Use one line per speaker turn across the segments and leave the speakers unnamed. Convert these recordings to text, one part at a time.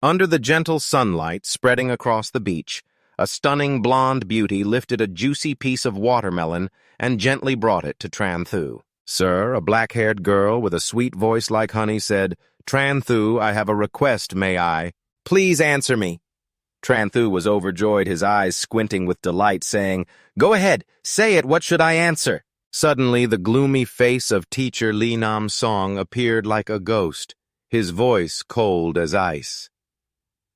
Under the gentle sunlight spreading across the beach, a stunning blonde beauty lifted a juicy piece of watermelon and gently brought it to Tranthu. Sir, a black-haired girl with a sweet voice like honey said, "Tranthu, I have a request, may I?" "Please answer me." Tranthu was overjoyed, his eyes squinting with delight, saying, "Go ahead, say it, what should I answer?" Suddenly, the gloomy face of teacher Lee Nam Song appeared like a ghost, his voice cold as ice.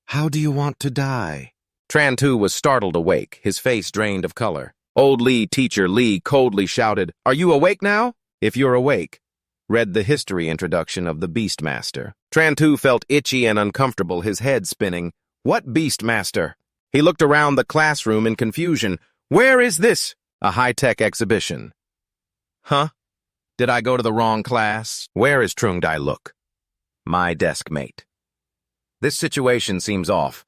"How do you want to die?" Tranthu was startled awake, his face drained of color. Old Lee teacher Lee coldly shouted, "Are you awake now?" "If you're awake," read the history introduction of the Beastmaster. Tranthu felt itchy and uncomfortable, his head spinning. What Beastmaster? He looked around the classroom in confusion. Where is this? A high-tech exhibition. Huh? Did I go to the wrong class? Where is Trung Dai Look? My desk mate. This situation seems off.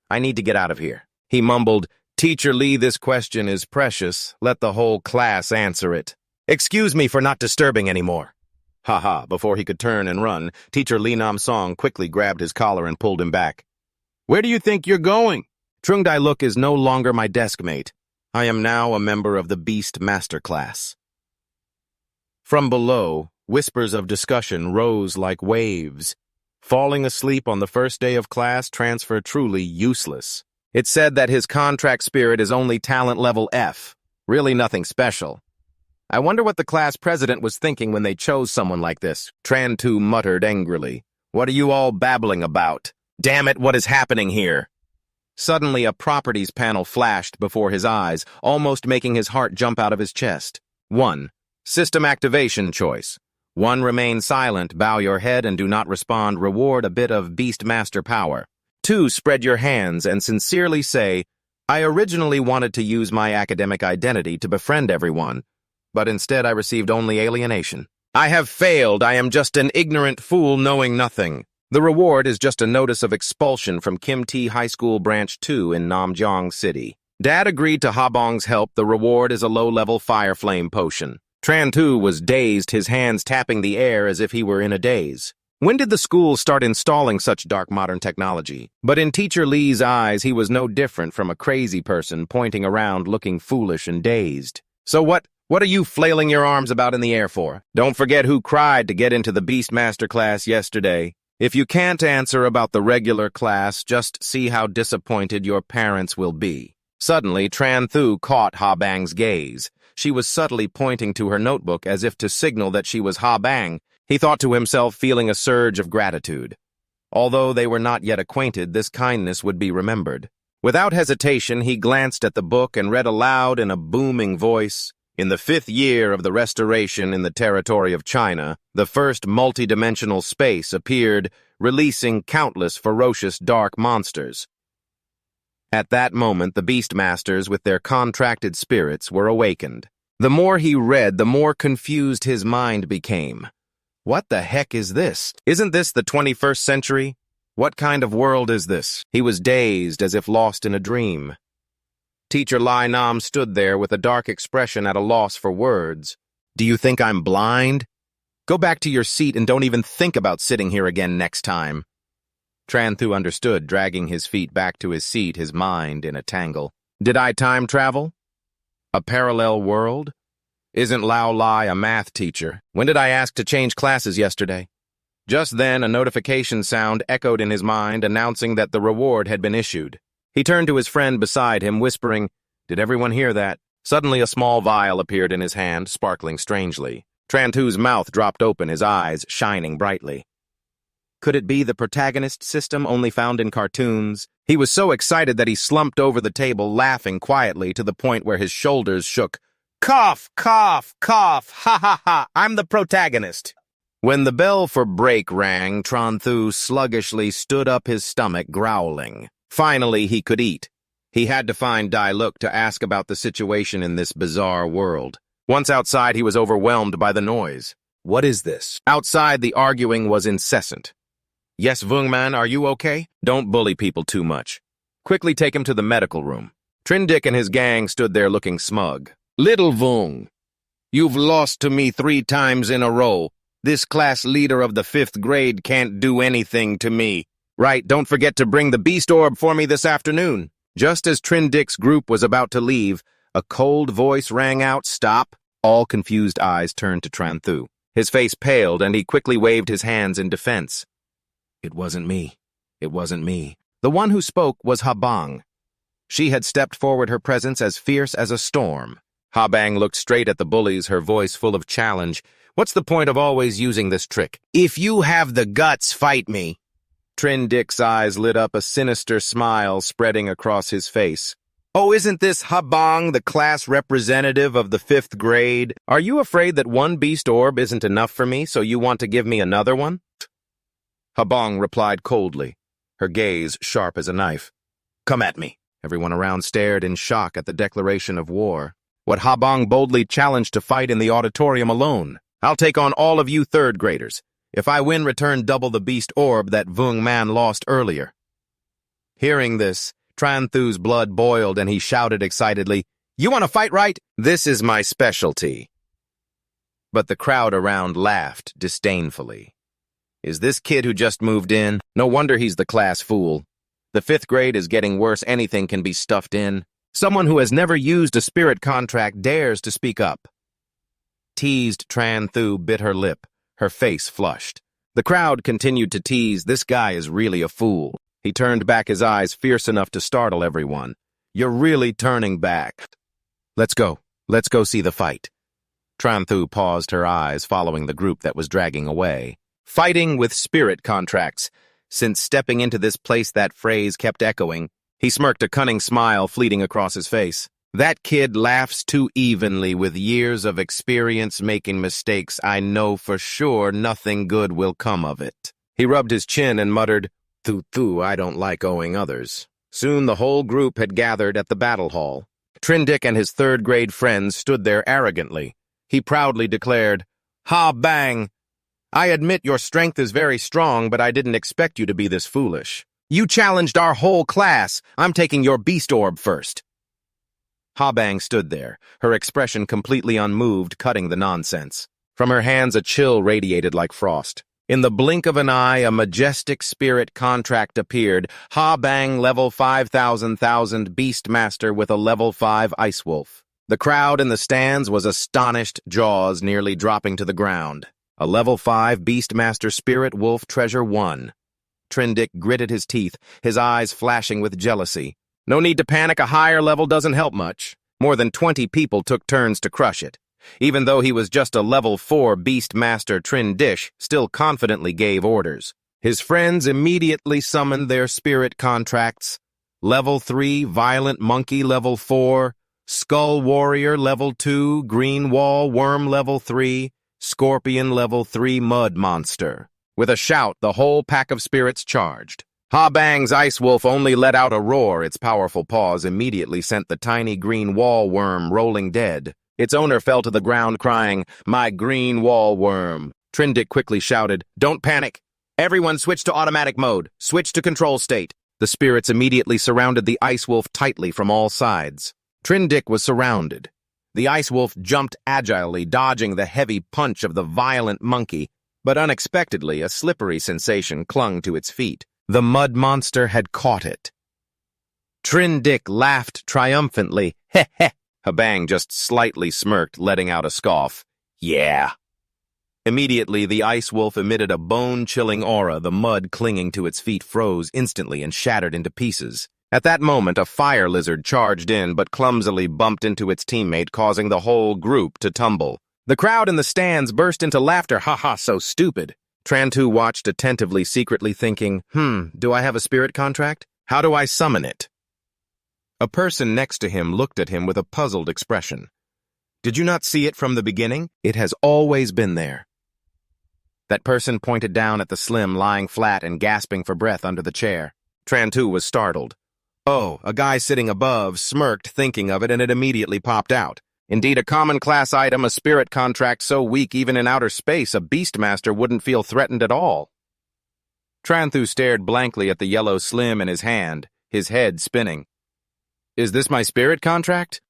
I need to get out of here. He mumbled, "Teacher Lee, this question is precious. Let the whole class answer it. Excuse me for not disturbing anymore." Ha! Before he could turn and run, teacher Lee Nam Song quickly grabbed his collar and pulled him back. "Where do you think you're going?" "Trung Dai Look is no longer my desk mate. I am now a member of the Beast Master class." From below, whispers of discussion rose like waves. Falling asleep on the first day of class transfer truly useless. It said that his contract spirit is only talent level F. Really nothing special. I wonder what the class president was thinking when they chose someone like this, Tranthu muttered angrily. What are you all babbling about? Damn it, what is happening here? Suddenly a properties panel flashed before his eyes, almost making his heart jump out of his chest. 1. System activation choice. 1. Remain silent, bow your head and do not respond, reward a bit of Beastmaster power. 2. Spread your hands and sincerely say, I originally wanted to use my academic identity to befriend everyone, but instead I received only alienation. I have failed, I am just an ignorant fool knowing nothing. The reward is just a notice of expulsion from Kim T High School Branch 2 in Namjeong City. Dad agreed to Habang's help. The reward is a low-level fire flame potion. Tranthu was dazed, his hands tapping the air as if he were in a daze. When did the school start installing such dark modern technology? But in Teacher Lee's eyes, he was no different from a crazy person pointing around looking foolish and dazed. So what are you flailing your arms about in the air for? Don't forget who cried to get into the Beastmaster class yesterday. If you can't answer about the regular class, just see how disappointed your parents will be. Suddenly, Tranthu caught Habang's gaze. She was subtly pointing to her notebook as if to signal that she was Habang. He thought to himself, feeling a surge of gratitude. Although they were not yet acquainted, this kindness would be remembered. Without hesitation, he glanced at the book and read aloud in a booming voice. In the 5th year of the restoration in the territory of China, the first multidimensional space appeared, releasing countless ferocious dark monsters. At that moment, the Beastmasters, with their contracted spirits, were awakened. The more he read, the more confused his mind became. What the heck is this? Isn't this the 21st century? What kind of world is this? He was dazed, as if lost in a dream. Teacher Lai Nam stood there with a dark expression at a loss for words. Do you think I'm blind? Go back to your seat and don't even think about sitting here again next time. Tranthu understood, dragging his feet back to his seat, his mind in a tangle. Did I time travel? A parallel world? Isn't Lao Lai a math teacher? When did I ask to change classes yesterday? Just then, a notification sound echoed in his mind, announcing that the reward had been issued. He turned to his friend beside him, whispering, Did everyone hear that? Suddenly, a small vial appeared in his hand, sparkling strangely. Tranthu's mouth dropped open, his eyes shining brightly. Could it be the protagonist system only found in cartoons? He was so excited that he slumped over the table, laughing quietly to the point where his shoulders shook. Cough, cough, cough, ha ha ha, I'm the protagonist. When the bell for break rang, Tranthu sluggishly stood up, his stomach growling. Finally, he could eat. He had to find Dai Look to ask about the situation in this bizarre world. Once outside, he was overwhelmed by the noise. What is this? Outside, the arguing was incessant. Yes, Vungman, are you okay? Don't bully people too much. Quickly take him to the medical room. Trindick and his gang stood there looking smug. Little Vung, you've lost to me 3 times in a row. This class leader of the 5th grade can't do anything to me. Right, don't forget to bring the beast orb for me this afternoon. Just as Trindic's group was about to leave, a cold voice rang out, "Stop." All confused eyes turned to Tranthu. His face paled, and he quickly waved his hands in defense. It wasn't me. It wasn't me. The one who spoke was Habang. She had stepped forward, her presence as fierce as a storm. Habang looked straight at the bullies, her voice full of challenge. What's the point of always using this trick? If you have the guts, fight me. Trindic's eyes lit up, a sinister smile spreading across his face. Oh, isn't this Habang, the class representative of the 5th grade? Are you afraid that one beast orb isn't enough for me, so you want to give me another one? Habang replied coldly, her gaze sharp as a knife. Come at me. Everyone around stared in shock at the declaration of war. What Habang boldly challenged to fight in the auditorium alone. I'll take on all of you 3rd graders. If I win, return double the beast orb that Vung Man lost earlier. Hearing this, Tranthu's blood boiled and he shouted excitedly, You want to fight, right? This is my specialty. But the crowd around laughed disdainfully. Is this kid who just moved in? No wonder he's the class fool. The 5th grade is getting worse. Anything can be stuffed in. Someone who has never used a spirit contract dares to speak up. Teased Tranthu bit her lip. Her face flushed. The crowd continued to tease, this guy is really a fool. He turned back, his eyes fierce enough to startle everyone. You're really turning back. Let's go see the fight. Tranthu paused, her eyes following the group that was dragging away. Fighting with spirit contracts. Since stepping into this place, that phrase kept echoing. He smirked, a cunning smile fleeting across his face. That kid laughs too evenly. With years of experience making mistakes, I know for sure nothing good will come of it. He rubbed his chin and muttered, Thu, I don't like owing others. Soon the whole group had gathered at the battle hall. Trindic and his 3rd grade friends stood there arrogantly. He proudly declared, Habang, I admit your strength is very strong, but I didn't expect you to be this foolish. You challenged our whole class. I'm taking your beast orb first. Habang stood there, her expression completely unmoved, cutting the nonsense. From her hands a chill radiated like frost. In the blink of an eye, a majestic spirit contract appeared. Habang, level 5,000 Beastmaster with a level 5 Ice Wolf. The crowd in the stands was astonished, jaws nearly dropping to the ground. A level 5 Beastmaster Spirit Wolf Treasure 1. Trindic gritted his teeth, his eyes flashing with jealousy. No need to panic, a higher level doesn't help much. More than 20 people took turns to crush it. Even though he was just a level 4 Beastmaster, Trindish still confidently gave orders. His friends immediately summoned their spirit contracts. Level 3, Violent Monkey, level 4, Skull Warrior, level 2, Green Wall Worm, level 3, Scorpion, level 3, Mud Monster. With a shout, the whole pack of spirits charged. Habang's Ice Wolf only let out a roar. Its powerful paws immediately sent the tiny green wall worm rolling dead. Its owner fell to the ground crying, My green wall worm. Trindic quickly shouted, Don't panic. Everyone switch to automatic mode. Switch to control state. The spirits immediately surrounded the Ice Wolf tightly from all sides. Trindic was surrounded. The Ice Wolf jumped agilely, dodging the heavy punch of the violent monkey, but unexpectedly a slippery sensation clung to its feet. The mud monster had caught it. Trindic laughed triumphantly. Heh heh. Habang just slightly smirked, letting out a scoff. Yeah. Immediately, the Ice Wolf emitted a bone-chilling aura. The mud clinging to its feet froze instantly and shattered into pieces. At that moment, a fire lizard charged in, but clumsily bumped into its teammate, causing the whole group to tumble. The crowd in the stands burst into laughter. Ha, so stupid. Tranthu watched attentively, secretly thinking, do I have a spirit contract? How do I summon it? A person next to him looked at him with a puzzled expression. Did you not see it from the beginning? It has always been there. That person pointed down at the Slim lying flat and gasping for breath under the chair. Tranthu was startled. Oh, a guy sitting above smirked thinking of it, and it immediately popped out. Indeed, a common class item, a spirit contract so weak even in outer space, a Beastmaster wouldn't feel threatened at all. Tranthu stared blankly at the yellow Slim in his hand, his head spinning. Is this my spirit contract?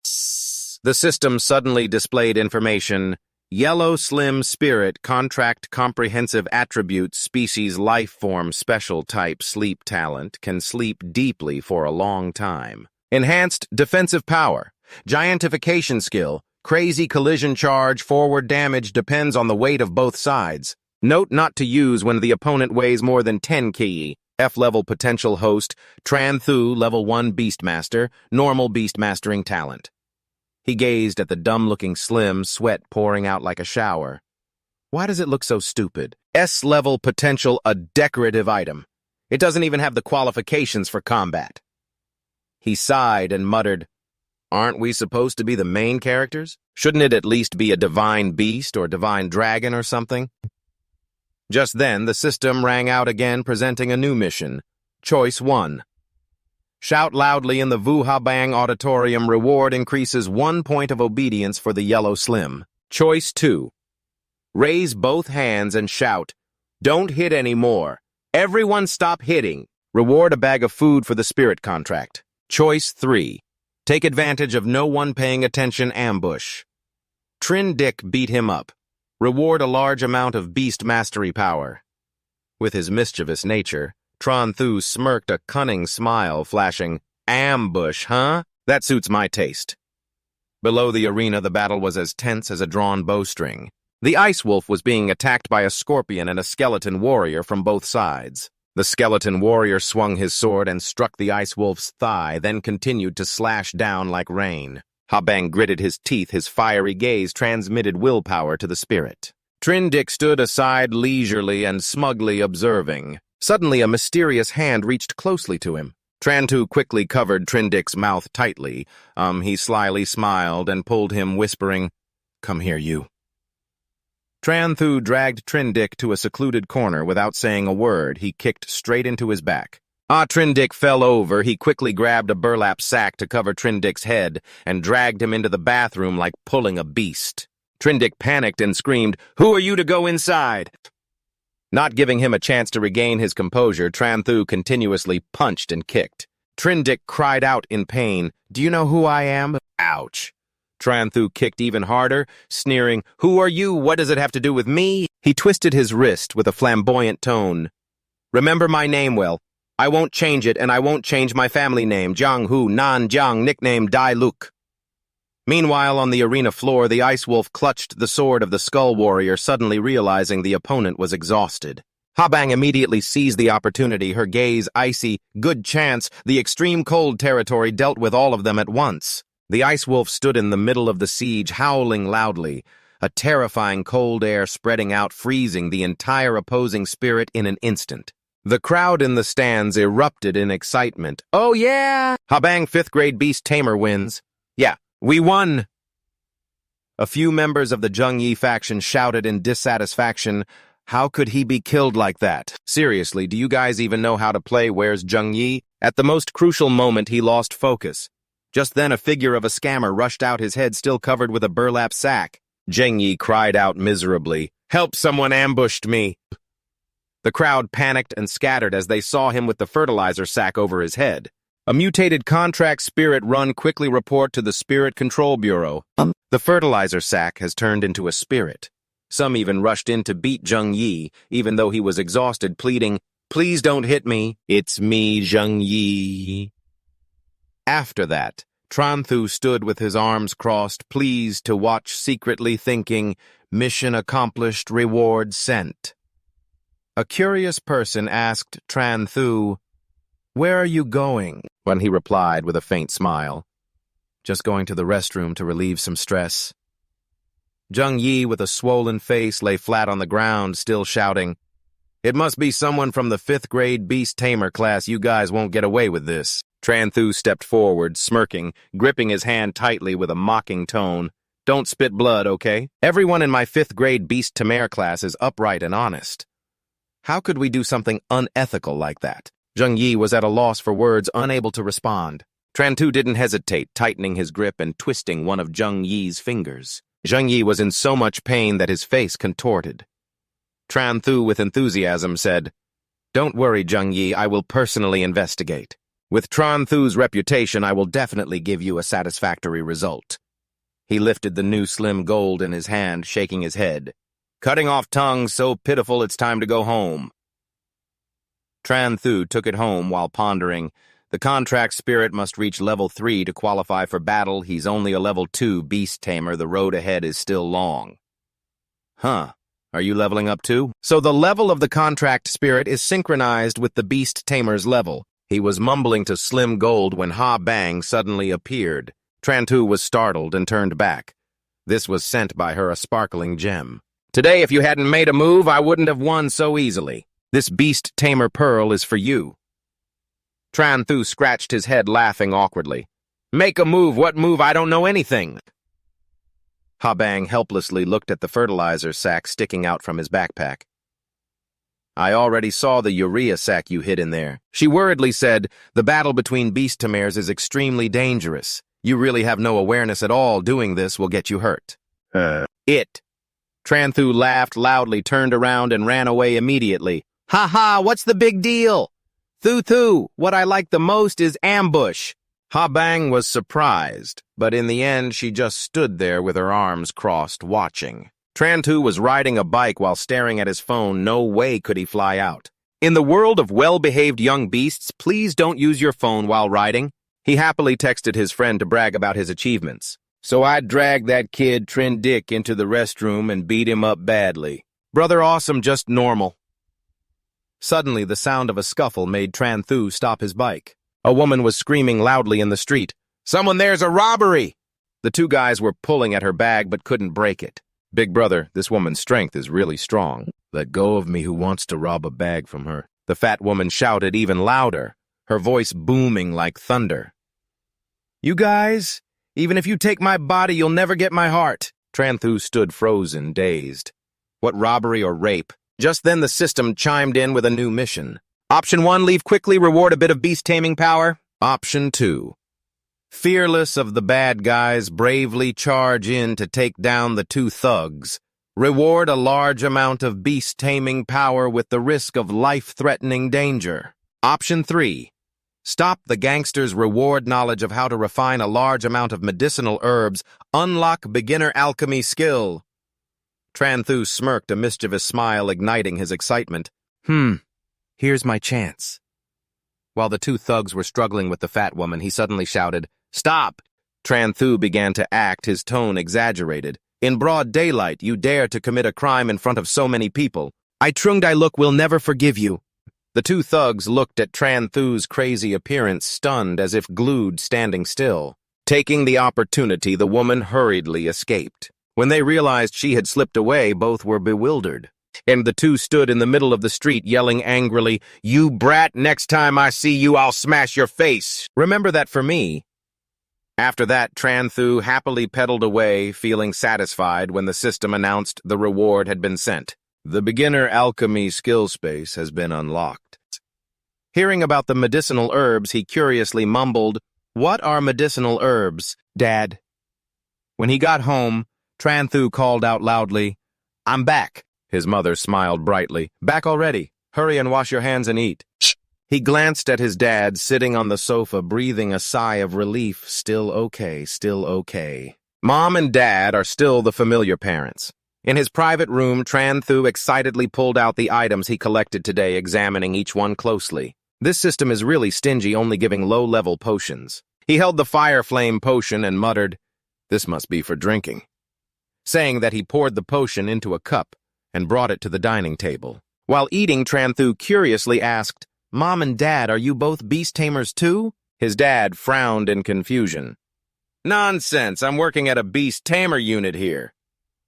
The system suddenly displayed information. Yellow Slim Spirit Contract Comprehensive Attributes Species Life Form Special Type Sleep Talent can sleep deeply for a long time. Enhanced Defensive Power. Giantification Skill. Crazy Collision Charge. Forward damage depends on the weight of both sides. Note not to use when the opponent weighs more than 10 kg. F-level potential host. Tranthu, level 1 Beastmaster. Normal Beastmastering talent. He gazed at the dumb-looking Slim, sweat pouring out like a shower. Why does it look so stupid? S-level potential, a decorative item. It doesn't even have the qualifications for combat. He sighed and muttered, "Aren't we supposed to be the main characters? Shouldn't it at least be a divine beast or divine dragon or something?" Just then, the system rang out again, presenting a new mission. Choice 1. Shout loudly in the Habang auditorium. Reward increases 1 point of obedience for the yellow Slim. Choice 2. Raise both hands and shout, "Don't hit anymore. Everyone stop hitting." Reward a bag of food for the spirit contract. Choice 3. Take advantage of no one paying attention ambush. Trindick beat him up. Reward a large amount of beast mastery power. With his mischievous nature, Tranthu smirked a cunning smile, flashing, "Ambush, huh? That suits my taste." Below the arena, the battle was as tense as a drawn bowstring. The Ice Wolf was being attacked by a scorpion and a skeleton warrior from both sides. The skeleton warrior swung his sword and struck the Ice Wolf's thigh, then continued to slash down like rain. Habang gritted his teeth, his fiery gaze transmitted willpower to the spirit. Trindick stood aside leisurely and smugly observing. Suddenly, a mysterious hand reached closely to him. Tranthu quickly covered Trindick's mouth tightly. He slyly smiled and pulled him, whispering, "Come here, you." Tranthu dragged Trindick to a secluded corner. Without saying a word, he kicked straight into his back. Trindick fell over. He quickly grabbed a burlap sack to cover Trindick's head and dragged him into the bathroom like pulling a beast. Trindick panicked and screamed, "Who are you to go inside?" Not giving him a chance to regain his composure, Tranthu continuously punched and kicked. Trindick cried out in pain, "Do you know who I am?" Ouch. Tranthu kicked even harder, sneering, "Who are you? What does it have to do with me?" He twisted his wrist with a flamboyant tone. "Remember my name well. I won't change it, and I won't change my family name, Jiang Hu Nan Jiang, nickname Dai Luk." Meanwhile, on the arena floor, the Ice Wolf clutched the sword of the Skull Warrior, suddenly realizing the opponent was exhausted. Habang immediately seized the opportunity, her gaze icy. Good chance, the extreme cold territory dealt with all of them at once. The Ice Wolf stood in the middle of the siege, howling loudly, a terrifying cold air spreading out, freezing the entire opposing spirit in an instant. The crowd in the stands erupted in excitement. "Oh yeah! Habang 5th grade beast Tamer wins. Yeah, we won!" A few members of the Zhengyi faction shouted in dissatisfaction, "How could he be killed like that? Seriously, do you guys even know how to play Where's Zhengyi?" At the most crucial moment, he lost focus. Just then, a figure of a scammer rushed out, his head still covered with a burlap sack. Zhengyi cried out miserably, "Help, someone ambushed me!" The crowd panicked and scattered as they saw him with the fertilizer sack over his head. A mutated contract spirit run quickly report to the Spirit Control Bureau. The fertilizer sack has turned into a spirit. Some even rushed in to beat Zhengyi, even though he was exhausted, pleading, "Please don't hit me. It's me, Zhengyi." After that, Tranthu stood with his arms crossed, pleased to watch, secretly thinking, "Mission accomplished, reward sent." A curious person asked Tranthu, "Where are you going?" when he replied with a faint smile, "Just going to the restroom to relieve some stress." Zhengyi, with a swollen face, lay flat on the ground, still shouting, "It must be someone from the 5th grade Beast Tamer class. You guys won't get away with this." Tranthu stepped forward, smirking, gripping his hand tightly with a mocking tone. "Don't spit blood, okay? Everyone in my 5th grade Beast Tamer class is upright and honest. How could we do something unethical like that?" Zhengyi was at a loss for words, unable to respond. Tranthu didn't hesitate, tightening his grip and twisting one of Zhengyi's fingers. Zhengyi was in so much pain that his face contorted. Tranthu, with enthusiasm, said, "Don't worry, Zhengyi, I will personally investigate. With Tranthu's reputation, I will definitely give you a satisfactory result." He lifted the new slim gold in his hand, shaking his head. Cutting off tongues so pitiful it's time to go home. Tranthu took it home while pondering. The contract spirit must reach level 3 to qualify for battle. He's only a level 2 beast tamer. The road ahead is still long. Huh. Are you leveling up too? So the level of the contract spirit is synchronized with the beast tamer's level. He was mumbling to Slim Gold when Habang suddenly appeared. Tranthu was startled and turned back. This was sent by her a sparkling gem. Today, if you hadn't made a move, I wouldn't have won so easily. This beast tamer pearl is for you. Tranthu scratched his head, laughing awkwardly. Make a move? What move? I don't know anything. Habang helplessly looked at the fertilizer sack sticking out from his backpack. I already saw the urea sack you hid in there. She worriedly said, the battle between beast tamers is extremely dangerous. You really have no awareness at all. Doing this will get you hurt. It. Tranthu laughed loudly, turned around, and ran away immediately. Ha ha, what's the big deal? Thu, what I like the most is ambush. Habang was surprised, but in the end she just stood there with her arms crossed, watching. Tranthu was riding a bike while staring at his phone. No way could he fly out. In the world of well-behaved young beasts, please don't use your phone while riding. He happily texted his friend to brag about his achievements. So I dragged that kid Tranthu into the restroom and beat him up badly. Brother awesome, just normal. Suddenly, the sound of a scuffle made Tranthu stop his bike. A woman was screaming loudly in the street. Someone there's a robbery! The two guys were pulling at her bag but couldn't break it. Big brother, this woman's strength is really strong. Let go of me, who wants to rob a bag from her. The fat woman shouted even louder, her voice booming like thunder. You guys, even if you take my body, you'll never get my heart. Tranthu stood frozen, dazed. What robbery or rape? Just then the system chimed in with a new mission. Option 1, leave quickly, reward a bit of beast taming power. Option 2, fearless of the bad guys, bravely charge in to take down the two thugs. Reward a large amount of beast taming power with the risk of life-threatening danger. Option 3, stop the gangsters, reward knowledge of how to refine a large amount of medicinal herbs. Unlock beginner alchemy skill. Tranthu smirked, a mischievous smile igniting his excitement. Here's my chance. While the two thugs were struggling with the fat woman, he suddenly shouted, Stop! Tranthu began to act, his tone exaggerated. In broad daylight, you dare to commit a crime in front of so many people. I look will never forgive you. The two thugs looked at Tranthu's crazy appearance, stunned, as if glued, standing still. Taking the opportunity, the woman hurriedly escaped. When they realized she had slipped away, both were bewildered. And the two stood in the middle of the street, yelling angrily, You brat, next time I see you, I'll smash your face. Remember that for me. After that, Tranthu happily pedaled away, feeling satisfied when the system announced the reward had been sent. The beginner alchemy skill space has been unlocked. Hearing about the medicinal herbs, he curiously mumbled, What are medicinal herbs, Dad? When he got home, Tranthu called out loudly, I'm back. His mother smiled brightly. Back already. Hurry and wash your hands and eat. He glanced at his dad sitting on the sofa, breathing a sigh of relief. Still okay, still okay. Mom and Dad are still the familiar parents. In his private room, Tranthu excitedly pulled out the items he collected today, examining each one closely. This system is really stingy, only giving low-level potions. He held the fire flame potion and muttered, This must be for drinking. Saying that, he poured the potion into a cup and brought it to the dining table. While eating, Tranthu curiously asked, Mom and Dad, are you both beast tamers too? His dad frowned in confusion. Nonsense, I'm working at a beast tamer unit here.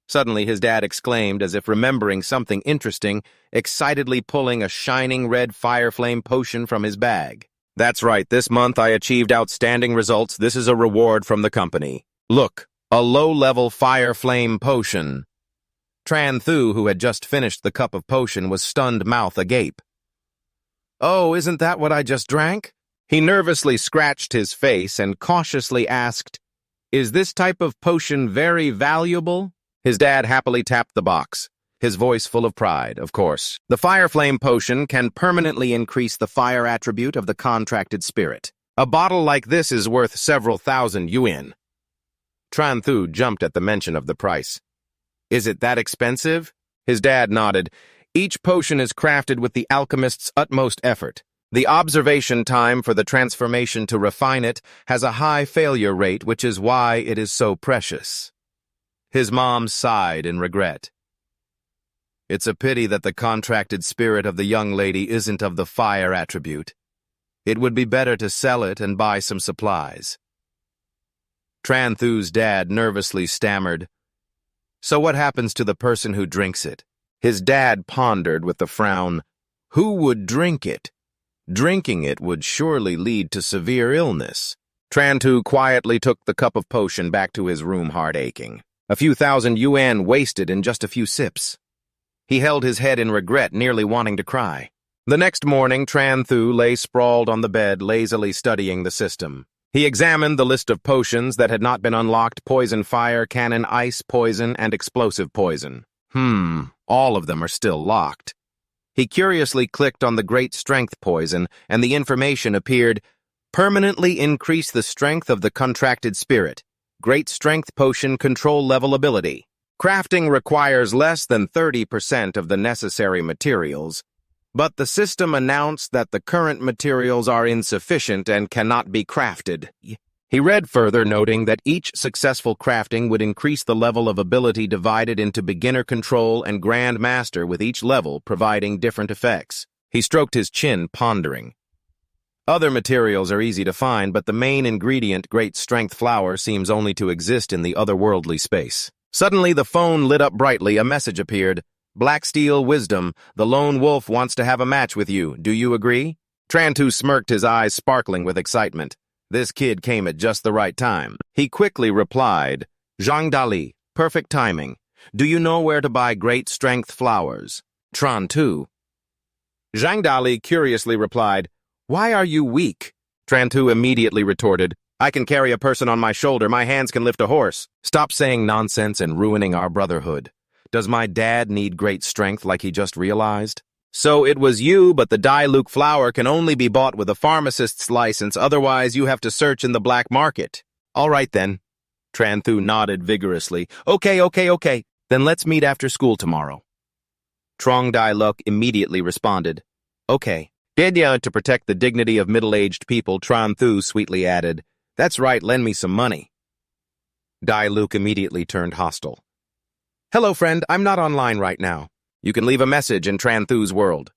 Suddenly his dad exclaimed, as if remembering something interesting, excitedly pulling a shining red fire flame potion from his bag. That's right, this month I achieved outstanding results. This is a reward from the company. Look, a low-level fire flame potion. Tranthu, who had just finished the cup of potion, was stunned, mouth agape. Oh, isn't that what I just drank? He nervously scratched his face and cautiously asked, Is this type of potion very valuable? His dad happily tapped the box, his voice full of pride, of course. The fire flame potion can permanently increase the fire attribute of the contracted spirit. A bottle like this is worth several thousand yuan. Tranthu jumped at the mention of the price. Is it that expensive? His dad nodded. Each potion is crafted with the alchemist's utmost effort. The observation time for the transformation to refine it has a high failure rate, which is why it is so precious. His mom sighed in regret. It's a pity that the contracted spirit of the young lady isn't of the fire attribute. It would be better to sell it and buy some supplies. Tranthu's dad nervously stammered. So what happens to the person who drinks it? His dad pondered with a frown. Who would drink it? Drinking it would surely lead to severe illness. Tranthu quietly took the cup of potion back to his room, heart aching. A few thousand yuan wasted in just a few sips. He held his head in regret, nearly wanting to cry. The next morning, Tranthu lay sprawled on the bed, lazily studying the system. He examined the list of potions that had not been unlocked: poison, fire, cannon, ice, poison, and explosive poison. All of them are still locked. He curiously clicked on the great strength poison, and the information appeared: permanently increase the strength of the contracted spirit. Great strength potion control level ability. Crafting requires less than 30% of the necessary materials, but the system announced that the current materials are insufficient and cannot be crafted. He read further, noting that each successful crafting would increase the level of ability divided into beginner control and grand master, with each level providing different effects. He stroked his chin, pondering. Other materials are easy to find, but the main ingredient, great strength flower, seems only to exist in the otherworldly space. Suddenly, the phone lit up brightly. A message appeared. Black Steel Wisdom, the lone wolf wants to have a match with you. Do you agree? Tranthu smirked, his eyes sparkling with excitement. This kid came at just the right time. He quickly replied, Zhang Dali, perfect timing. Do you know where to buy great strength flowers? Tranthu. Zhang Dali curiously replied, Why are you weak? Tranthu immediately retorted, I can carry a person on my shoulder. My hands can lift a horse. Stop saying nonsense and ruining our brotherhood. Does my dad need great strength like he just realized? So it was you, but the Dailuk flower can only be bought with a pharmacist's license, otherwise you have to search in the black market. All right then. Tranthu nodded vigorously. Okay. Then let's meet after school tomorrow. Trong Dailuk immediately responded. Okay. To protect the dignity of middle-aged people, Tranthu sweetly added, That's right, lend me some money. Dailuk immediately turned hostile. Hello, friend, I'm not online right now. You can leave a message in Tranthu's world.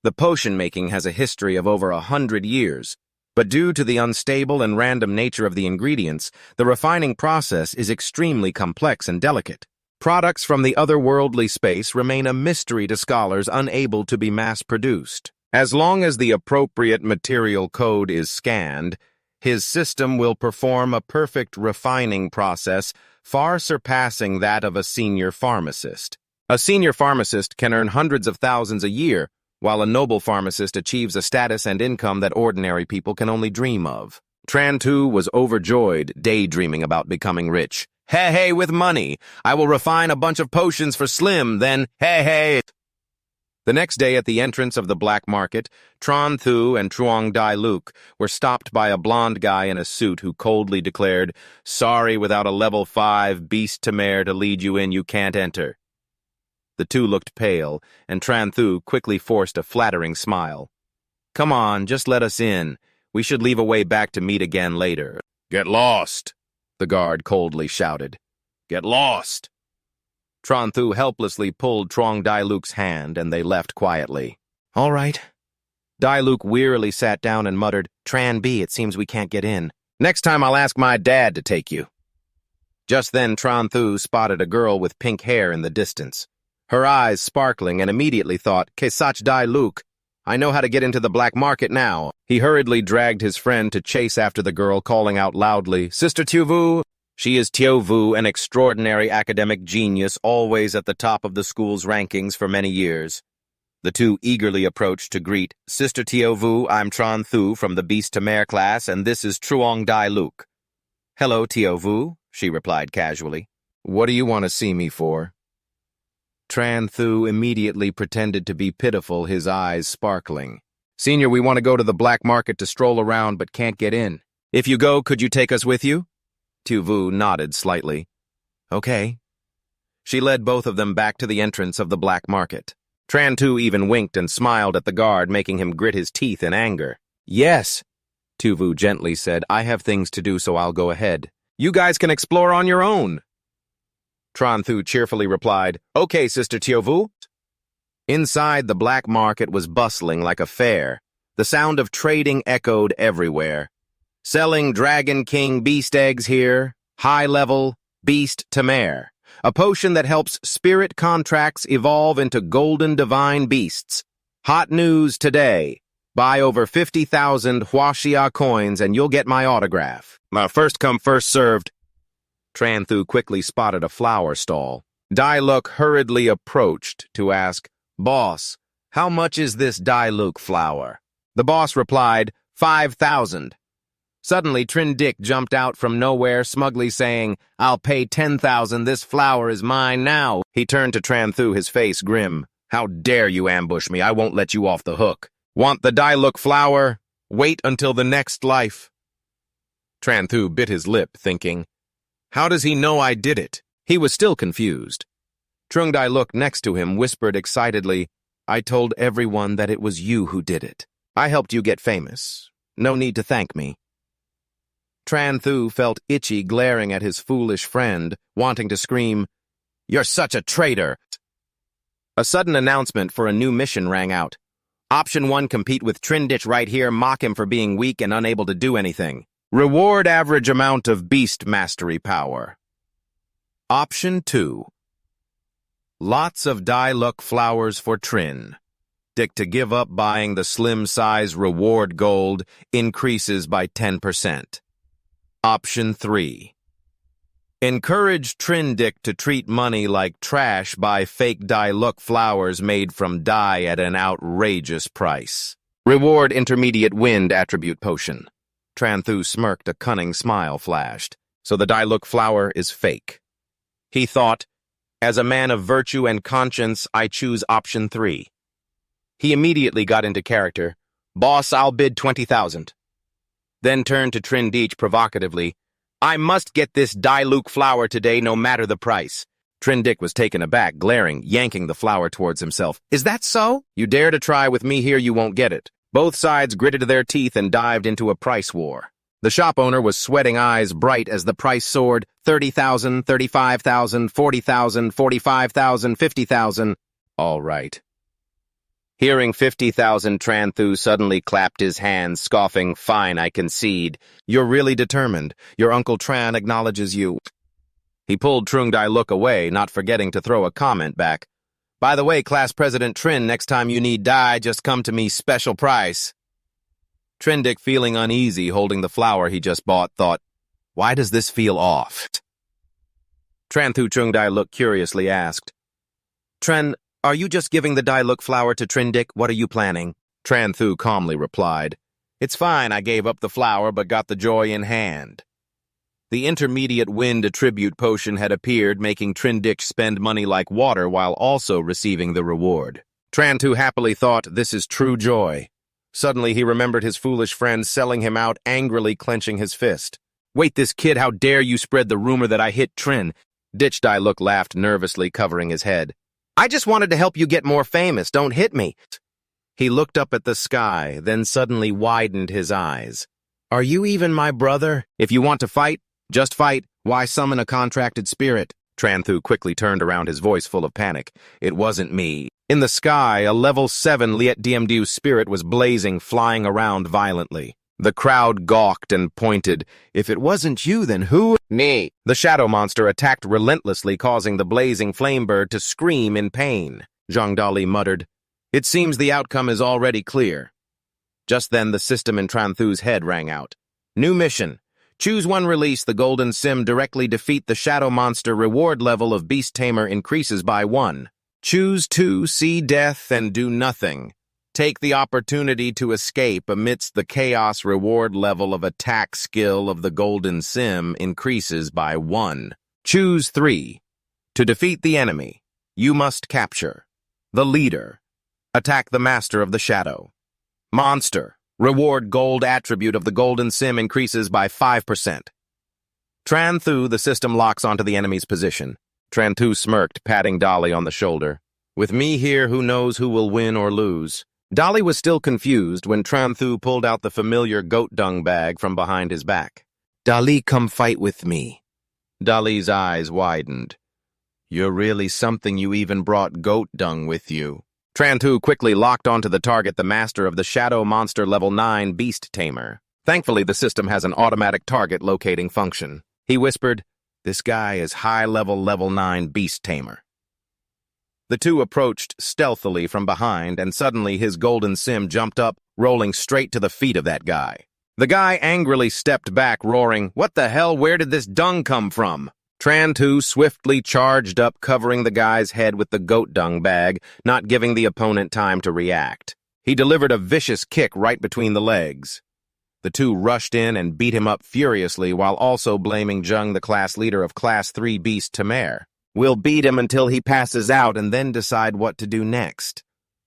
The potion making has a history of over 100 years, but due to the unstable and random nature of the ingredients, the refining process is extremely complex and delicate. Products from the otherworldly space remain a mystery to scholars, unable to be mass-produced. As long as the appropriate material code is scanned, his system will perform a perfect refining process, far surpassing that of a senior pharmacist. A senior pharmacist can earn hundreds of thousands a year, while a noble pharmacist achieves a status and income that ordinary people can only dream of. Tranthu was overjoyed, daydreaming about becoming rich. Hey, with money, I will refine a bunch of potions for Slim, then hey. The next day at the entrance of the black market, Tranthu and Truong Dailuk were stopped by a blond guy in a suit who coldly declared, Sorry, without a level 5 beast Tamer to lead you in, you can't enter. The two looked pale, and Tranthu quickly forced a flattering smile. Come on, just let us in. We should leave a way back to meet again later. Get lost, the guard coldly shouted. Get lost. Tranthu helplessly pulled Truong Dailuk's hand, and they left quietly. All right. Dailuk wearily sat down and muttered, Tran B, it seems we can't get in. Next time I'll ask my dad to take you. Just then Tranthu spotted a girl with pink hair in the distance. Her eyes sparkling, and immediately thought, Kesach Dailuk, I know how to get into the black market now. He hurriedly dragged his friend to chase after the girl, calling out loudly, Sister Tiovu! She is Tiovu, an extraordinary academic genius, always at the top of the school's rankings for many years. The two eagerly approached to greet, Sister Tiovu, I'm Tranthu from the Beast Tamer class, and this is Truong Dailuk. Hello, Tiovu, she replied casually. What do you want to see me for? Tranthu immediately pretended to be pitiful, his eyes sparkling. Senior, we want to go to the black market to stroll around but can't get in. If you go, could you take us with you? Vu nodded slightly. Okay. She led both of them back to the entrance of the black market. Tranthu even winked and smiled at the guard, making him grit his teeth in anger. Yes, Vu gently said, I have things to do, so I'll go ahead. You guys can explore on your own. Tranthu cheerfully replied, Okay, Sister Vu. Inside, the black market was bustling like a fair. The sound of trading echoed everywhere. Selling Dragon King beast eggs here, high-level beast Tamer, a potion that helps spirit contracts evolve into golden divine beasts. Hot news today. Buy over 50,000 Huaxia coins and you'll get my autograph. First come, first served. Tranthu quickly spotted a flower stall. Dailuk hurriedly approached to ask, Boss, how much is this Dailuk flower? The boss replied, 5,000. Suddenly, Trindick jumped out from nowhere, smugly saying, I'll pay 10,000, this flower is mine now. He turned to Tranthu, his face grim. How dare you ambush me? I won't let you off the hook. Want the Dailuk flower? Wait until the next life. Tranthu bit his lip, thinking, how does he know I did it? He was still confused. Trung Dailuk next to him whispered excitedly, I told everyone that it was you who did it. I helped you get famous. No need to thank me. Tranthu felt itchy glaring at his foolish friend, wanting to scream, You're such a traitor! A sudden announcement for a new mission rang out. Option 1, compete with Trinditch right here, mock him for being weak and unable to do anything. Reward average amount of beast mastery power. Option 2. Lots of Dailuk flowers for Trin. Dick to give up buying the slim size reward gold increases by 10%. Option 3. Encourage Trindick to treat money like trash by fake Dailuk flowers made from dye at an outrageous price. Reward intermediate wind attribute potion. Tranthu smirked, a cunning smile flashed. So the Dailuk flower is fake. He thought, as a man of virtue and conscience, I choose option 3. He immediately got into character. Boss, I'll bid 20,000. Then turned to Trinditch provocatively. I must get this Dailuk flower today, no matter the price. Trindick was taken aback, glaring, yanking the flower towards himself. Is that so? You dare to try with me here, you won't get it. Both sides gritted their teeth and dived into a price war. The shop owner was sweating, eyes bright as the price soared. 30,000, 35,000, 40,000, 45,000, 50,000. All right. Hearing 50,000, Tranthu suddenly clapped his hands, scoffing, Fine, I concede. You're really determined. Your Uncle Tran acknowledges you. He pulled Trung Dailuk away, not forgetting to throw a comment back. By the way, Class President Trin, next time you need dye, just come to me, special price. Trindick, feeling uneasy holding the flower he just bought, thought, Why does this feel off? Tranthu Trung Dailuk curiously asked, Tren, are you just giving the Dailuk flower to Trindick? What are you planning? Tranthu calmly replied, It's fine, I gave up the flower but got the joy in hand. The intermediate wind attribute potion had appeared, making Trindick spend money like water while also receiving the reward. Tranthu happily thought, This is true joy. Suddenly he remembered his foolish friend selling him out, angrily clenching his fist. Wait, this kid, how dare you spread the rumor that I hit Trin? Ditch Dailuk laughed nervously, covering his head. I just wanted to help you get more famous, don't hit me. He looked up at the sky, then suddenly widened his eyes. Are you even my brother? If you want to fight, just fight. Why summon a contracted spirit? Tranthu quickly turned around, his voice full of panic. It wasn't me. In the sky, a level 7 Liet DMDU spirit was blazing, flying around violently. The crowd gawked and pointed. If it wasn't you, then who? Me. The shadow monster attacked relentlessly, causing the blazing flame bird to scream in pain. Zhang Dali muttered, It seems the outcome is already clear. Just then, the system in Tranthu's head rang out. New mission. Choose one release. The golden sim directly defeat the shadow monster. Reward level of Beast Tamer increases by 1. Choose 2. See death and do nothing. Take the opportunity to escape amidst the chaos. Reward level of attack skill of the golden sim increases by 1. Choose 3. To defeat the enemy, you must capture the leader. Attack the master of the shadow. Monster. Reward gold attribute of the golden sim increases by 5%. Tranthu, the system locks onto the enemy's position. Tranthu smirked, patting Dolly on the shoulder. With me here, who knows who will win or lose? Dolly was still confused when Tranthu pulled out the familiar goat dung bag from behind his back. Dolly, come fight with me. Dolly's eyes widened. You're really something, you even brought goat dung with you. Tranthu quickly locked onto the target, the master of the Shadow Monster Level 9 Beast Tamer. Thankfully, the system has an automatic target locating function. He whispered, this guy is high-level Level 9 Beast Tamer. The two approached stealthily from behind, and suddenly his golden sim jumped up, rolling straight to the feet of that guy. The guy angrily stepped back, roaring, what the hell, where did this dung come from? Tranthu swiftly charged up, covering the guy's head with the goat dung bag, not giving the opponent time to react. He delivered a vicious kick right between the legs. The two rushed in and beat him up furiously while also blaming Jung, the class leader of Class 3 Beast Tamer. We'll beat him until he passes out and then decide what to do next,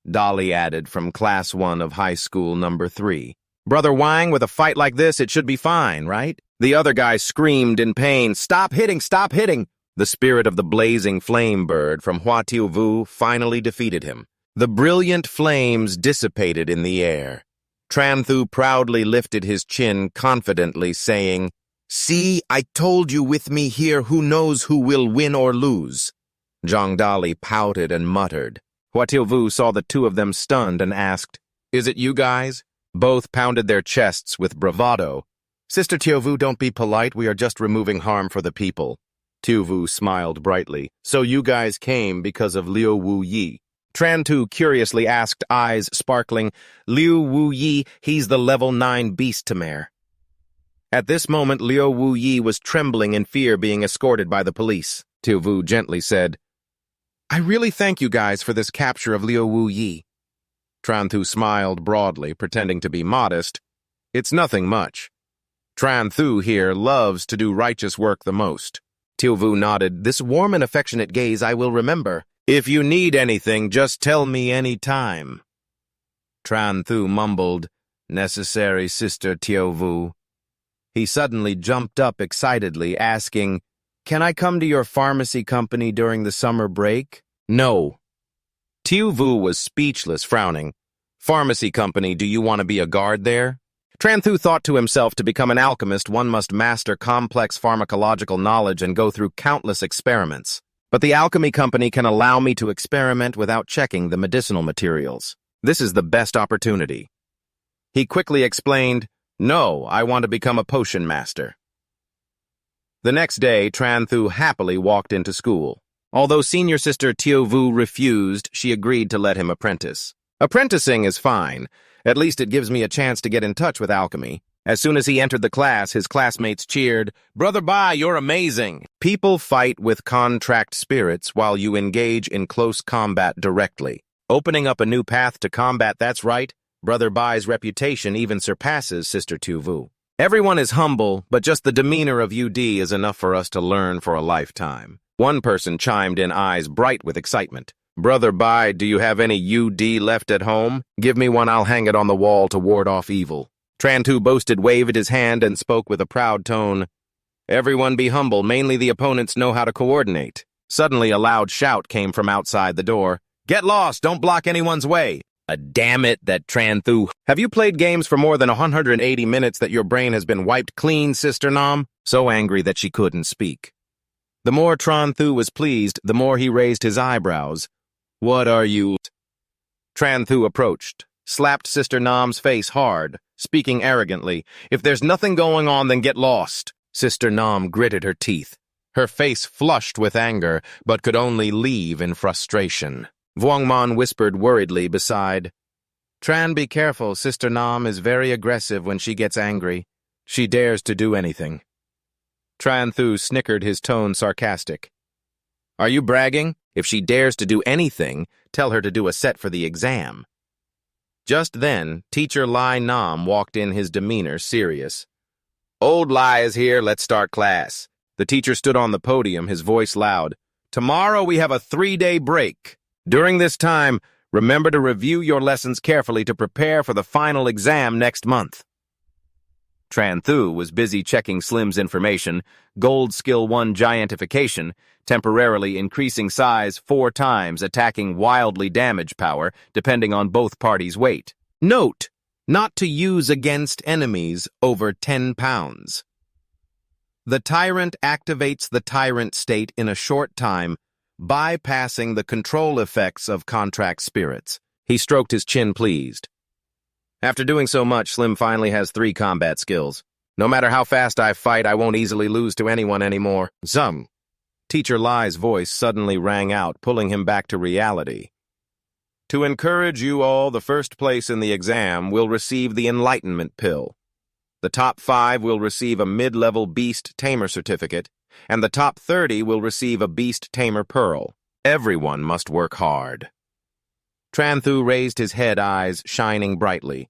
Dolly added from Class 1 of High School Number 3. Brother Wang, with a fight like this, it should be fine, right? The other guy screamed in pain, stop hitting, stop hitting! The spirit of the blazing flame bird from Hua Tiu Vu finally defeated him. The brilliant flames dissipated in the air. Tranthu proudly lifted his chin confidently, saying, see, I told you with me here who knows who will win or lose. Zhang Dali pouted and muttered. Hua Tiu Vu saw the two of them stunned and asked, is it you guys? Both pounded their chests with bravado. Sister Tiu Vu, don't be polite, we are just removing harm for the people. Tiu Vu smiled brightly. So you guys came because of Liu Wu Yi. Tranthu curiously asked, eyes sparkling, Liu Wu Yi, he's the Level 9 Beast Tamer. At this moment, Liu Wu Yi was trembling in fear, being escorted by the police. Tiu Vu gently said, I really thank you guys for this capture of Liu Wu Yi. Tranthu smiled broadly, pretending to be modest. It's nothing much. Tranthu here loves to do righteous work the most. Tiu Vu nodded. This warm and affectionate gaze I will remember. If you need anything, just tell me any time. Tranthu mumbled, necessary, Sister Tiu Vu. He suddenly jumped up excitedly, asking, can I come to your pharmacy company during the summer break? No. Tiu Vu was speechless, frowning. Pharmacy company, do you want to be a guard there? Tranthu thought to himself, to become an alchemist, one must master complex pharmacological knowledge and go through countless experiments. But the alchemy company can allow me to experiment without checking the medicinal materials. This is the best opportunity. He quickly explained, no, I want to become a potion master. The next day, Tranthu happily walked into school. Although senior sister Tiu Vu refused, she agreed to let him apprentice. Apprenticing is fine. At least it gives me a chance to get in touch with alchemy. As soon as he entered the class, his classmates cheered, Brother Bai, you're amazing! People fight with contract spirits while you engage in close combat directly. Opening up a new path to combat, that's right. Brother Bai's reputation even surpasses Sister Tiu Vu. Everyone is humble, but just the demeanor of UD is enough for us to learn for a lifetime. One person chimed in, eyes bright with excitement. Brother Bai, do you have any UD left at home? Give me one, I'll hang it on the wall to ward off evil. Tranthu boasted, waved his hand, and spoke with a proud tone. Everyone be humble, mainly the opponents know how to coordinate. Suddenly a loud shout came from outside the door. Get lost, don't block anyone's way. Damn it, that Tranthu. Have you played games for more than 180 minutes that your brain has been wiped clean, Sister Nam? So angry that she couldn't speak. The more Tranthu was pleased, the more he raised his eyebrows. What are you? Tranthu approached, slapped Sister Nam's face hard, speaking arrogantly. If there's nothing going on, then get lost. Sister Nam gritted her teeth. Her face flushed with anger, but could only leave in frustration. Vuongman whispered worriedly beside. Tran, be careful. Sister Nam is very aggressive when she gets angry. She dares to do anything. Tranthu snickered, his tone sarcastic. Are you bragging? If she dares to do anything, tell her to do a set for the exam. Just then, Teacher Lai Nam walked in, his demeanor serious. Old Lai is here, let's start class. The teacher stood on the podium, his voice loud. Tomorrow we have a 3-day break. During this time, remember to review your lessons carefully to prepare for the final exam next month. Tranthu was busy checking Slim's information, gold skill 1 giantification, temporarily increasing size 4 times, attacking wildly damage power, depending on both parties' weight. Note, not to use against enemies over 10 pounds. The tyrant activates the tyrant state in a short time, bypassing the control effects of contract spirits. He stroked his chin pleased. After doing so much, Slim finally has 3 combat skills. No matter how fast I fight, I won't easily lose to anyone anymore. Zum. Teacher Lai's voice suddenly rang out, pulling him back to reality. To encourage you all, the first place in the exam will receive the Enlightenment Pill. The top 5 will receive a mid-level Beast Tamer certificate, and the top 30 will receive a Beast Tamer Pearl. Everyone must work hard. Tranthu raised his head, eyes shining brightly.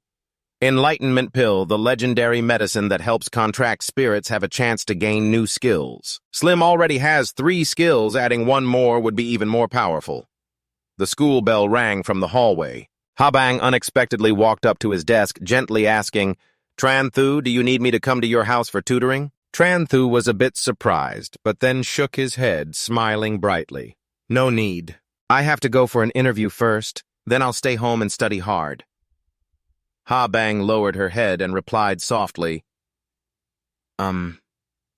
Enlightenment Pill, the legendary medicine that helps contract spirits have a chance to gain new skills. Slim already has 3 skills, adding 1 more would be even more powerful. The school bell rang from the hallway. Habang unexpectedly walked up to his desk, gently asking, "Tranthu, do you need me to come to your house for tutoring?" Tranthu was a bit surprised, but then shook his head, smiling brightly. "No need. I have to go for an interview first. Then I'll stay home and study hard." Habang lowered her head and replied softly,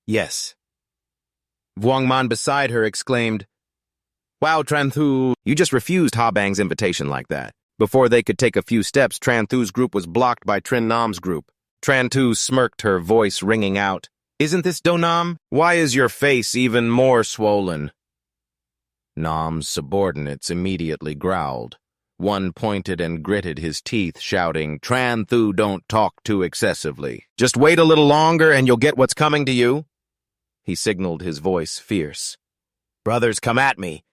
yes. Vuongman beside her exclaimed, "Wow, Tranthu, you just refused Habang's invitation like that." Before they could take a few steps, Tranthu's group was blocked by Trin Nam's group. Tranthu smirked, her voice ringing out, "Isn't this Do Nam? Why is your face even more swollen?" Nam's subordinates immediately growled. One pointed and gritted his teeth, shouting, "Tranthu, don't talk too excessively. Just wait a little longer and you'll get what's coming to you." He signaled, his voice fierce. "Brothers, come at me."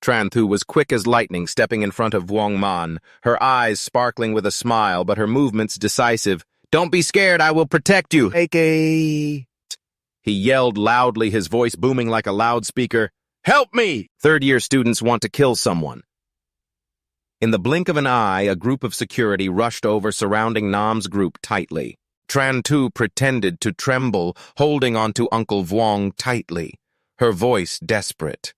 Tranthu was quick as lightning, stepping in front of Vuongman, her eyes sparkling with a smile, but her movements decisive. "Don't be scared, I will protect you." He yelled loudly, his voice booming like a loudspeaker. "Help me!" Third-year students want to kill someone. In the blink of an eye, a group of security rushed over, surrounding Nam's group tightly. Tranthu pretended to tremble, holding onto Uncle Vuong tightly, her voice desperate.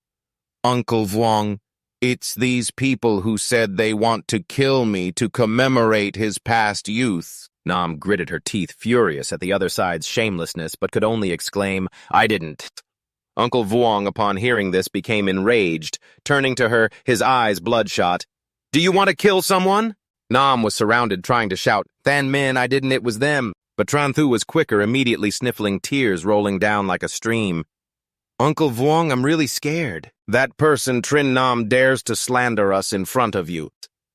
"Uncle Vuong, it's these people who said they want to kill me to commemorate his past youth." Nam gritted her teeth, furious at the other side's shamelessness, but could only exclaim, "I didn't." Uncle Vuong, upon hearing this, became enraged, turning to her, his eyes bloodshot. "Do you want to kill someone?" Nam was surrounded, trying to shout, "Thanwin, I didn't, it was them." But Tranthu was quicker, immediately sniffling, tears rolling down like a stream. "Uncle Vuong, I'm really scared. That person, Trin Nam, dares to slander us in front of you."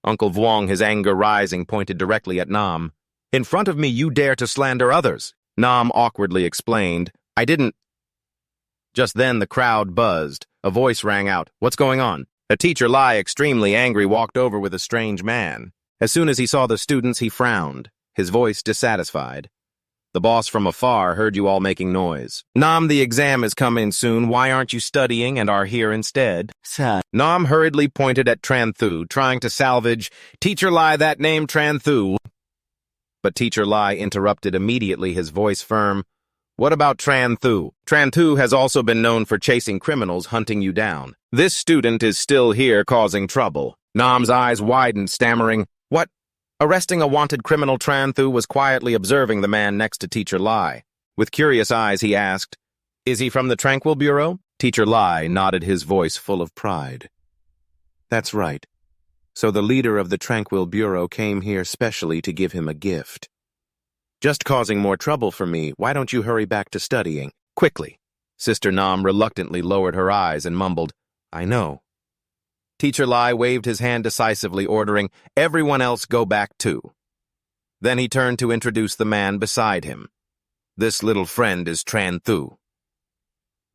Uncle Vuong, his anger rising, pointed directly at Nam. "In front of me, you dare to slander others." Nam awkwardly explained, "I didn't." Just then, the crowd buzzed. A voice rang out, "What's going on?" A teacher, Lai, extremely angry, walked over with a strange man. As soon as he saw the students, he frowned, his voice dissatisfied. "The boss from afar heard you all making noise. Nam, the exam is coming soon. Why aren't you studying and are here instead?" "Sir." Nam hurriedly pointed at Tranthu, trying to salvage, "Teacher Lai, that name Tranthu." But Teacher Lai interrupted immediately, his voice firm. "What about Tranthu? Tranthu has also been known for chasing criminals, hunting you down. This student is still here causing trouble." Nam's eyes widened, stammering, "What?" Arresting a wanted criminal, Tranthu was quietly observing the man next to Teacher Lai. With curious eyes, he asked, "Is he from the Tranquil Bureau?" Teacher Lai nodded, his voice full of pride. "That's right. So the leader of the Tranquil Bureau came here specially to give him a gift. Just causing more trouble for me. Why don't you hurry back to studying? Quickly." Sister Nam reluctantly lowered her eyes and mumbled, "I know." Teacher Lai waved his hand decisively, ordering, "Everyone else go back too." Then he turned to introduce the man beside him. "This little friend is Tranthu."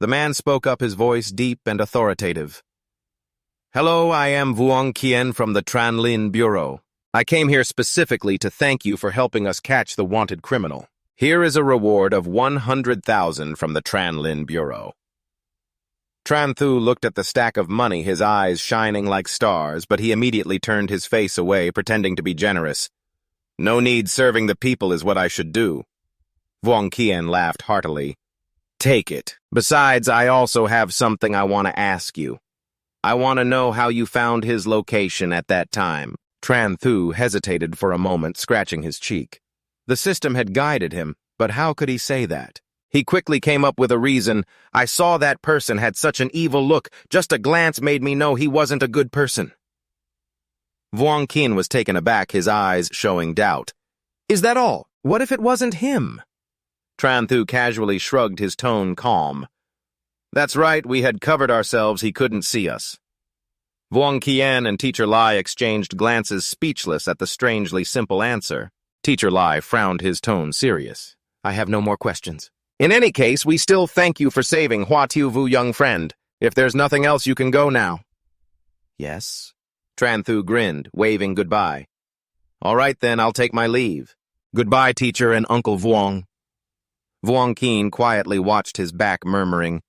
The man spoke up, his voice deep and authoritative. "Hello, I am Vuong Kien from the Tranlin Bureau. I came here specifically to thank you for helping us catch the wanted criminal. Here is a reward of 100,000 from the Tranlin Bureau." Tranthu looked at the stack of money, his eyes shining like stars, but he immediately turned his face away, pretending to be generous. "No need, serving the people is what I should do." Vuong Qian laughed heartily. Take it. Besides, I also have something I want to ask you. I want to know how you found his location at that time. Tranthu hesitated for a moment, scratching his cheek. The system had guided him, but how could he say that? He quickly came up with a reason. I saw that person had such an evil look. Just a glance made me know he wasn't a good person. Vuong Qian was taken aback, his eyes showing doubt. Is that all? What if it wasn't him? Tranthu casually shrugged, his tone calm. That's right, we had covered ourselves, he couldn't see us. Vuong Qian and Teacher Lai exchanged glances, speechless at the strangely simple answer. Teacher Lai frowned, his tone serious. I have no more questions. In any case, we still thank you for saving Hua Tiuvu, young friend. If there's nothing else, you can go now. Yes? Tranthu grinned, waving goodbye. All right then, I'll take my leave. Goodbye, teacher and Uncle Vuong. Vuong Qian quietly watched his back, murmuring,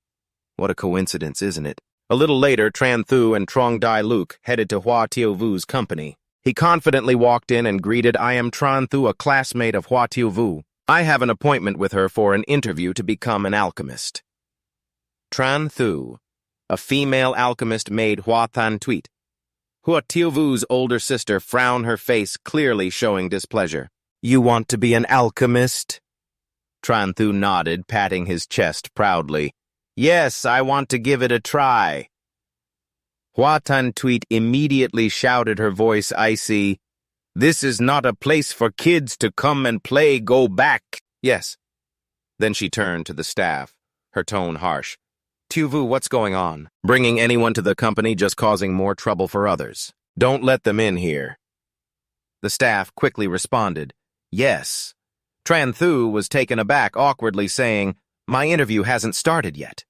What a coincidence, isn't it? A little later, Tranthu and Trong Dai Luke headed to Hua Tiuvu's company. He confidently walked in and greeted, I am Tranthu, a classmate of Hua Tiuvu. I have an appointment with her for an interview to become an alchemist. Tranthu, a female alchemist, made Hua Than tweet. Hua Tiuvu's older sister frowned, her face clearly showing displeasure. You want to be an alchemist? Tranthu nodded, patting his chest proudly. Yes, I want to give it a try. Hua Tan Tweet immediately shouted, her voice icy. This is not a place for kids to come and play, go back. Yes. Then she turned to the staff, her tone harsh. Tiuvu, what's going on? Bringing anyone to the company, just causing more trouble for others. Don't let them in here. The staff quickly responded, Yes. Tranthu was taken aback, awkwardly saying, My interview hasn't started yet.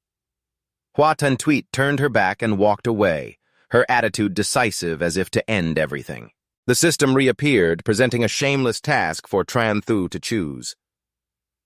Hua Tan Tweet turned her back and walked away, her attitude decisive as if to end everything. The system reappeared, presenting a shameless task for Tranthu to choose.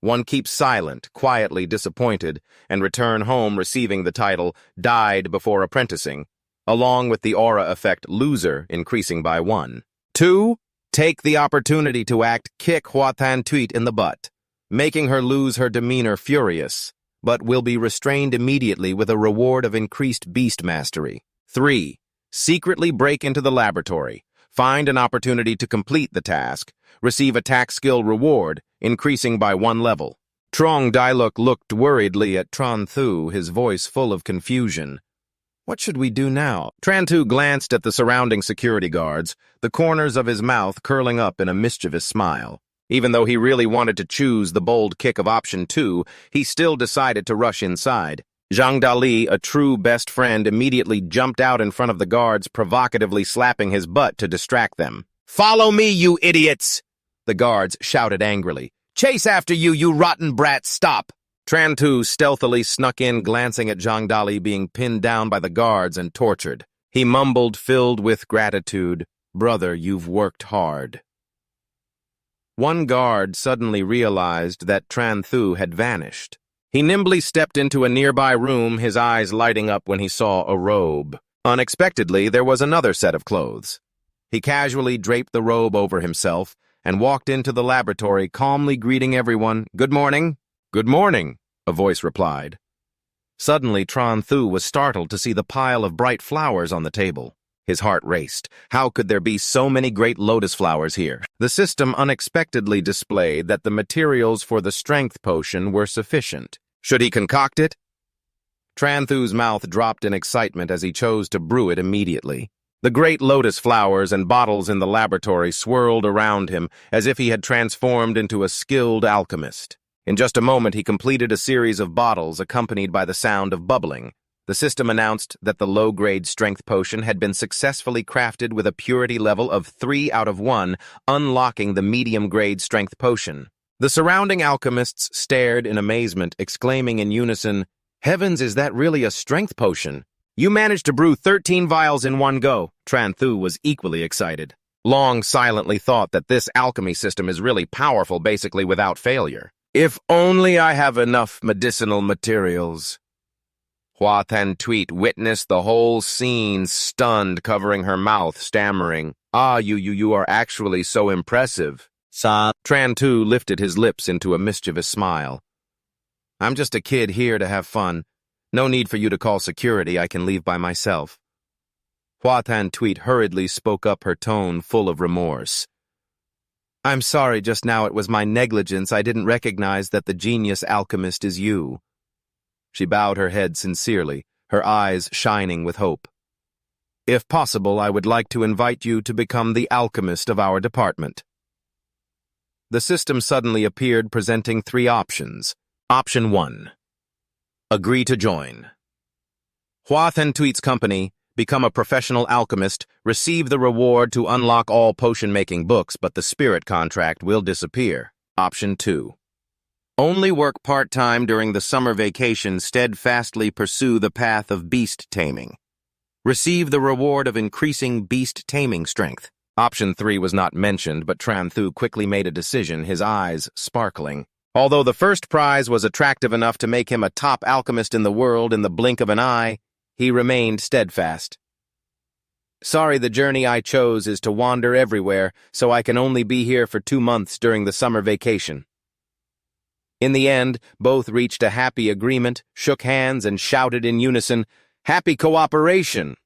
One keeps silent, quietly disappointed, and return home receiving the title Died Before Apprenticing, along with the aura effect Loser increasing by 1. 2. Take the opportunity to kick Hua Tan Tweet in the butt, making her lose her demeanor furious, but will be restrained immediately with a reward of increased beast mastery. 3. Secretly break into the laboratory, find an opportunity to complete the task, receive attack skill reward, increasing by 1 level. Trong Dailuk looked worriedly at Tranthu, his voice full of confusion. What should we do now? Tranthu glanced at the surrounding security guards, the corners of his mouth curling up in a mischievous smile. Even though he really wanted to choose the bold kick of option 2, he still decided to rush inside. Zhang Dali, a true best friend, immediately jumped out in front of the guards, provocatively slapping his butt to distract them. Follow me, you idiots! The guards shouted angrily. Chase after you, you rotten brats, stop! Tranthu stealthily snuck in, glancing at Zhang Dali being pinned down by the guards and tortured. He mumbled, filled with gratitude, Brother, you've worked hard. One guard suddenly realized that Tranthu had vanished. He nimbly stepped into a nearby room, his eyes lighting up when he saw a robe. Unexpectedly, there was another set of clothes. He casually draped the robe over himself and walked into the laboratory, calmly greeting everyone. Good morning. Good morning, a voice replied. Suddenly, Tranthu was startled to see the pile of bright flowers on the table. His heart raced. How could there be so many great lotus flowers here? The system unexpectedly displayed that the materials for the strength potion were sufficient. Should he concoct it? Tranthu's mouth dropped in excitement as he chose to brew it immediately. The great lotus flowers and bottles in the laboratory swirled around him as if he had transformed into a skilled alchemist. In just a moment, he completed a series of bottles accompanied by the sound of bubbling. The system announced that the low-grade strength potion had been successfully crafted with a purity level of 3 out of 1, unlocking the medium-grade strength potion. The surrounding alchemists stared in amazement, exclaiming in unison, Heavens, is that really a strength potion? You managed to brew 13 vials in one go. Tranthu was equally excited. Long silently thought that this alchemy system is really powerful, basically without failure. If only I have enough medicinal materials. Hua Tan Tweet witnessed the whole scene, stunned, covering her mouth, stammering, You are actually so impressive. Tranthu lifted his lips into a mischievous smile. I'm just a kid here to have fun. No need for you to call security. I can leave by myself. Hua Than-Tweet hurriedly spoke up, her tone full of remorse. I'm sorry, just now it was my negligence. I didn't recognize that the genius alchemist is you. She bowed her head sincerely, her eyes shining with hope. If possible, I would like to invite you to become the alchemist of our department. The system suddenly appeared, presenting 3 options. Option 1. Agree to join. Hua Than-Tweet's company, become a professional alchemist, receive the reward to unlock all potion-making books, but the spirit contract will disappear. Option 2. Only work part-time during the summer vacation, steadfastly pursue the path of beast taming. Receive the reward of increasing beast taming strength. Option 3 was not mentioned, but Tranthu quickly made a decision, his eyes sparkling. Although the first prize was attractive enough to make him a top alchemist in the world in the blink of an eye, he remained steadfast. Sorry, the journey I chose is to wander everywhere, so I can only be here for 2 months during the summer vacation. In the end, both reached a happy agreement, shook hands, and shouted in unison, "Happy cooperation!"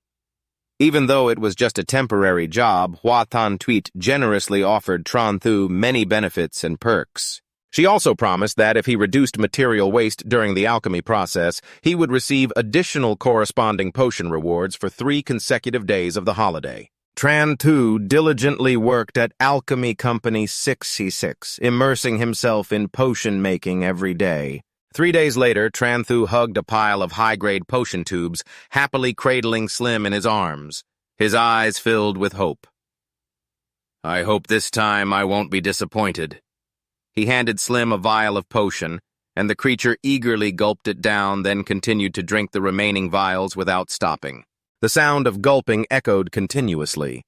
Even though it was just a temporary job, Hua Than-Tweet generously offered Tranthu many benefits and perks. She also promised that if he reduced material waste during the alchemy process, he would receive additional corresponding potion rewards for 3 consecutive days of the holiday. Tranthu diligently worked at Alchemy Company 66, immersing himself in potion making every day. 3 days later, Tranthu hugged a pile of high-grade potion tubes, happily cradling Slim in his arms, his eyes filled with hope. I hope this time I won't be disappointed. He handed Slim a vial of potion, and the creature eagerly gulped it down, then continued to drink the remaining vials without stopping. The sound of gulping echoed continuously.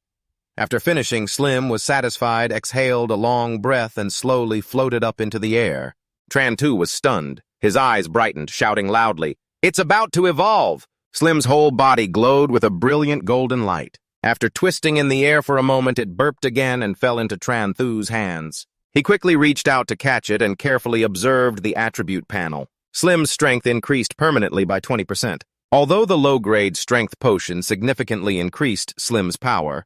After finishing, Slim was satisfied, exhaled a long breath, and slowly floated up into the air. Tranthu was stunned. His eyes brightened, shouting loudly, "It's about to evolve!" Slim's whole body glowed with a brilliant golden light. After twisting in the air for a moment, it burped again and fell into Tranthu's hands. He quickly reached out to catch it and carefully observed the attribute panel. Slim's strength increased permanently by 20%. Although the low-grade strength potion significantly increased Slim's power,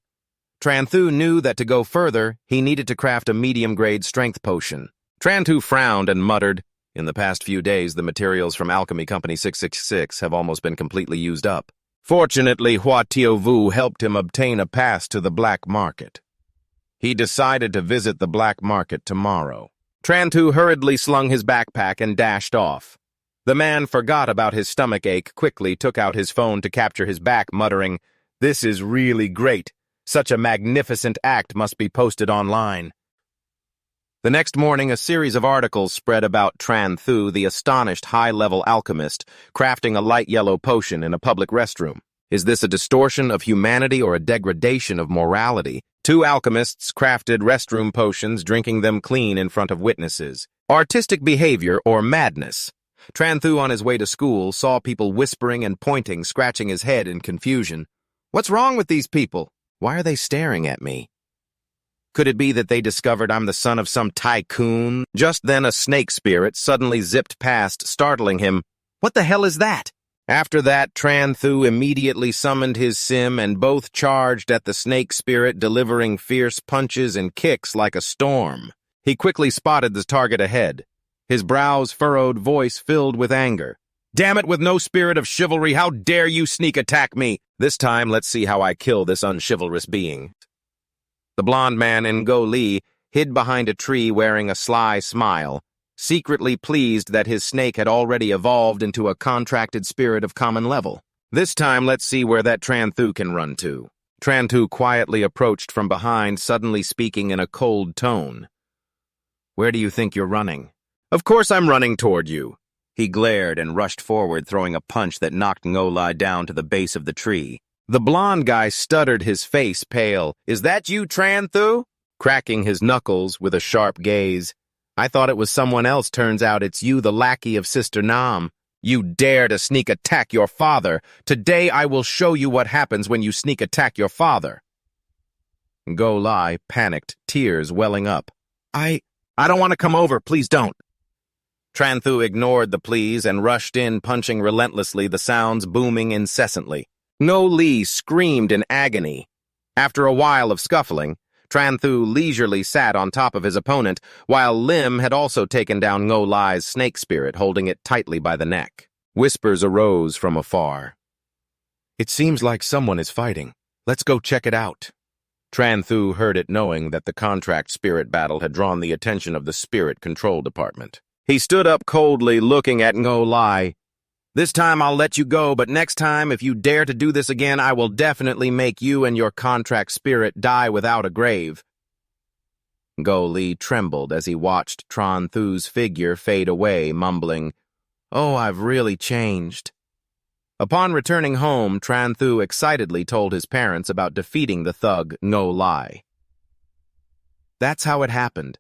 Tranthu knew that to go further, he needed to craft a medium-grade strength potion. Tranthu frowned and muttered, "In the past few days, the materials from Alchemy Company 666 have almost been completely used up." Fortunately, Hua Tiovu helped him obtain a pass to the black market. He decided to visit the black market tomorrow. Tranthu hurriedly slung his backpack and dashed off. The man forgot about his stomach ache, quickly took out his phone to capture his back, muttering, "This is really great. Such a magnificent act must be posted online." The next morning, a series of articles spread about Tranthu, the astonished high-level alchemist, crafting a light yellow potion in a public restroom. Is this a distortion of humanity or a degradation of morality? 2 alchemists crafted restroom potions, drinking them clean in front of witnesses. Artistic behavior or madness? Tranthu, on his way to school, saw people whispering and pointing, scratching his head in confusion. What's wrong with these people? Why are they staring at me? Could it be that they discovered I'm the son of some tycoon? Just then a snake spirit suddenly zipped past, startling him. What the hell is that? After that, Tranthu immediately summoned his sim and both charged at the snake spirit, delivering fierce punches and kicks like a storm. He quickly spotted the target ahead. His brows furrowed, voice filled with anger. "Damn it, with no spirit of chivalry, how dare you sneak attack me? This time, let's see how I kill this unchivalrous being." The blond man in Go Li hid behind a tree wearing a sly smile, secretly pleased that his snake had already evolved into a contracted spirit of common level. This time, let's see where that Tranthu can run to. Tranthu quietly approached from behind, suddenly speaking in a cold tone. "Where do you think you're running?" "Of course I'm running toward you." He glared and rushed forward, throwing a punch that knocked Ngolai down to the base of the tree. The blond guy stuttered, his face pale. "Is that you, Tranthu?" Cracking his knuckles with a sharp gaze. "I thought it was someone else. Turns out it's you, the lackey of Sister Nam. You dare to sneak attack your father. Today I will show you what happens when you sneak attack your father." Ngolai panicked, tears welling up. I don't want to come over, please don't. Tranthu ignored the pleas and rushed in, punching relentlessly, the sounds booming incessantly. Ngo-Li screamed in agony. After a while of scuffling, Tranthu leisurely sat on top of his opponent, while Lim had also taken down Ngo-Li's snake spirit, holding it tightly by the neck. Whispers arose from afar. "It seems like someone is fighting. Let's go check it out." Tranthu heard it, knowing that the contract spirit battle had drawn the attention of the spirit control department. He stood up coldly, looking at Ngo-Li. "This time I'll let you go, but next time, if you dare to do this again, I will definitely make you and your contract spirit die without a grave." Ngo-Li trembled as he watched Tranthu's figure fade away, mumbling, "Oh, I've really changed." Upon returning home, Tranthu excitedly told his parents about defeating the thug Ngo-Li. "That's how it happened.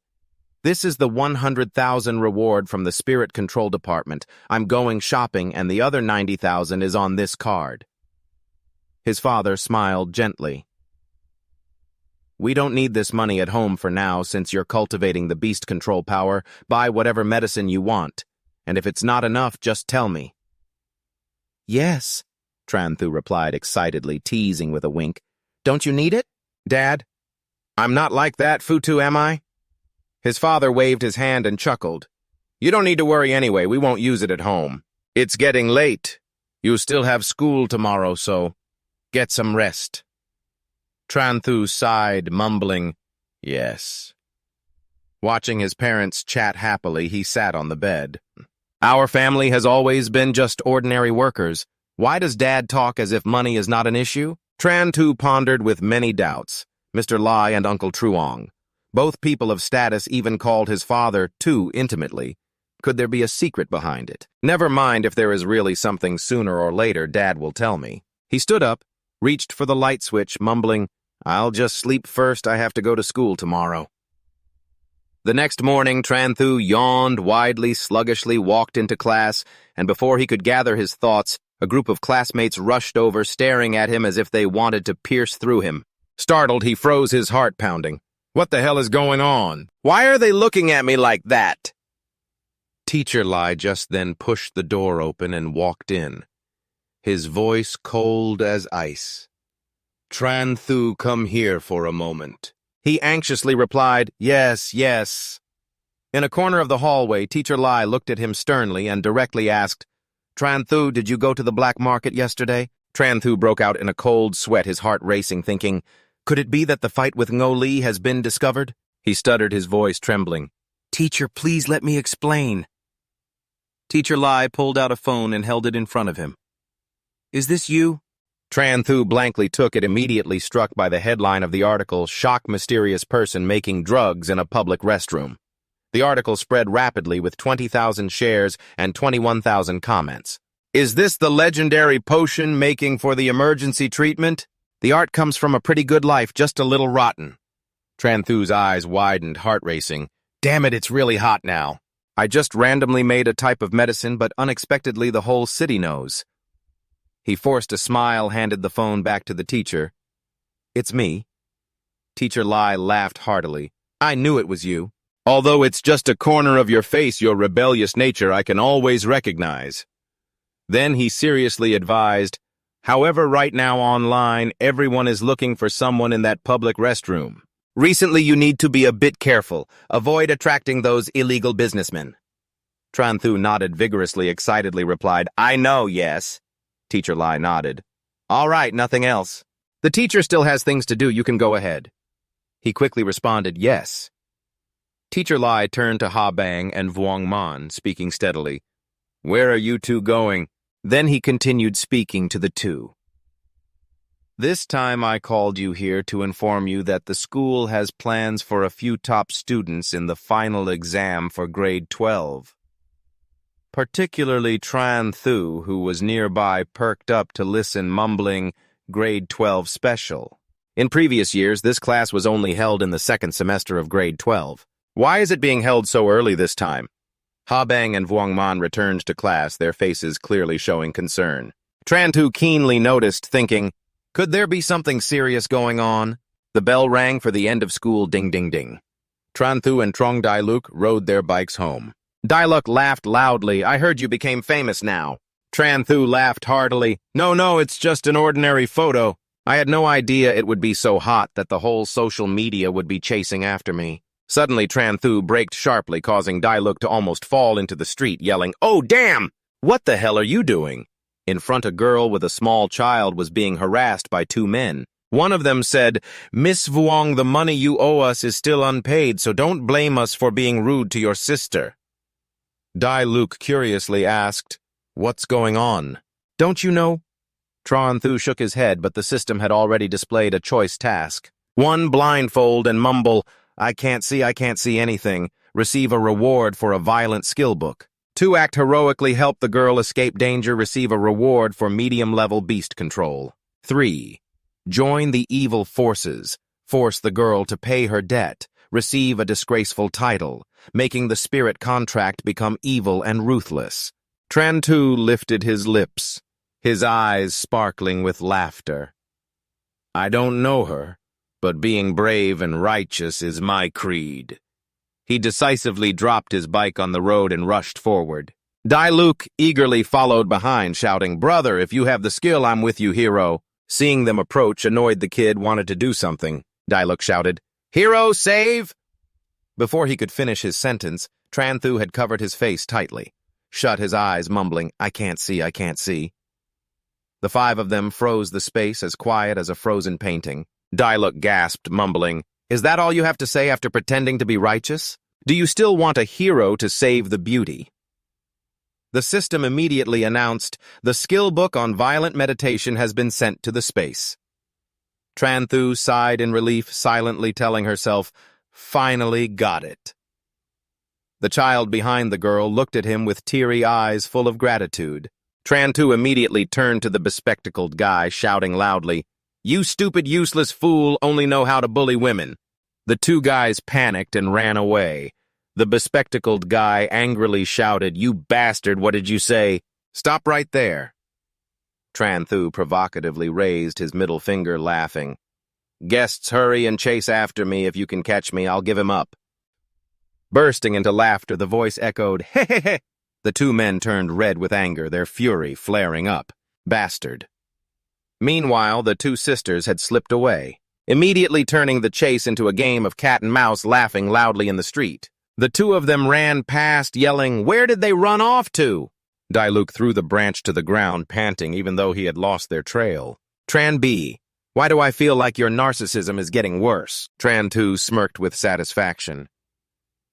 This is the 100,000 reward from the Spirit Control Department. I'm going shopping, and the other 90,000 is on this card." His father smiled gently. "We don't need this money at home for now, since you're cultivating the beast control power. Buy whatever medicine you want, and if it's not enough, just tell me." "Yes," Tranthu replied excitedly, teasing with a wink. "Don't you need it, Dad?" "I'm not like that, Futu, am I?" His father waved his hand and chuckled. "You don't need to worry anyway, we won't use it at home. It's getting late. You still have school tomorrow, so get some rest." Tranthu sighed, mumbling, "Yes." Watching his parents chat happily, he sat on the bed. "Our family has always been just ordinary workers. Why does Dad talk as if money is not an issue?" Tranthu pondered with many doubts. Mr. Lai and Uncle Truong. Both people of status, even called his father too intimately. Could there be a secret behind it? Never mind if there is really something. Sooner or later, Dad will tell me. He stood up, reached for the light switch, mumbling, "I'll just sleep first. I have to go to school tomorrow." The next morning, Tranthu yawned widely, sluggishly walked into class, and before he could gather his thoughts, a group of classmates rushed over, staring at him as if they wanted to pierce through him. Startled, he froze, his heart pounding. "What the hell is going on? Why are they looking at me like that?" Teacher Lai just then pushed the door open and walked in, his voice cold as ice. "Tranthu, come here for a moment." He anxiously replied, "Yes, yes." In a corner of the hallway, Teacher Lai looked at him sternly and directly asked, "Tranthu, did you go to the black market yesterday?" Tranthu broke out in a cold sweat, his heart racing, thinking, could it be that the fight with Ngo-Li has been discovered? He stuttered, his voice trembling. "Teacher, please let me explain." Teacher Lai pulled out a phone and held it in front of him. "Is this you?" Tranthu blankly took it, immediately struck by the headline of the article, "Shock Mysterious Person Making Drugs in a Public Restroom." The article spread rapidly with 20,000 shares and 21,000 comments. "Is this the legendary potion making for the emergency treatment? The art comes from a pretty good life, just a little rotten." Tranthu's eyes widened, heart racing. "Damn it, it's really hot now. I just randomly made a type of medicine, but unexpectedly the whole city knows." He forced a smile, handed the phone back to the teacher. "It's me." Teacher Lai laughed heartily. "I knew it was you. Although it's just a corner of your face, your rebellious nature I can always recognize." Then he seriously advised, "However, right now online, everyone is looking for someone in that public restroom. Recently, you need to be a bit careful. Avoid attracting those illegal businessmen." Tranthu nodded vigorously, excitedly replied, "I know, yes." Teacher Lai nodded. "All right, nothing else. The teacher still has things to do, you can go ahead." He quickly responded, "Yes." Teacher Lai turned to Habang and Vuong Man, speaking steadily. "Where are you two going?" Then he continued, speaking to the two. "This time I called you here to inform you that the school has plans for a few top students in the final exam for grade 12. Particularly Tranthu, who was nearby, perked up to listen, mumbling, grade 12 special. In previous years, this class was only held in the second semester of grade 12. Why is it being held so early this time?" Habang and Vuong Man returned to class, their faces clearly showing concern. Tranthu keenly noticed, thinking, could there be something serious going on? The bell rang for the end of school ding-ding-ding. Tranthu and Trong Dailuk rode their bikes home. Dailuk laughed loudly. I heard you became famous now. Tranthu laughed heartily. No, it's just an ordinary photo. I had no idea it would be so hot that the whole social media would be chasing after me. Suddenly, Tranthu braked sharply, causing Dailuk to almost fall into the street, yelling, "Oh, damn! What the hell are you doing?" In front, a girl with a small child was being harassed by two men. One of them said, "Miss Vuong, the money you owe us is still unpaid, so don't blame us for being rude to your sister." Dailuk curiously asked, "What's going on?" "Don't you know?" Tranthu shook his head, but the system had already displayed a choice task. One, blindfold and mumble, I can't see anything, receive a reward for a violent skill book. 2, act heroically, help the girl escape danger, receive a reward for medium-level beast control. 3, join the evil forces, force the girl to pay her debt, receive a disgraceful title, making the spirit contract become evil and ruthless. Tranthu lifted his lips, his eyes sparkling with laughter. I don't know her, but being brave and righteous is my creed. He decisively dropped his bike on the road and rushed forward. Dailuk eagerly followed behind, shouting, "Brother, if you have the skill, I'm with you, hero." Seeing them approach, annoyed the kid wanted to do something. Dailuk shouted, "Hero, save!" Before he could finish his sentence, Tranthu had covered his face tightly, shut his eyes, mumbling, I can't see. The 5 of them froze the space as quiet as a frozen painting. Dailuk gasped, mumbling, "Is that all you have to say after pretending to be righteous? Do you still want a hero to save the beauty?" The system immediately announced, "The skill book on violent meditation has been sent to the space." Tranthu sighed in relief, silently telling herself, "Finally got it." The child behind the girl looked at him with teary eyes full of gratitude. Tranthu immediately turned to the bespectacled guy, shouting loudly, "You stupid, useless fool only know how to bully women." The 2 guys panicked and ran away. The bespectacled guy angrily shouted, "You bastard, what did you say?" "Stop right there." Tranthu provocatively raised his middle finger, laughing. "Guests, hurry and chase after me. If you can catch me, I'll give him up." Bursting into laughter, the voice echoed, "He he he." The 2 men turned red with anger, their fury flaring up. Bastard. Meanwhile, the 2 sisters had slipped away, immediately turning the chase into a game of cat and mouse, laughing loudly in the street. The 2 of them ran past, yelling, "Where did they run off to?" Dailuk threw the branch to the ground, panting, even though he had lost their trail. "Tran B, why do I feel like your narcissism is getting worse?" Tranthu smirked with satisfaction.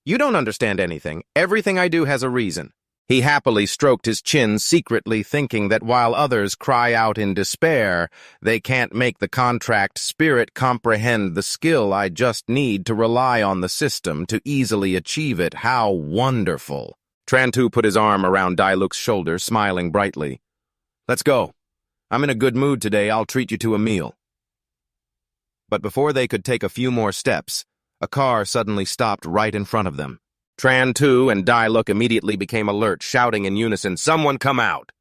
"You don't understand anything. Everything I do has a reason." He happily stroked his chin, secretly thinking that while others cry out in despair, they can't make the contract spirit comprehend the skill I just need to rely on the system to easily achieve it. How wonderful. Tranthu put his arm around Dailuk's shoulder, smiling brightly. "Let's go. I'm in a good mood today. I'll treat you to a meal." But before they could take a few more steps, a car suddenly stopped right in front of them. Tranthu and Dailuk immediately became alert, shouting in unison, "Someone come out!"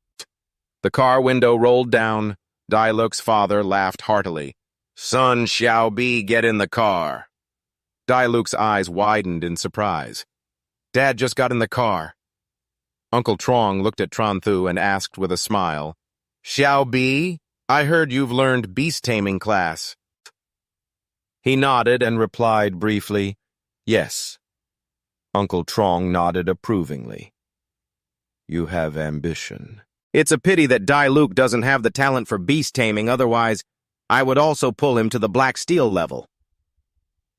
The car window rolled down. Dailuk's father laughed heartily. "Son Xiaobi, get in the car." Dailuk's eyes widened in surprise. "Dad just got in the car." Uncle Trong looked at Tranthu and asked with a smile, "Xiaobi, I heard you've learned beast-taming class." He nodded and replied briefly, "Yes." Uncle Trong nodded approvingly. "You have ambition." "It's a pity that Dailuk doesn't have the talent for beast-taming, otherwise I would also pull him to the black steel level."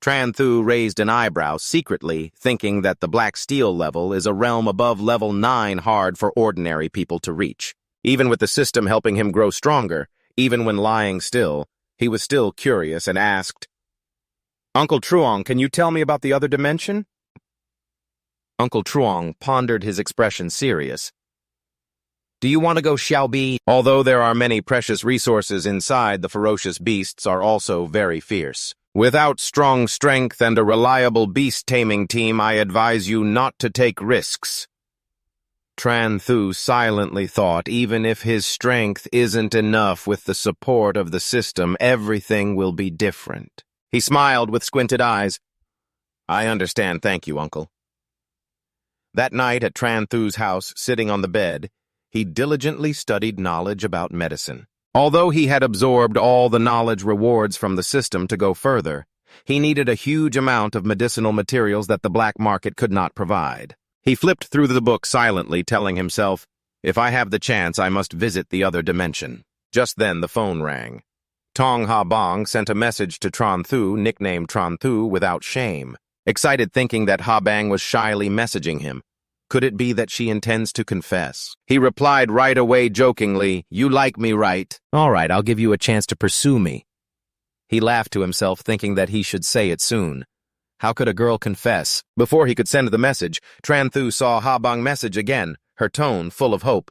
Tranthu raised an eyebrow, secretly thinking that the black steel level is a realm above level 9, hard for ordinary people to reach. Even with the system helping him grow stronger, even when lying still, he was still curious and asked, "Uncle Truong, can you tell me about the other dimension?" Uncle Truong pondered, his expression serious. "Do you want to go, Xiaobi?" Although there are many precious resources inside, the ferocious beasts are also very fierce. Without strong strength and a reliable beast-taming team, I advise you not to take risks. Tranthu silently thought, even if his strength isn't enough with the support of the system, everything will be different. He smiled with squinted eyes. I understand, thank you, uncle. That night at Tranthu's house, sitting on the bed, he diligently studied knowledge about medicine. Although he had absorbed all the knowledge rewards from the system to go further, he needed a huge amount of medicinal materials that the black market could not provide. He flipped through the book silently, telling himself, if I have the chance, I must visit the other dimension. Just then the phone rang. Tong Habang sent a message to Tranthu, nicknamed Tranthu without shame, excited thinking that Habang was shyly messaging him. Could it be that she intends to confess? He replied right away jokingly, you like me, right? All right, I'll give you a chance to pursue me. He laughed to himself, thinking that he should say it soon. How could a girl confess? Before he could send the message, Tranthu saw Habang message again, her tone full of hope.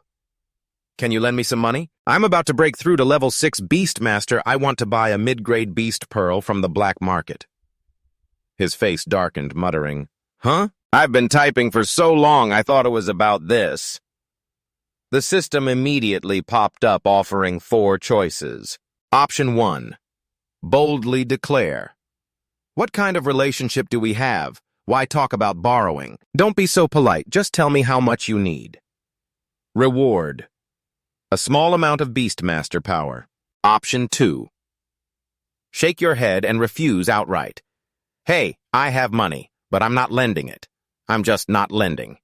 Can you lend me some money? I'm about to break through to level 6 Beastmaster. I want to buy a mid-grade beast pearl from the black market. His face darkened, muttering, Huh? I've been typing for so long I thought it was about this. The system immediately popped up offering 4 choices. Option 1. Boldly declare. What kind of relationship do we have? Why talk about borrowing? Don't be so polite. Just tell me how much you need. Reward. A small amount of Beastmaster power. Option 2. Shake your head and refuse outright. Hey, I have money, but I'm not lending it. I'm just not lending.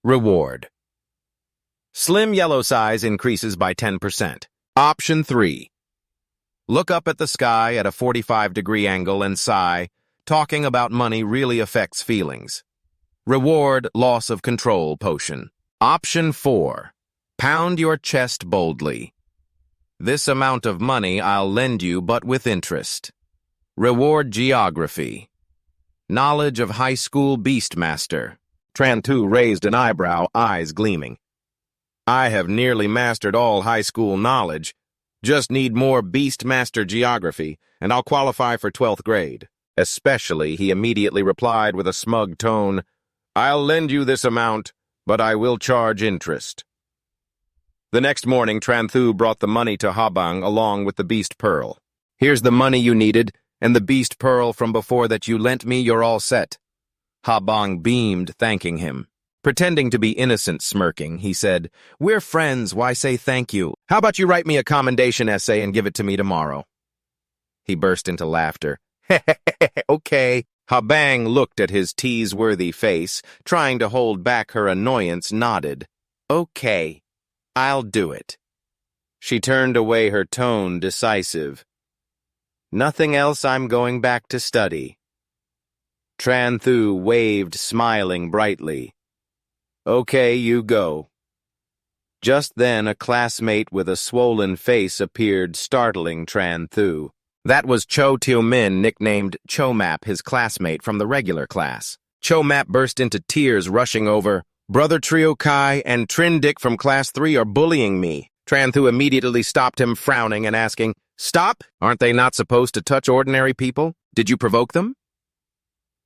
Reward. Slim yellow size increases by 10%. Option 3. Look up at the sky at a 45-degree angle and sigh. Talking about money really affects feelings. Reward loss of control potion. Option 4. Pound your chest boldly. This amount of money I'll lend you, but with interest. Reward geography. Knowledge of high school Beastmaster. Tranthu raised an eyebrow, eyes gleaming. I have nearly mastered all high school knowledge. Just need more Beastmaster geography, and I'll qualify for 12th grade. Especially, he immediately replied with a smug tone, I'll lend you this amount, but I will charge interest. The next morning, Tranthu brought the money to Habang along with the beast pearl. Here's the money you needed, and the beast pearl from before that you lent me. You're all set. Habang beamed, thanking him. Pretending to be innocent, smirking, he said, We're friends, why say thank you? How about you write me a commendation essay and give it to me tomorrow? He burst into laughter. Okay. Habang looked at his tease-worthy face, trying to hold back her annoyance, nodded. Okay, I'll do it. She turned away, her tone decisive. Nothing else, I'm going back to study. Tranthu waved, smiling brightly. Okay, you go. Just then, a classmate with a swollen face appeared, startling Tranthu. That was Cho Teo-min, nicknamed Cho-Map, his classmate from the regular class. Cho-Map burst into tears, rushing over. Brother Trio Kai and Trin Dick from Class 3 are bullying me. Tranthu immediately stopped him, frowning and asking, Stop! Aren't they not supposed to touch ordinary people? Did you provoke them?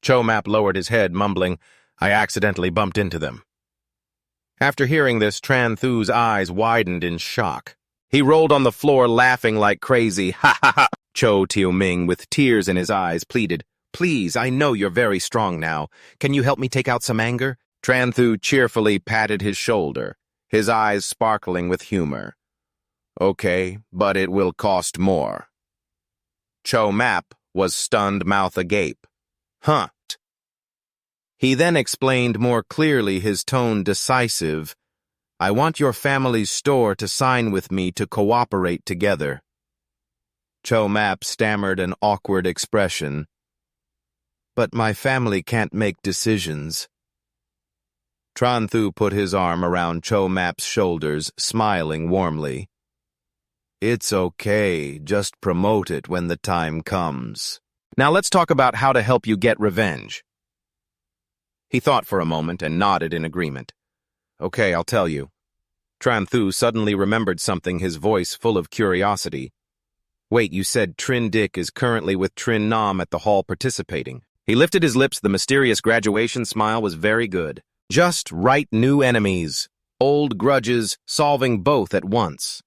Cho-Map lowered his head, mumbling, I accidentally bumped into them. After hearing this, Tranthu's eyes widened in shock. He rolled on the floor, laughing like crazy. Ha ha ha! Cho Teo-ming, with tears in his eyes, pleaded, Please, I know you're very strong now. Can you help me take out some anger? Tranthu cheerfully patted his shoulder, his eyes sparkling with humor. Okay, but it will cost more. Cho-Map was stunned, mouth agape. Huh. He then explained more clearly, his tone decisive. I want your family's store to sign with me to cooperate together. Cho-Map stammered an awkward expression. But my family can't make decisions. Tranthu put his arm around Cho-Map's shoulders, smiling warmly. It's okay, just promote it when the time comes. Now let's talk about how to help you get revenge. He thought for a moment and nodded in agreement. Okay, I'll tell you. Tranthu suddenly remembered something, his voice full of curiosity. Wait, you said Trin Dick is currently with Trin Nam at the hall participating. He lifted his lips, the mysterious graduation smile was very good. Just right, new enemies, old grudges, solving both at once.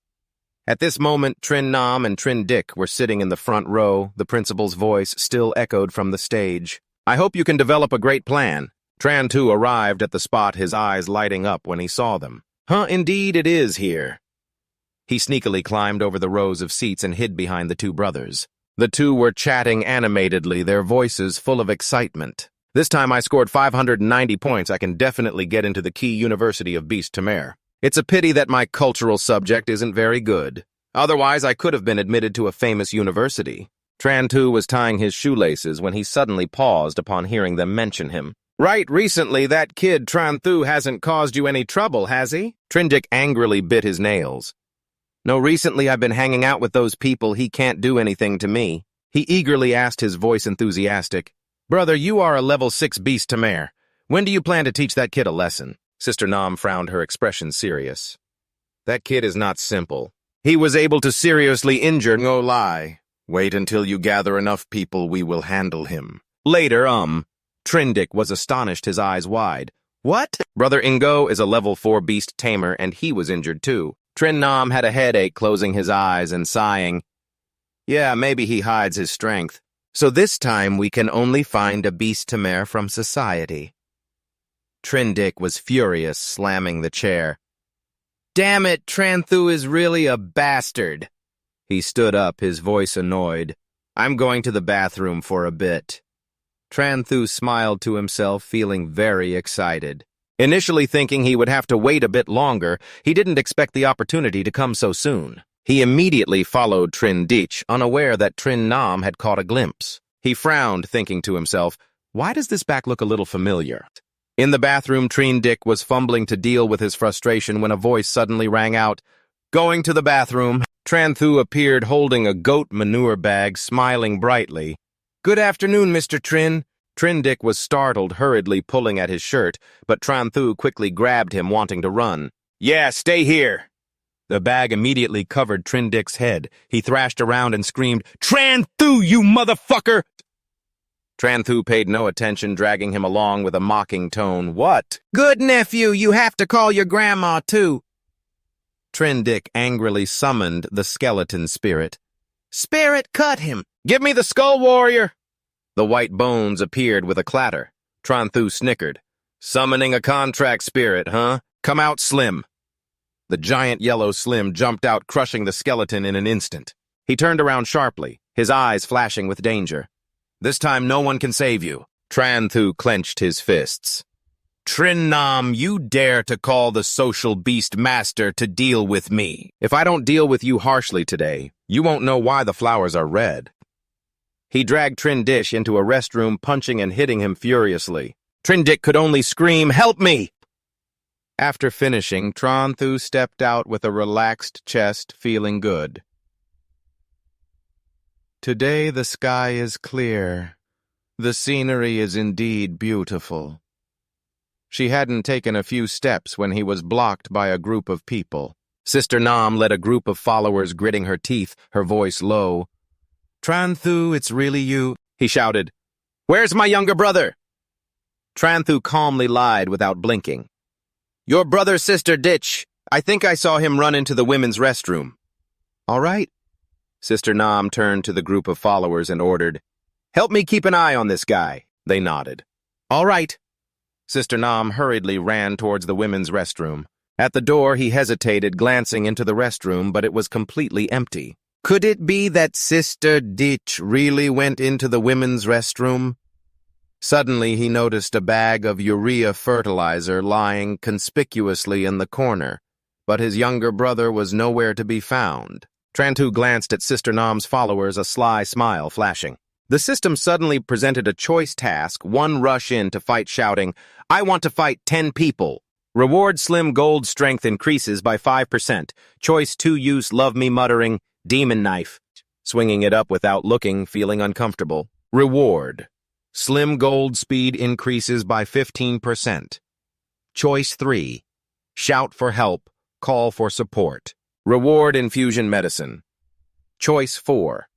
At this moment, Trin Nam and Trin Dick were sitting in the front row, the principal's voice still echoed from the stage. I hope you can develop a great plan. Tranthu arrived at the spot, his eyes lighting up when he saw them. Huh, indeed it is here. He sneakily climbed over the rows of seats and hid behind the two brothers. The two were chatting animatedly, their voices full of excitement. This time I scored 590 points. I can definitely get into the key University of Beast Tamer. It's a pity that my cultural subject isn't very good. Otherwise, I could have been admitted to a famous university. Tranthu was tying his shoelaces when he suddenly paused upon hearing them mention him. Right, recently that kid Tranthu hasn't caused you any trouble, has he? Trindic angrily bit his nails. No, recently I've been hanging out with those people. He can't do anything to me. He eagerly asked, his voice enthusiastic. Brother, you are a level 6 beast Tamer. When do you plan to teach that kid a lesson? Sister Nam frowned, her expression serious. That kid is not simple. He was able to seriously injure. No lie. Wait until you gather enough people, we will handle him. Later, Trindic was astonished, his eyes wide. What? Brother Ingo is a level 4 beast tamer, and he was injured too. Trin Nam had a headache, closing his eyes and sighing. Yeah, maybe he hides his strength. So this time we can only find a beast tamer from society. Trindic was furious, slamming the chair. Damn it, Tranthu is really a bastard. He stood up, his voice annoyed. I'm going to the bathroom for a bit. Tranthu smiled to himself, feeling very excited. Initially thinking he would have to wait a bit longer, he didn't expect the opportunity to come so soon. He immediately followed Trindic, unaware that Trin Nam had caught a glimpse. He frowned, thinking to himself, why does this back look a little familiar? In the bathroom, Trindic was fumbling to deal with his frustration when a voice suddenly rang out. Going to the bathroom. Tranthu appeared holding a goat manure bag, smiling brightly. Good afternoon, Mr. Trin. Trindic was startled, hurriedly pulling at his shirt, but Tranthu quickly grabbed him, wanting to run. Yeah, stay here. The bag immediately covered Trindic's head. He thrashed around and screamed, Tranthu, you motherfucker! Tranthu paid no attention, dragging him along with a mocking tone. What? Good nephew, you have to call your grandma, too. Trindic angrily summoned the skeleton spirit. Spirit, cut him! Give me the skull warrior! The white bones appeared with a clatter. Tranthu snickered. Summoning a contract spirit, huh? Come out, Slim. The giant yellow Slim jumped out, crushing the skeleton in an instant. He turned around sharply, his eyes flashing with danger. This time no one can save you. Tranthu clenched his fists. Trin Nam, you dare to call the social beast master to deal with me. If I don't deal with you harshly today, you won't know why the flowers are red. He dragged Trindic into a restroom, punching and hitting him furiously. Trindic could only scream, help me! After finishing, Tranthu stepped out with a relaxed chest, feeling good. Today the sky is clear. The scenery is indeed beautiful. She hadn't taken a few steps when he was blocked by a group of people. Sister Nam led a group of followers, gritting her teeth, her voice low. Tranthu, it's really you, he shouted. Where's my younger brother? Tranthu calmly lied without blinking. Your brother, Sister Ditch. I think I saw him run into the women's restroom. All right. Sister Nam turned to the group of followers and ordered, help me keep an eye on this guy. They nodded. All right. Sister Nam hurriedly ran towards the women's restroom. At the door, he hesitated, glancing into the restroom, but it was completely empty. Could it be that Sister Ditch really went into the women's restroom? Suddenly, he noticed a bag of urea fertilizer lying conspicuously in the corner, but his younger brother was nowhere to be found. Tranthu glanced at Sister Nam's followers, a sly smile flashing. The system suddenly presented a choice task, one rush in to fight shouting, I want to fight 10 people. Reward Slim Gold strength increases by 5%. Choice 2 use love me muttering, demon knife. Swinging it up without looking, feeling uncomfortable. Reward. Slim Gold speed increases by 15%. Choice 3. Shout for help, call for support. Reward infusion medicine. Choice 4.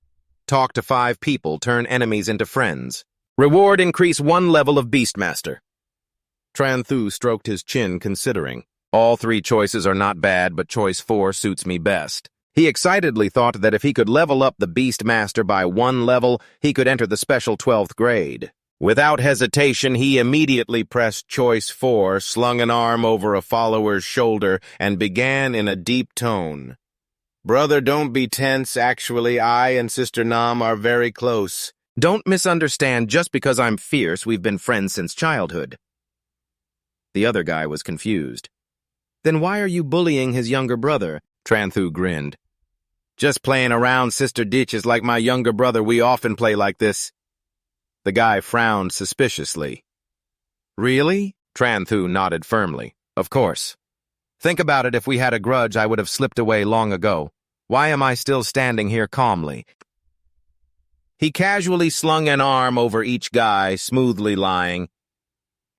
Talk to 5 people, turn enemies into friends. Reward increase 1 level of Beastmaster. Tranthu stroked his chin, considering. All 3 choices are not bad, but choice 4 suits me best. He excitedly thought that if he could level up the Beastmaster by 1 level, he could enter the special 12th grade. Without hesitation, he immediately pressed choice 4, slung an arm over a follower's shoulder, and began in a deep tone. Brother, don't be tense. Actually, I and Sister Nam are very close. Don't misunderstand. Just because I'm fierce, we've been friends since childhood. The other guy was confused. Then why are you bullying his younger brother? Tranthu grinned. Just playing around, Sister Ditch is like my younger brother. We often play like this. The guy frowned suspiciously. Really? Tranthu nodded firmly. Of course. Think about it. If we had a grudge, I would have slipped away long ago. Why am I still standing here calmly? He casually slung an arm over each guy, smoothly lying.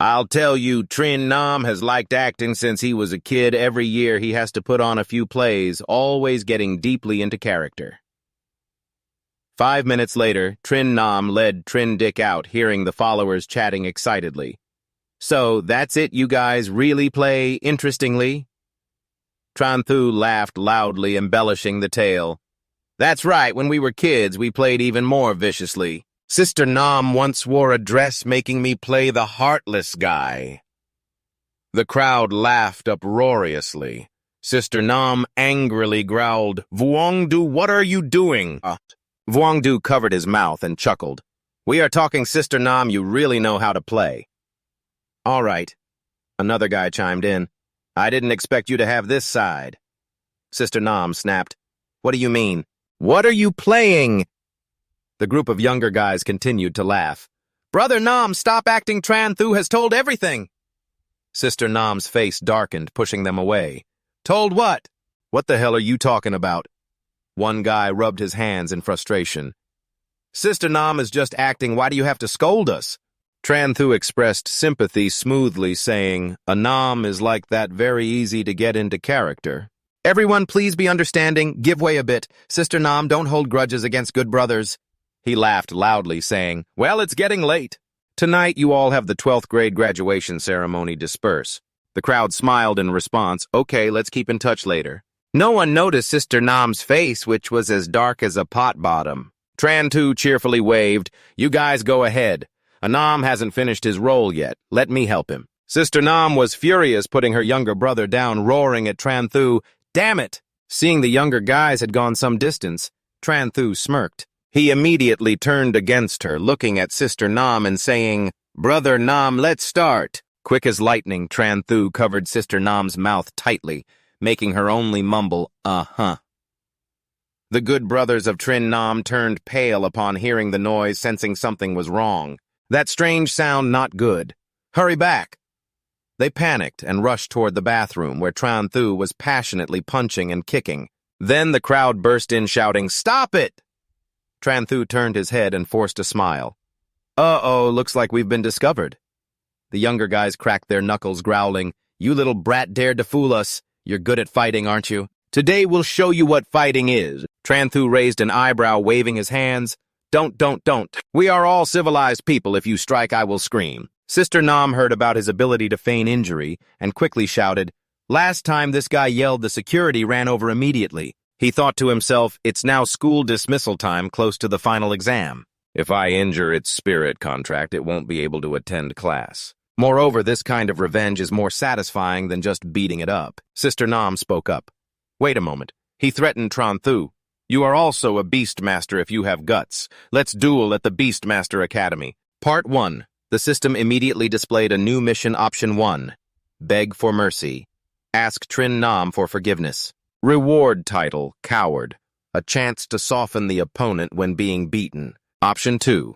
I'll tell you, Trin Nam has liked acting since he was a kid. Every year he has to put on a few plays, always getting deeply into character. 5 minutes later, Trin Nam led Trin Dick out, hearing the followers chatting excitedly. So, that's it, you guys really play interestingly? Tranthu laughed loudly, embellishing the tale. That's right, when we were kids, we played even more viciously. Sister Nam once wore a dress making me play the heartless guy. The crowd laughed uproariously. Sister Nam angrily growled, Vuongdu, what are you doing? Vuongdu covered his mouth and chuckled. We are talking, Sister Nam, you really know how to play. All right. Another guy chimed in. I didn't expect you to have this side. Sister Nam snapped. What do you mean? What are you playing? The group of younger guys continued to laugh. Brother Nam, stop acting. Tranthu has told everything. Sister Nam's face darkened, pushing them away. Told what? What the hell are you talking about? One guy rubbed his hands in frustration. Sister Nam is just acting. Why do you have to scold us? Tranthu expressed sympathy smoothly, saying, A Nam is like that, very easy to get into character. Everyone, please be understanding. Give way a bit. Sister Nam, don't hold grudges against good brothers. He laughed loudly, saying, Well, it's getting late. Tonight, you all have the 12th grade graduation ceremony. Disperse. The crowd smiled in response. Okay, let's keep in touch later. No one noticed Sister Nam's face, which was as dark as a pot bottom. Tranthu cheerfully waved. You guys go ahead. Anam hasn't finished his role yet. Let me help him. Sister Nam was furious, putting her younger brother down, roaring at Tranthu. Damn it! Seeing the younger guys had gone some distance, Tranthu smirked. He immediately turned against her, looking at Sister Nam and saying, Brother Nam, let's start. Quick as lightning, Tranthu covered Sister Nam's mouth tightly, making her only mumble, uh-huh. The good brothers of Trin Nam turned pale upon hearing the noise, sensing something was wrong. That strange sound not good. Hurry back! They panicked and rushed toward the bathroom, where Tranthu was passionately punching and kicking. Then the crowd burst in, shouting, Stop it! Tranthu turned his head and forced a smile. Uh-oh, looks like we've been discovered. The younger guys cracked their knuckles, growling, You little brat dared to fool us. You're good at fighting, aren't you? Today we'll show you what fighting is. Tranthu raised an eyebrow, waving his hands. Don't. We are all civilized people. If you strike, I will scream. Sister Nam heard about his ability to feign injury and quickly shouted, Last time this guy yelled, the security ran over immediately. He thought to himself, it's now school dismissal time, close to the final exam. If I injure its spirit contract, it won't be able to attend class. Moreover, this kind of revenge is more satisfying than just beating it up. Sister Nam spoke up. Wait a moment. He threatened Tranthu. You are also a Beastmaster if you have guts. Let's duel at the Beastmaster Academy. Part 1. The system immediately displayed a new mission option 1. Beg for mercy. Ask Trin Nam for forgiveness. Reward title, Coward. A chance to soften the opponent when being beaten. Option 2.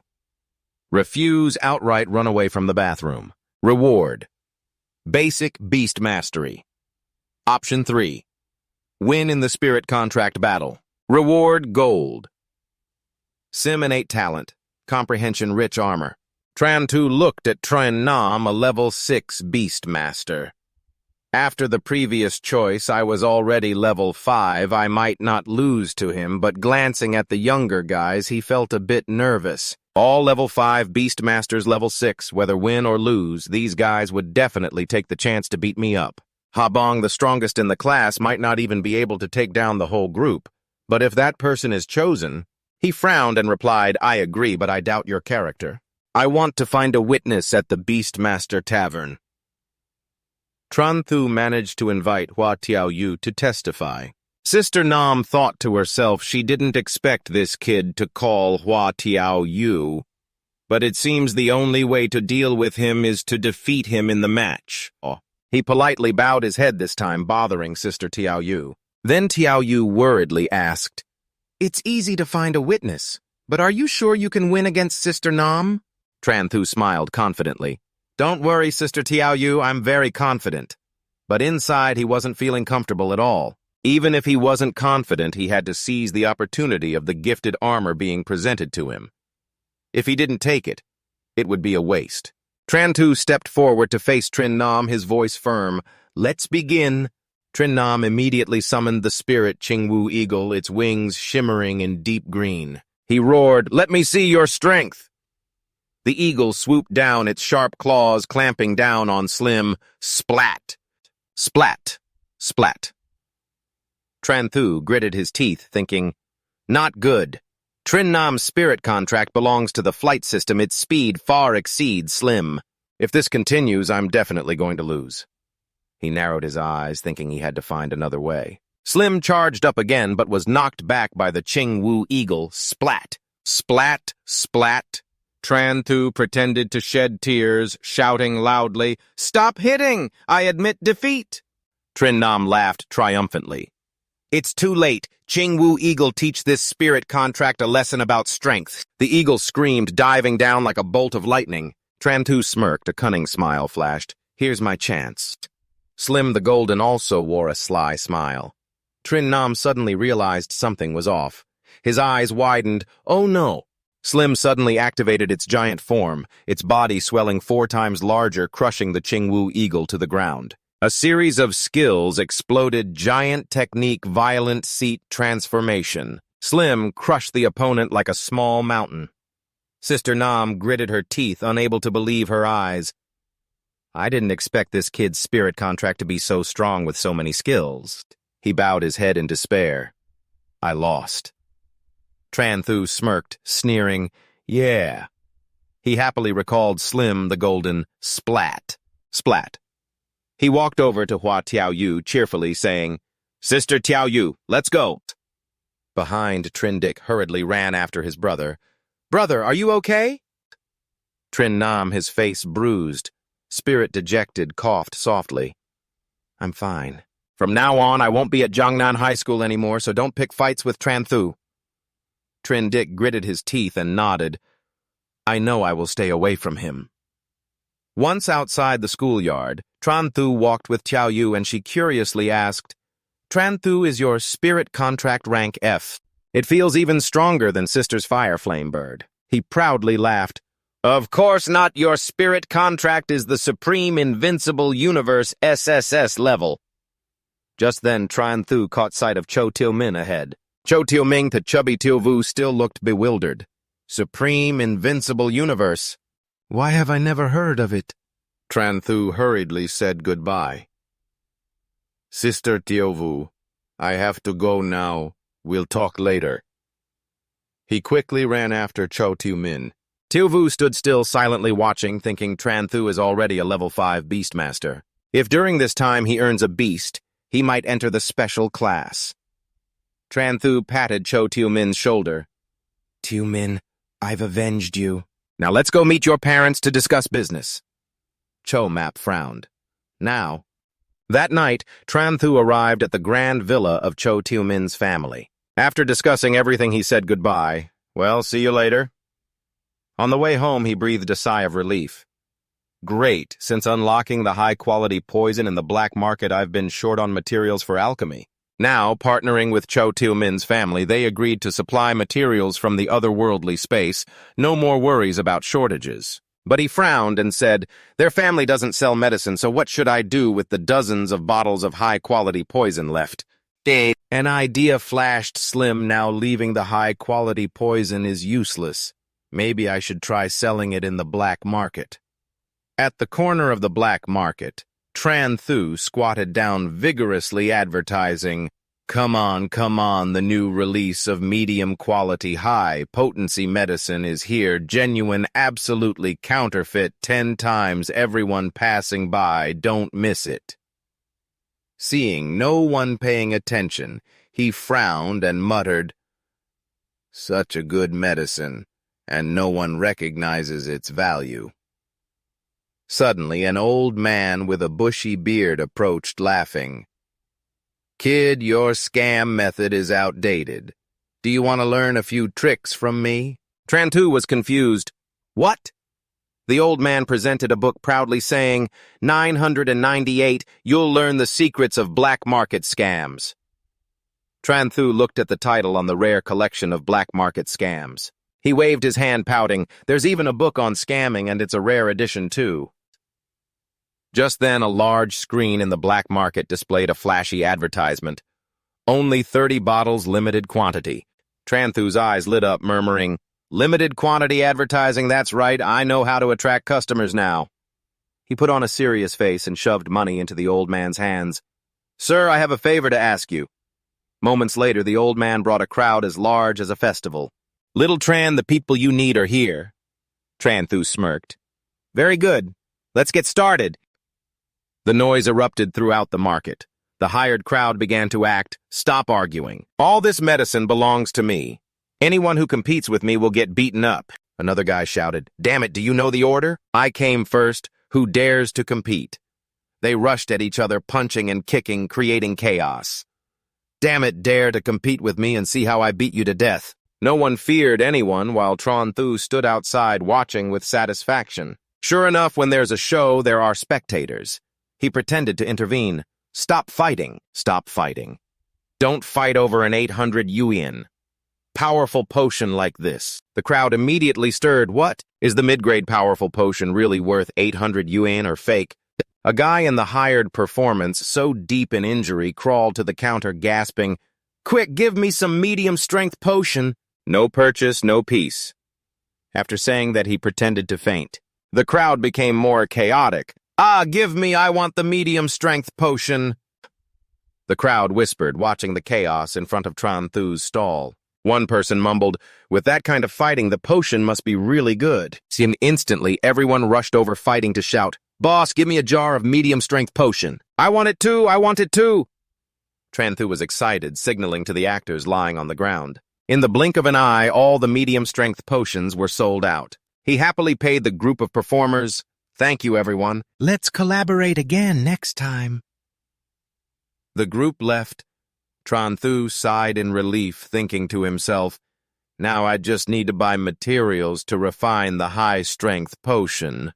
Refuse outright, run away from the bathroom. Reward. Basic Beast Mastery. Option 3. Win in the Spirit Contract Battle. Reward Gold. Sim Innate Talent. Comprehension Rich Armor. Tranthu looked at Trin Nam, a level 6 Beast Master. After the previous choice, I was already level 5. I might not lose to him, but glancing at the younger guys, he felt a bit nervous. All level 5 Beastmasters level 6, whether win or lose, these guys would definitely take the chance to beat me up. Habang, the strongest in the class, might not even be able to take down the whole group. But if that person is chosen, he frowned and replied, I agree, but I doubt your character. I want to find a witness at the Beastmaster Tavern. Tranthu managed to invite Hua Tiaoyu to testify. Sister Nam thought to herself she didn't expect this kid to call Hua Tiaoyu, but it seems the only way to deal with him is to defeat him in the match. He politely bowed his head this time, bothering Sister Tiaoyu. Then Tiaoyu worriedly asked, "It's easy to find a witness, but are you sure you can win against Sister Nam?" Tranthu smiled confidently. "Don't worry, Sister Tiaoyu, I'm very confident." But inside he wasn't feeling comfortable at all. Even if he wasn't confident, he had to seize the opportunity of the gifted armor being presented to him. If he didn't take it, it would be a waste. Tranthu stepped forward to face Trin Nam, his voice firm. "Let's begin." Trin Nam immediately summoned the spirit Qingwu eagle, its wings shimmering in deep green. He roared, "Let me see your strength!" The eagle swooped down, its sharp claws clamping down on Slim. Splat! Splat! Splat! Tranthu gritted his teeth, thinking, "Not good. Trin Nam's spirit contract belongs to the flight system. Its speed far exceeds Slim. If this continues, I'm definitely going to lose." He narrowed his eyes, thinking he had to find another way. Slim charged up again, but was knocked back by the Qingwu eagle. Splat! Splat! Splat! Tranthu pretended to shed tears, shouting loudly, "Stop hitting! I admit defeat!" Trin Nam laughed triumphantly. "It's too late. Qingwu eagle teach this spirit contract a lesson about strength." The eagle screamed, diving down like a bolt of lightning. Tranthu smirked, a cunning smile flashed. "Here's my chance." Slim the Golden also wore a sly smile. Trin Nam suddenly realized something was off. His eyes widened. "Oh no!" Slim suddenly activated its giant form, its body swelling 4 times larger, crushing the Qingwu eagle to the ground. A series of skills exploded. Giant technique, violent seat transformation. Slim crushed the opponent like a small mountain. Sister Nam gritted her teeth, unable to believe her eyes. "I didn't expect this kid's spirit contract to be so strong with so many skills." He bowed his head in despair. "I lost." Tranthu smirked, sneering, "Yeah." He happily recalled Slim the Golden. Splat. Splat. He walked over to Hua Tiaoyu, cheerfully saying, "Sister Tiaoyu, let's go." Behind, Trindic hurriedly ran after his brother. "Brother, are you okay?" Trin Nam, his face bruised, spirit dejected, coughed softly. "I'm fine. From now on, I won't be at Jiangnan High School anymore, so don't pick fights with Tranthu." Trindic gritted his teeth and nodded. "I know I will stay away from him." Once outside the schoolyard, Tranthu walked with Tiaoyu and she curiously asked, "Tranthu, is your spirit contract rank F? It feels even stronger than Sister's Fire Flame Bird." He proudly laughed. "Of course not. Your spirit contract is the Supreme Invincible Universe SSS level." Just then, Tranthu caught sight of Cho Til-min ahead. Cho Til-ming to chubby Til-vu still looked bewildered. Supreme Invincible Universe. Why have I never heard of it? Tranthu hurriedly said goodbye. "Sister Til-vu, I have to go now. We'll talk later." He quickly ran after Cho Til-min. Til-vu stood still, silently watching, thinking Tranthu is already a level 5 Beastmaster. If during this time he earns a beast, he might enter the special class. Tranthu patted Cho Til-min's shoulder. "Til-min, I've avenged you. Now let's go meet your parents to discuss business." Cho Map frowned. Now. That night, Tranthu arrived at the grand villa of Cho Til-min's family. After discussing everything, he said goodbye. "Well, see you later." On the way home, he breathed a sigh of relief. "Great, since unlocking the high-quality poison in the black market, I've been short on materials for alchemy." Now, partnering with Cho Til-min's family, they agreed to supply materials from the otherworldly space. No more worries about shortages. But he frowned and said, "Their family doesn't sell medicine, so what should I do with the dozens of bottles of high-quality poison left?" An idea flashed Slim. Now leaving the high-quality poison is useless. Maybe I should try selling it in the black market. At the corner of the black market, Tranthu squatted down vigorously advertising, Come on, the new release of medium-quality, high-potency medicine is here, genuine, absolutely counterfeit, 10 times everyone passing by, don't miss it. Seeing no one paying attention, he frowned and muttered, "Such a good medicine, and no one recognizes its value." Suddenly, an old man with a bushy beard approached, laughing. "Kid, your scam method is outdated. Do you want to learn a few tricks from me?" Tranthu was confused. "What?" The old man presented a book proudly saying, 998, you'll learn the secrets of black market scams. Tranthu looked at the title on the rare collection of black market scams. He waved his hand, pouting, "There's even a book on scamming, and it's a rare edition, too." Just then, a large screen in the black market displayed a flashy advertisement. "Only 30 bottles, limited quantity." Tranthu's eyes lit up, murmuring, "Limited quantity advertising, that's right, I know how to attract customers now." He put on a serious face and shoved money into the old man's hands. "Sir, I have a favor to ask you." Moments later, the old man brought a crowd as large as a festival. "Little Tran, the people you need are here." Tranthu smirked. "Very good. Let's get started." The noise erupted throughout the market. The hired crowd began to act. "Stop arguing. All this medicine belongs to me. Anyone who competes with me will get beaten up." Another guy shouted, "Damn it, do you know the order? I came first. Who dares to compete?" They rushed at each other, punching and kicking, creating chaos. "Damn it, dare to compete with me and see how I beat you to death." No one feared anyone while Tranthu stood outside watching with satisfaction. Sure enough, when there's a show, there are spectators. He pretended to intervene. "Stop fighting. Stop fighting. Don't fight over an 800 yuan. Powerful potion like this." The crowd immediately stirred. "What? Is the mid-grade powerful potion really worth 800 yuan or fake?" A guy in the hired performance, so deep in injury, crawled to the counter gasping, "Quick, give me some medium-strength potion." No purchase, no peace. After saying that, he pretended to faint. The crowd became more chaotic. "Ah, give me, I want the medium-strength potion." The crowd whispered, watching the chaos in front of Tranthu's stall. One person mumbled, "With that kind of fighting, the potion must be really good." And instantly, everyone rushed over fighting to shout, "Boss, give me a jar of medium-strength potion." "I want it too, I want it too." Tranthu was excited, signaling to the actors lying on the ground. In the blink of an eye, all the medium-strength potions were sold out. He happily paid the group of performers, "Thank you, everyone. Let's collaborate again next time." The group left. Tranthu sighed in relief, thinking to himself, "Now I just need to buy materials to refine the high-strength potion."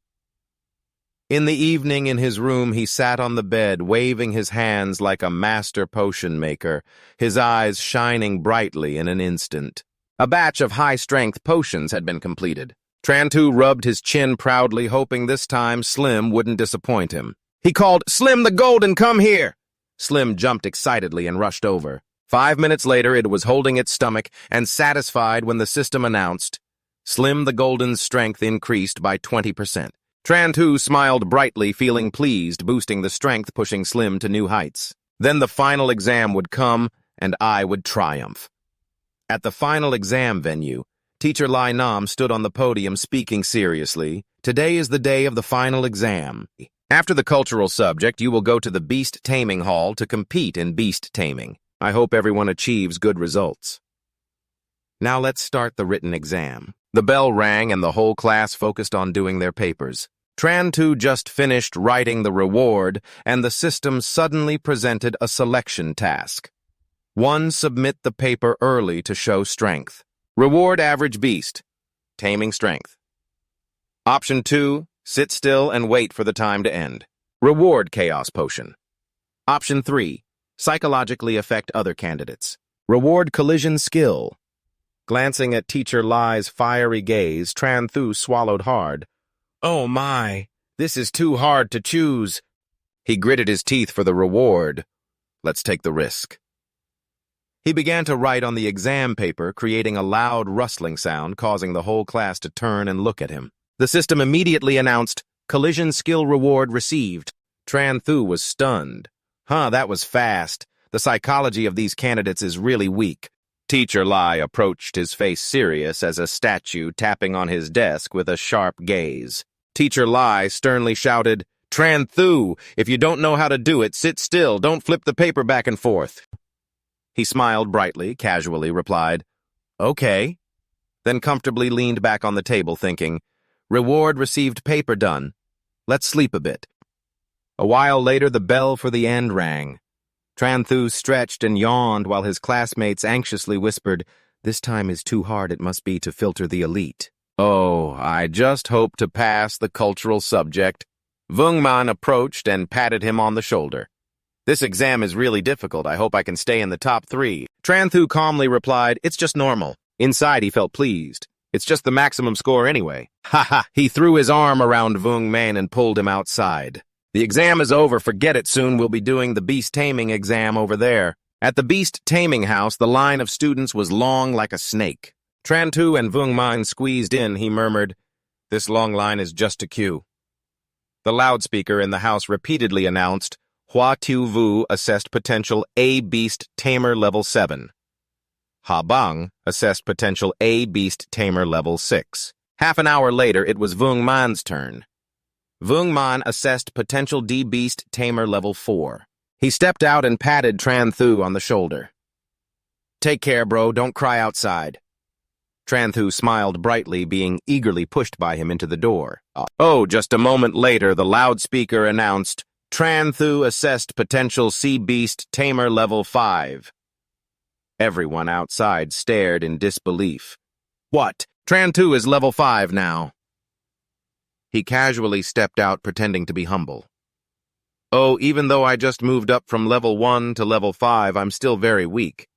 In the evening, in his room, he sat on the bed, waving his hands like a master potion maker, his eyes shining brightly in an instant. A batch of high-strength potions had been completed. Tranthu rubbed his chin proudly, hoping this time Slim wouldn't disappoint him. He called, "Slim the Golden, come here!" Slim jumped excitedly and rushed over. 5 minutes later, it was holding its stomach and satisfied when the system announced, Slim the Golden's strength increased by 20%. Tranthu smiled brightly, feeling pleased, boosting the strength, pushing Slim to new heights. Then the final exam would come, and I would triumph. At the final exam venue, Teacher Lai Nam stood on the podium speaking seriously. "Today is the day of the final exam. After the cultural subject, you will go to the beast taming hall to compete in beast taming. I hope everyone achieves good results." Now let's start the written exam. The bell rang and the whole class focused on doing their papers. Tranthu just finished writing the reward, and the system suddenly presented a selection task. 1. Submit the paper early to show strength. Reward average beast. Taming strength. Option 2. Sit still and wait for the time to end. Reward chaos potion. Option 3. Psychologically affect other candidates. Reward collision skill. Glancing at Teacher Lai's fiery gaze, Tranthu swallowed hard. "Oh my, this is too hard to choose." He gritted his teeth for the reward. Let's take the risk. He began to write on the exam paper, creating a loud rustling sound, causing the whole class to turn and look at him. The system immediately announced, "Collision skill reward received." Tranthu was stunned. That was fast. The psychology of these candidates is really weak. Teacher Lai approached, his face serious as a statue, tapping on his desk with a sharp gaze. Teacher Lai sternly shouted, "Tranthu, if you don't know how to do it, sit still, don't flip the paper back and forth." He smiled brightly, casually replied, "Okay," then comfortably leaned back on the table thinking, "Reward received, paper done. Let's sleep a bit." A while later, the bell for the end rang. Tranthu stretched and yawned while his classmates anxiously whispered, "This time is too hard it must be to filter the elite." "Oh, I just hope to pass the cultural subject." Vungman approached and patted him on the shoulder. "This exam is really difficult. I hope I can stay in the top 3. Tranthu calmly replied, "It's just normal." Inside, he felt pleased. "It's just the maximum score anyway." Ha ha! He threw his arm around Vungman and pulled him outside. "The exam is over. Forget it. Soon we'll be doing the beast taming exam over there." At the beast taming house, the line of students was long like a snake. Tranthu and Vungman squeezed in. He murmured, "This long line is just a queue." The loudspeaker in the house repeatedly announced, "Hua Tu Vu assessed potential A Beast Tamer level 7. Habang assessed potential A Beast Tamer level 6. Half an hour later, it was Vungman's turn. Vungman assessed potential D Beast Tamer level 4. He stepped out and patted Tranthu on the shoulder. "Take care, bro. Don't cry outside." Tranthu smiled brightly, being eagerly pushed by him into the door. Oh, just a moment later, the loudspeaker announced, "Tranthu assessed potential C Beast Tamer level 5. Everyone outside stared in disbelief. "What? Tranthu is level 5 now." He casually stepped out, pretending to be humble. "Oh, even though I just moved up from level 1 to level 5, I'm still very weak."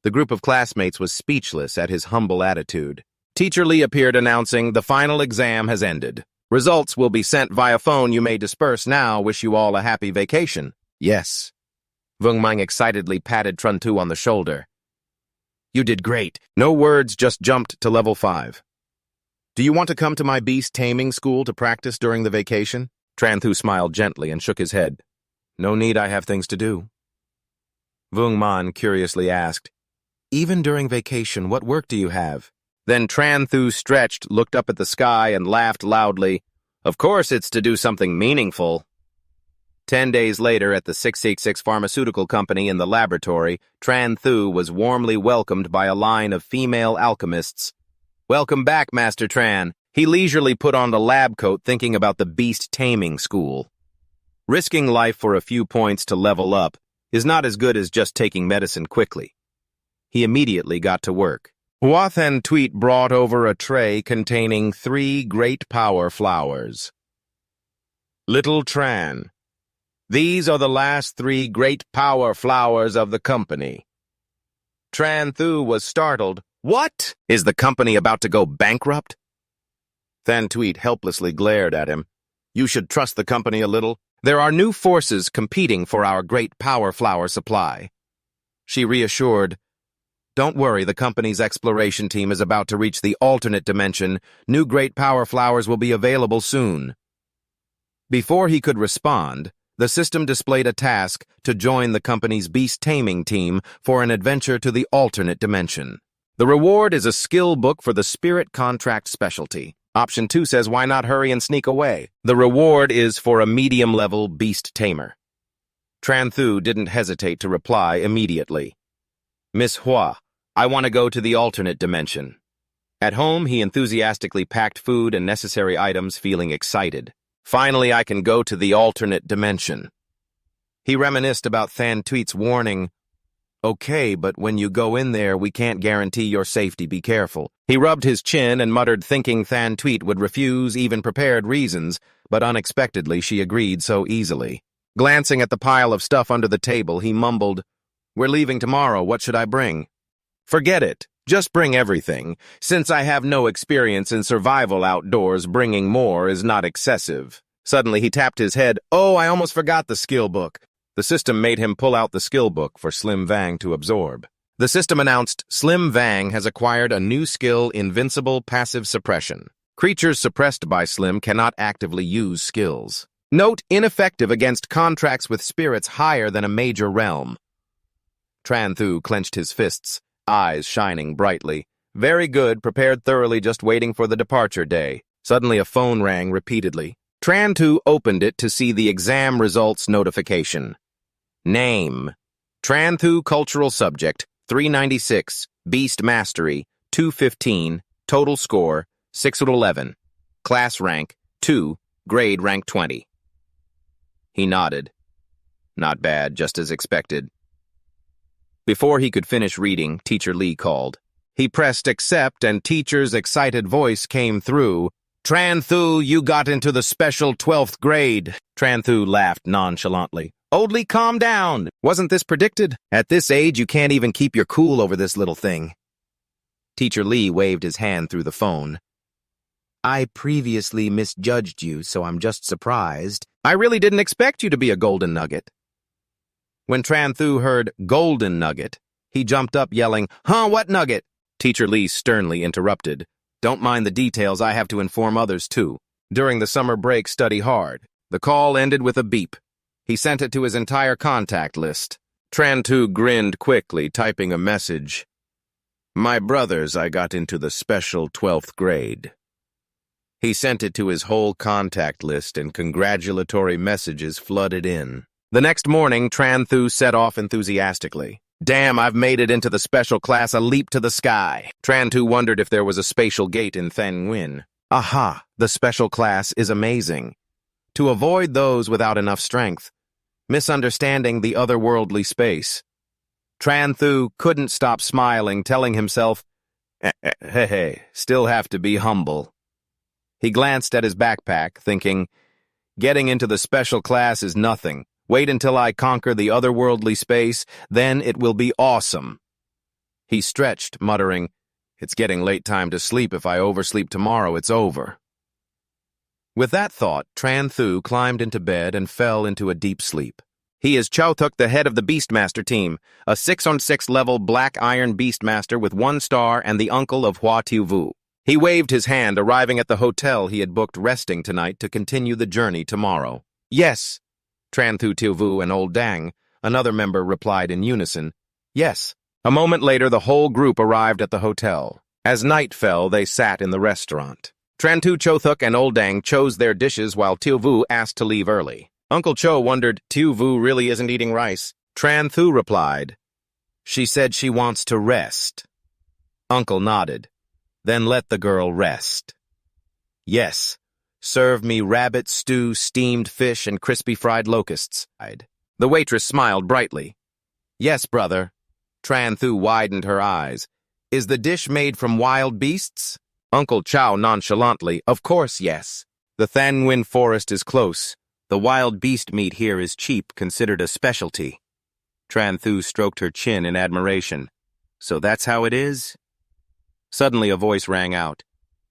The group of classmates was speechless at his humble attitude. Teacher Lee appeared announcing, "The final exam has ended. Results will be sent via phone. You may disperse now. Wish you all a happy vacation." "Yes." Vungman excitedly patted Tranthu on the shoulder. "You did great." No words, just jumped to level 5. "Do you want to come to my beast taming school to practice during the vacation?" Tranthu smiled gently and shook his head. "No need, I have things to do." Vungman curiously asked, "Even during vacation, what work do you have?" Then Tranthu stretched, looked up at the sky, and laughed loudly. "Of course it's to do something meaningful." 10 days later, at the 666 Pharmaceutical Company in the laboratory, Tranthu was warmly welcomed by a line of female alchemists. "Welcome back, Master Tran." He leisurely put on the lab coat, thinking about the beast taming school. Risking life for a few points to level up is not as good as just taking medicine quickly. He immediately got to work. Hua Tweet brought over a tray containing 3 great power flowers. "Little Tran, these are the last 3 great power flowers of the company." Tranthu was startled. "What? Is the company about to go bankrupt?" Tweet helplessly glared at him. "You should trust the company a little. There are new forces competing for our great power flower supply." She reassured, "Don't worry, the company's exploration team is about to reach the alternate dimension. New great power flowers will be available soon." Before he could respond, the system displayed a task to join the company's beast taming team for an adventure to the alternate dimension. The reward is a skill book for the spirit contract specialty. Option 2 says, "Why not hurry and sneak away?" The reward is for a medium-level beast tamer. Tranthu didn't hesitate to reply immediately. "Miss Hua, I want to go to the alternate dimension." At home, he enthusiastically packed food and necessary items, feeling excited. "Finally, I can go to the alternate dimension." He reminisced about Tweet's warning, "Okay, but when you go in there, we can't guarantee your safety. Be careful." He rubbed his chin and muttered, thinking Tweet would refuse even prepared reasons, but unexpectedly she agreed so easily. Glancing at the pile of stuff under the table, he mumbled, "We're leaving tomorrow. What should I bring?" "Forget it. Just bring everything. Since I have no experience in survival outdoors, bringing more is not excessive." Suddenly, he tapped his head. "Oh, I almost forgot the skill book." The system made him pull out the skill book for Slim Vang to absorb. The system announced, "Slim Vang has acquired a new skill, Invincible Passive Suppression. Creatures suppressed by Slim cannot actively use skills. Note, ineffective against contracts with spirits higher than a major realm." Tranthu clenched his fists, eyes shining brightly. Very good, prepared thoroughly, just waiting for the departure day. Suddenly a phone rang repeatedly. Tranthu opened it to see the exam results notification. Name: Tranthu Cultural Subject, 396, Beast Mastery, 215, Total Score, 611. Class Rank, 2, Grade Rank 20. He nodded. Not bad, just as expected. Before he could finish reading, Teacher Lee called. He pressed accept and teacher's excited voice came through. Tranthu, you got into the special 12th grade. Tranthu laughed nonchalantly. Oldly, calm down. Wasn't this predicted? At this age, you can't even keep your cool over this little thing. Teacher Lee waved his hand through the phone. I previously misjudged you, so I'm just surprised. I really didn't expect you to be a golden nugget. When Tranthu heard golden nugget, he jumped up yelling, Huh, what nugget? Teacher Lee sternly interrupted. Don't mind the details, I have to inform others too. During the summer break, study hard. The call ended with a beep. He sent it to his entire contact list. Tranthu grinned quickly, typing a message. My brothers, I got into the special 12th grade. He sent it to his whole contact list and congratulatory messages flooded in. The next morning, Tranthu set off enthusiastically. Damn, I've made it into the special class, a leap to the sky. Tranthu wondered if there was a spatial gate in Thanwin. Aha, the special class is amazing. To avoid those without enough strength, misunderstanding the otherworldly space. Tranthu couldn't stop smiling, telling himself, hey, still have to be humble. He glanced at his backpack, thinking, getting into the special class is nothing. Wait until I conquer the otherworldly space, then it will be awesome. He stretched, muttering, It's getting late time to sleep. If I oversleep tomorrow, it's over. With that thought, Tranthu climbed into bed and fell into a deep sleep. He is Chowthuk, the head of the Beastmaster team, a 6-on-6 level Black Iron Beastmaster with 1 star and the uncle of Hua Tiu-Vu. He waved his hand, arriving at the hotel he had booked resting tonight to continue the journey tomorrow. Yes. Tranthu, Tiu-Vu, and Old Dang, another member, replied in unison. Yes. A moment later, the whole group arrived at the hotel. As night fell, they sat in the restaurant. Tranthu, Chowthuk, and Old Dang chose their dishes while Tiu-Vu asked to leave early. Uncle Cho wondered, Tiu-Vu really isn't eating rice. Tranthu replied, She said she wants to rest. Uncle nodded. Then let the girl rest. Yes. Serve me rabbit stew, steamed fish, and crispy fried locusts. The waitress smiled brightly. Yes, brother. Tranthu widened her eyes. Is the dish made from wild beasts? Uncle Chow nonchalantly, Of course, yes. The Thanwin forest is close. The wild beast meat here is cheap, considered a specialty. Tranthu stroked her chin in admiration. So that's how it is? Suddenly a voice rang out.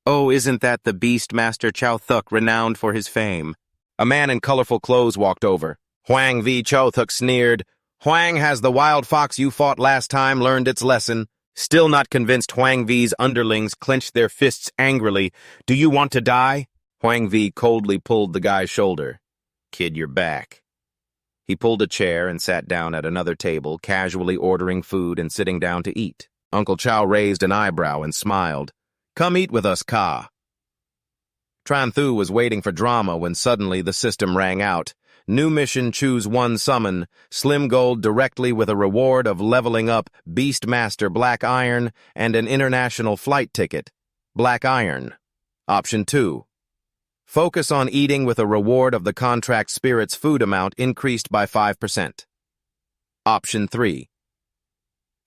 Oh, isn't that the Beastmaster Chowthuk, renowned for his fame? A man in colorful clothes walked over. Huang V. Chowthuk sneered. Huang has the wild fox you fought last time learned its lesson. Still not convinced, Huang V's underlings clenched their fists angrily. Do you want to die? Huang V coldly pulled the guy's shoulder. Kid, you're back. He pulled a chair and sat down at another table, casually ordering food and sitting down to eat. Uncle Chow raised an eyebrow and smiled. Come eat with us, Ka. Tranthu was waiting for drama when suddenly the system rang out. New mission, choose 1 summon. Slim gold directly with a reward of leveling up Beastmaster Black Iron and an international flight ticket. Black Iron. Option 2. Focus on eating with a reward of the contract spirit's food amount increased by 5%. Option 3.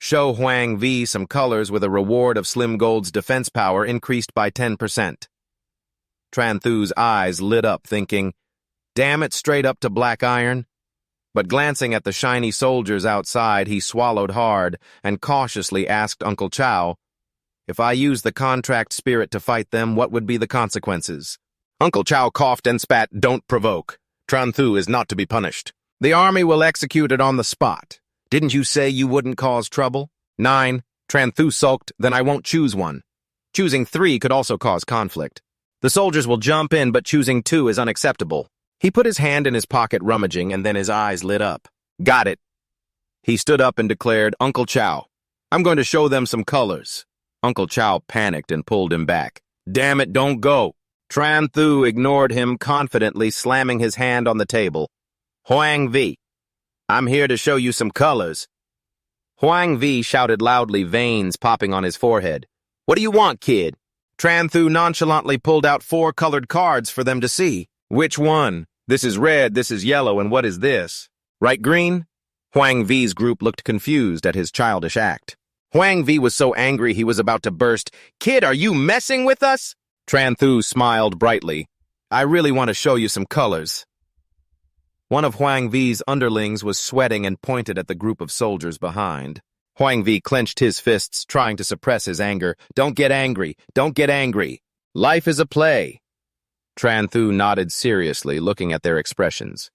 Show Huang V some colors with a reward of Slim Gold's defense power increased by 10%. Tranthu's eyes lit up, thinking, Damn it, straight up to Black Iron. But glancing at the shiny soldiers outside, he swallowed hard and cautiously asked Uncle Chow, If I use the contract spirit to fight them, what would be the consequences? Uncle Chow coughed and spat, Don't provoke. Tranthu is not to be punished. The army will execute it on the spot. Didn't you say you wouldn't cause trouble? 9. Tranthu sulked, Then I won't choose one. Choosing 3 could also cause conflict. The soldiers will jump in, but choosing 2 is unacceptable. He put his hand in his pocket rummaging, and then his eyes lit up. Got it. He stood up and declared, "Uncle Chow, I'm going to show them some colors." Uncle Chow panicked and pulled him back. "Damn it, don't go." Tranthu ignored him confidently, slamming his hand on the table. "Huang V, I'm here to show you some colors." Huang V shouted loudly, veins popping on his forehead. "What do you want, kid?" Tranthu nonchalantly pulled out 4 colored cards for them to see. "Which one? This is red, this is yellow, and what is this? Right green?" Huang V's group looked confused at his childish act. Huang V was so angry he was about to burst. "Kid, are you messing with us?" Tranthu smiled brightly. "I really want to show you some colors." One of Huang V's underlings was sweating and pointed at the group of soldiers behind. Huang V clenched his fists, trying to suppress his anger. "Don't get angry. Don't get angry. Life is a play." Tranthu nodded seriously, looking at their expressions.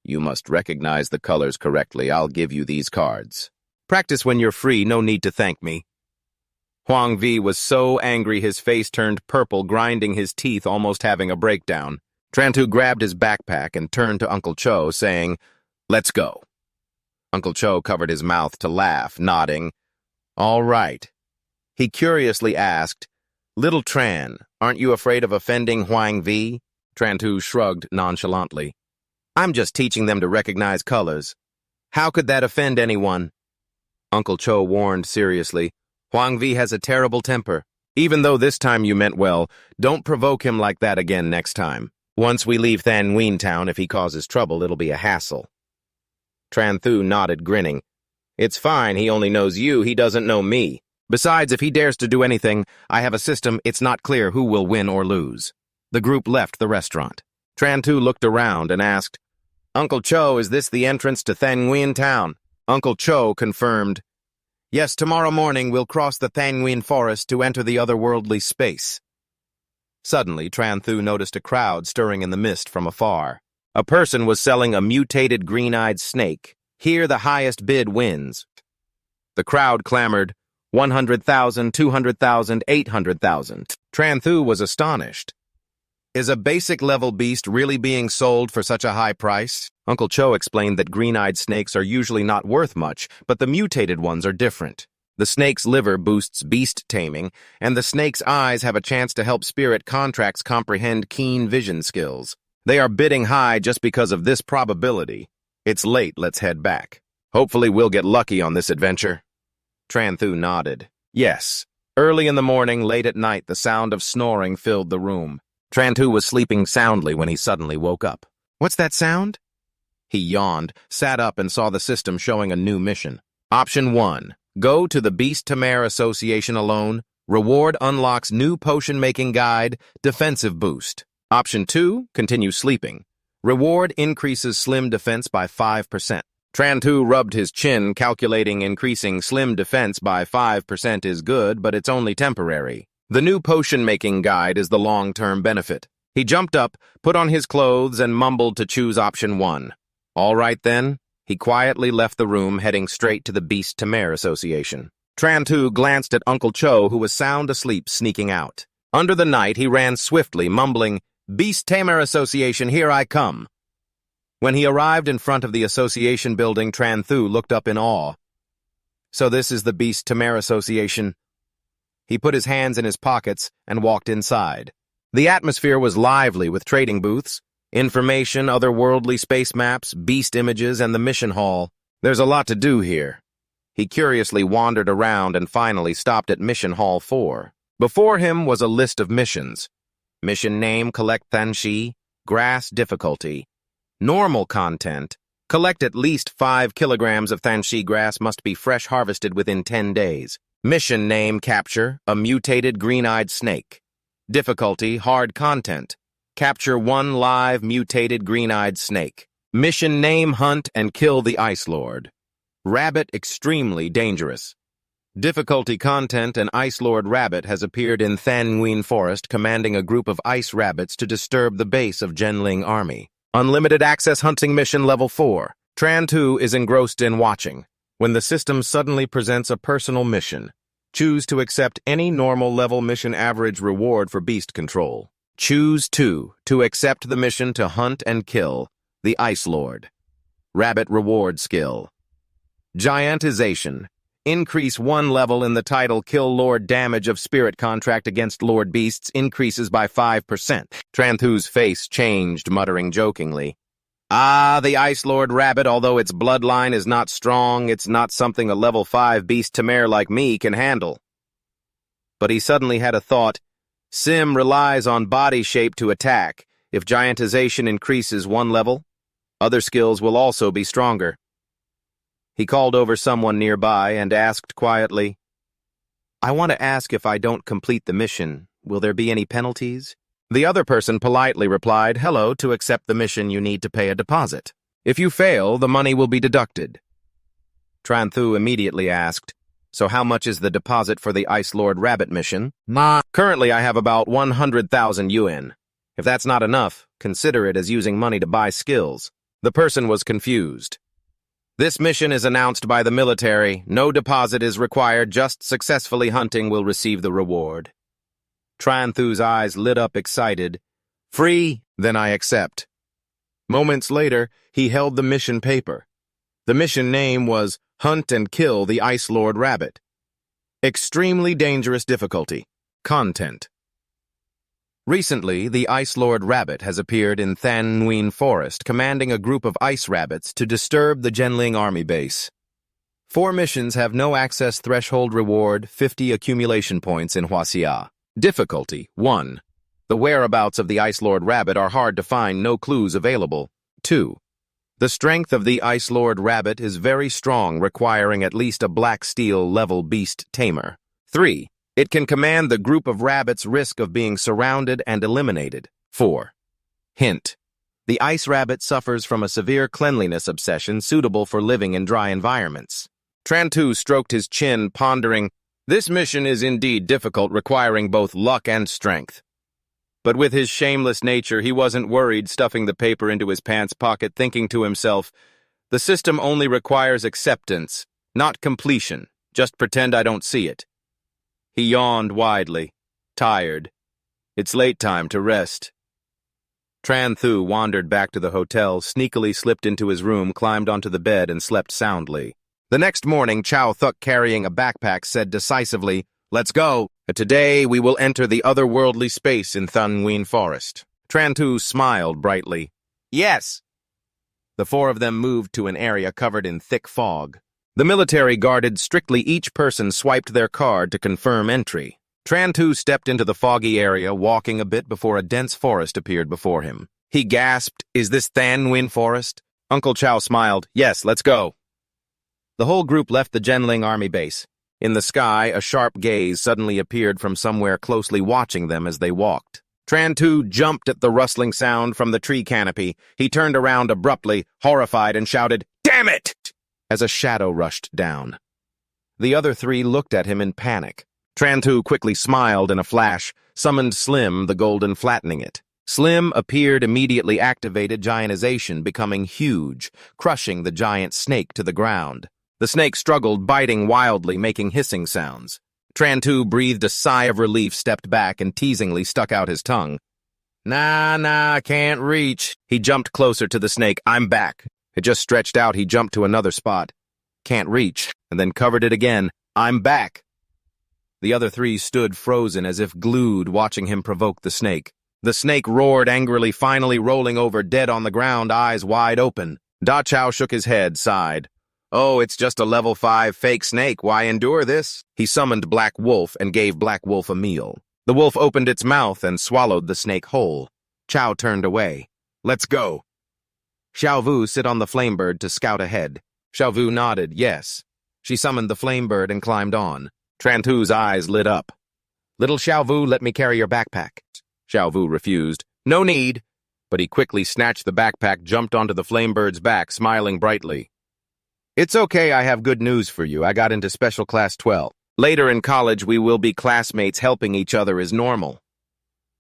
"You must recognize the colors correctly. I'll give you these cards. Practice when you're free, no need to thank me." Huang V was so angry his face turned purple, grinding his teeth, almost having a breakdown. Tranthu grabbed his backpack and turned to Uncle Cho, saying, "Let's go." Uncle Cho covered his mouth to laugh, nodding. "All right." He curiously asked, "Little Tran, aren't you afraid of offending Huang V?" Tranthu shrugged nonchalantly. "I'm just teaching them to recognize colors. How could that offend anyone?" Uncle Cho warned seriously, "Huang V has a terrible temper. Even though this time you meant well, don't provoke him like that again next time. Once we leave Thanwin town, if he causes trouble, it'll be a hassle." Tranthu nodded, grinning. "It's fine, he only knows you, he doesn't know me. Besides, if he dares to do anything, I have a system, it's not clear who will win or lose." The group left the restaurant. Tranthu looked around and asked, "Uncle Cho, is this the entrance to Thanwin town?" Uncle Cho confirmed, "Yes, tomorrow morning we'll cross the Thanwin forest to enter the otherworldly space." Suddenly, Tranthu noticed a crowd stirring in the mist from afar. A person was selling a mutated green-eyed snake. "Here the highest bid wins." The crowd clamored, 100,000, 200,000, 800,000. Tranthu was astonished. "Is a basic-level beast really being sold for such a high price?" Uncle Cho explained that green-eyed snakes are usually not worth much, but the mutated ones are different. The snake's liver boosts beast taming, and the snake's eyes have a chance to help spirit contracts comprehend keen vision skills. They are bidding high just because of this probability. It's late, let's head back. Hopefully we'll get lucky on this adventure. Tranthu nodded. Yes. Early in the morning, late at night, the sound of snoring filled the room. Tranthu was sleeping soundly when he suddenly woke up. "What's that sound?" He yawned, sat up, and saw the system showing a new mission. Option 1. Go to the Beast Tamer Association alone. Reward unlocks new potion-making guide, defensive boost. Option 2. Continue sleeping. Reward increases slim defense by 5%. Tranthu rubbed his chin, calculating increasing slim defense by 5% is good, but it's only temporary. The new potion-making guide is the long-term benefit. He jumped up, put on his clothes, and mumbled to choose option 1. All right, then. He quietly left the room, heading straight to the Beast Tamer Association. Tranthu glanced at Uncle Cho, who was sound asleep, sneaking out. Under the night, he ran swiftly, mumbling, "Beast Tamer Association, here I come." When he arrived in front of the association building, Tranthu looked up in awe. "So this is the Beast Tamer Association?" He put his hands in his pockets and walked inside. The atmosphere was lively with trading booths, information, otherworldly space maps, beast images, and the mission hall. There's a lot to do here. He curiously wandered around and finally stopped at Mission Hall 4. Before him was a list of missions. Mission name, collect Thanshi, grass difficulty. Normal content, collect at least 5 kilograms of Thanshi grass must be fresh harvested within 10 days. Mission name, capture a mutated green-eyed snake. Difficulty, hard content. Capture 1 live mutated green-eyed snake. Mission name, hunt and kill the Ice Lord. Rabbit extremely dangerous. Difficulty content, an Ice Lord rabbit has appeared in Thanwin Forest commanding a group of ice rabbits to disturb the base of Genling Army. Unlimited access hunting mission level 4. Tranthu is engrossed in watching. When the system suddenly presents a personal mission, choose to accept any normal level mission average reward for beast control. Choose 2 to accept the mission to hunt and kill the Ice Lord. Rabbit reward skill. Giantization. Increase 1 level in the title Kill Lord damage of spirit contract against Lord Beasts increases by 5%. Tranthu's face changed, muttering jokingly. Ah, the Ice Lord Rabbit, although its bloodline is not strong, it's not something a level 5 beast Tamer like me can handle. But he suddenly had a thought. Sim relies on body shape to attack. If giantization increases 1 level, other skills will also be stronger. He called over someone nearby and asked quietly, I want to ask if I don't complete the mission, will there be any penalties? The other person politely replied, hello, to accept the mission you need to pay a deposit. If you fail, the money will be deducted. Tranthu immediately asked, so how much is the deposit for the Ice Lord Rabbit mission? Currently I have about 100,000 yuan. If that's not enough, consider it as using money to buy skills. The person was confused. This mission is announced by the military. No deposit is required. Just successfully hunting will receive the reward. Tranthu's eyes lit up excited. Free? Then I accept. Moments later, he held the mission paper. The mission name was Hunt and Kill the Ice Lord Rabbit. Extremely dangerous difficulty. Content. Recently, the Ice Lord Rabbit has appeared in Thanwin Forest, commanding a group of ice rabbits to disturb the Genling army base. 4 missions have no access threshold reward, 50 accumulation points in Huaxia. Difficulty, 1. The whereabouts of the Ice Lord Rabbit are hard to find, no clues available. 2. The strength of the Ice Lord Rabbit is very strong, requiring at least a black steel level beast Tamer. 3. It can command the group of rabbits' risk of being surrounded and eliminated. 4. Hint. The ice rabbit suffers from a severe cleanliness obsession suitable for living in dry environments. Tranthu stroked his chin, pondering, this mission is indeed difficult, requiring both luck and strength. But with his shameless nature, he wasn't worried, stuffing the paper into his pants pocket, thinking to himself, the system only requires acceptance, not completion. Just pretend I don't see it. He yawned widely, tired. It's late time to rest. Tranthu wandered back to the hotel, sneakily slipped into his room, climbed onto the bed, and slept soundly. The next morning, Chow Thuk, carrying a backpack, said decisively, let's go. Today we will enter the otherworldly space in Thanwin Forest. Tranthu smiled brightly. Yes. The 4 of them moved to an area covered in thick fog. The military guarded strictly. Each person swiped their card to confirm entry. Tranthu stepped into the foggy area, walking a bit before a dense forest appeared before him. He gasped, is this Thanwin Forest? Uncle Chow smiled, yes, let's go. The whole group left the Genling army base. In the sky, a sharp gaze suddenly appeared from somewhere, closely watching them as they walked. Tranthu jumped at the rustling sound from the tree canopy. He turned around abruptly, horrified, and shouted, damn it! As a shadow rushed down. The other 3 looked at him in panic. Tranthu quickly smiled in a flash, summoned Slim, the golden, flattening it. Slim appeared, immediately activated giantization, becoming huge, crushing the giant snake to the ground. The snake struggled, biting wildly, making hissing sounds. Tranthu breathed a sigh of relief, stepped back, and teasingly stuck out his tongue. Nah, can't reach. He jumped closer to the snake. I'm back. It just stretched out. He jumped to another spot. Can't reach, and then covered it again. I'm back. The other 3 stood frozen, as if glued, watching him provoke the snake. The snake roared angrily, finally rolling over, dead on the ground, eyes wide open. Da Chao shook his head, sighed. Oh, it's just a level 5 fake snake. Why endure this? He summoned Black Wolf and gave Black Wolf a meal. The wolf opened its mouth and swallowed the snake whole. Chao turned away. Let's go. Xiaovu sit on the flamebird to scout ahead. Xiaovu nodded, yes. She summoned the flamebird and climbed on. Tranthu's eyes lit up. Little Xiaovu, let me carry your backpack. Xiaovu refused. No need. But he quickly snatched the backpack, jumped onto the flamebird's back, smiling brightly. It's okay, I have good news for you. I got into Special Class 12. Later in college, we will be classmates. Helping each other is normal.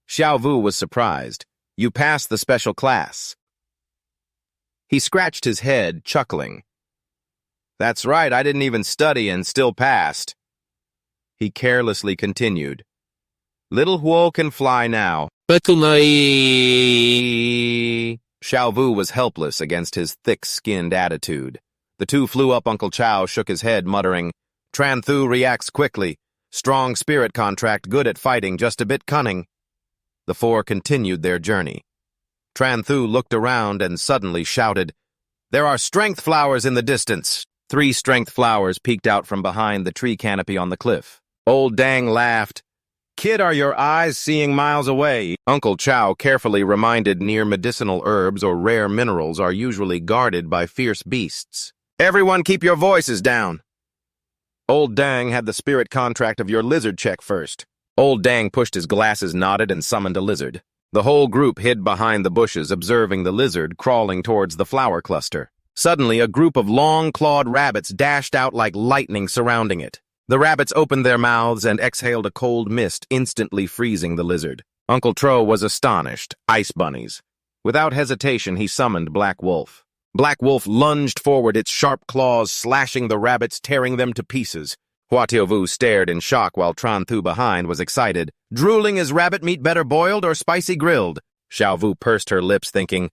Xiaovu was surprised. You passed the special class. He scratched his head, chuckling. That's right, I didn't even study and still passed. He carelessly continued. Little Huo can fly now. Xiaovu was helpless against his thick-skinned attitude. The two flew up. Uncle Chow shook his head, muttering, "Tranthu reacts quickly. Strong spirit contract, good at fighting, just a bit cunning." The four continued their journey. Tranthu looked around and suddenly shouted, "There are strength flowers in the distance." 3 strength flowers peeked out from behind the tree canopy on the cliff. Old Dang laughed. "Kid, are your eyes seeing miles away?" Uncle Chow carefully reminded near medicinal herbs or rare minerals are usually guarded by fierce beasts. "Everyone keep your voices down." Old Dang had the spirit contract of your lizard check first. Old Dang pushed his glasses, nodded, and summoned a lizard. The whole group hid behind the bushes, observing the lizard crawling towards the flower cluster. Suddenly, a group of long-clawed rabbits dashed out like lightning, surrounding it. The rabbits opened their mouths and exhaled a cold mist, instantly freezing the lizard. Uncle Tro was astonished. Ice bunnies. Without hesitation, he summoned Black Wolf. Black Wolf lunged forward, its sharp claws slashing the rabbits, tearing them to pieces. Hua Tiovu stared in shock while Tranthu behind was excited. "Drooling, is rabbit meat better boiled or spicy grilled?" Xiao Vu pursed her lips, thinking,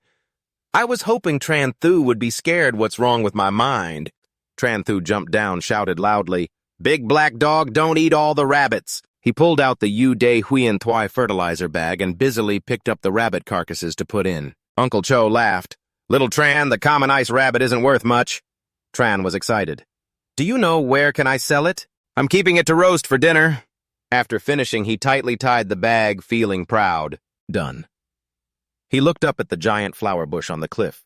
"I was hoping Tranthu would be scared. What's wrong with my mind?" Tranthu jumped down, shouted loudly, "Big black dog, don't eat all the rabbits." He pulled out the Yu De Huyen Tui fertilizer bag and busily picked up the rabbit carcasses to put in. Uncle Cho laughed. "Little Tran, the common ice rabbit isn't worth much." Tran was excited. "Do you know where can I sell it? I'm keeping it to roast for dinner." After finishing, he tightly tied the bag, feeling proud. Done. He looked up at the giant flower bush on the cliff.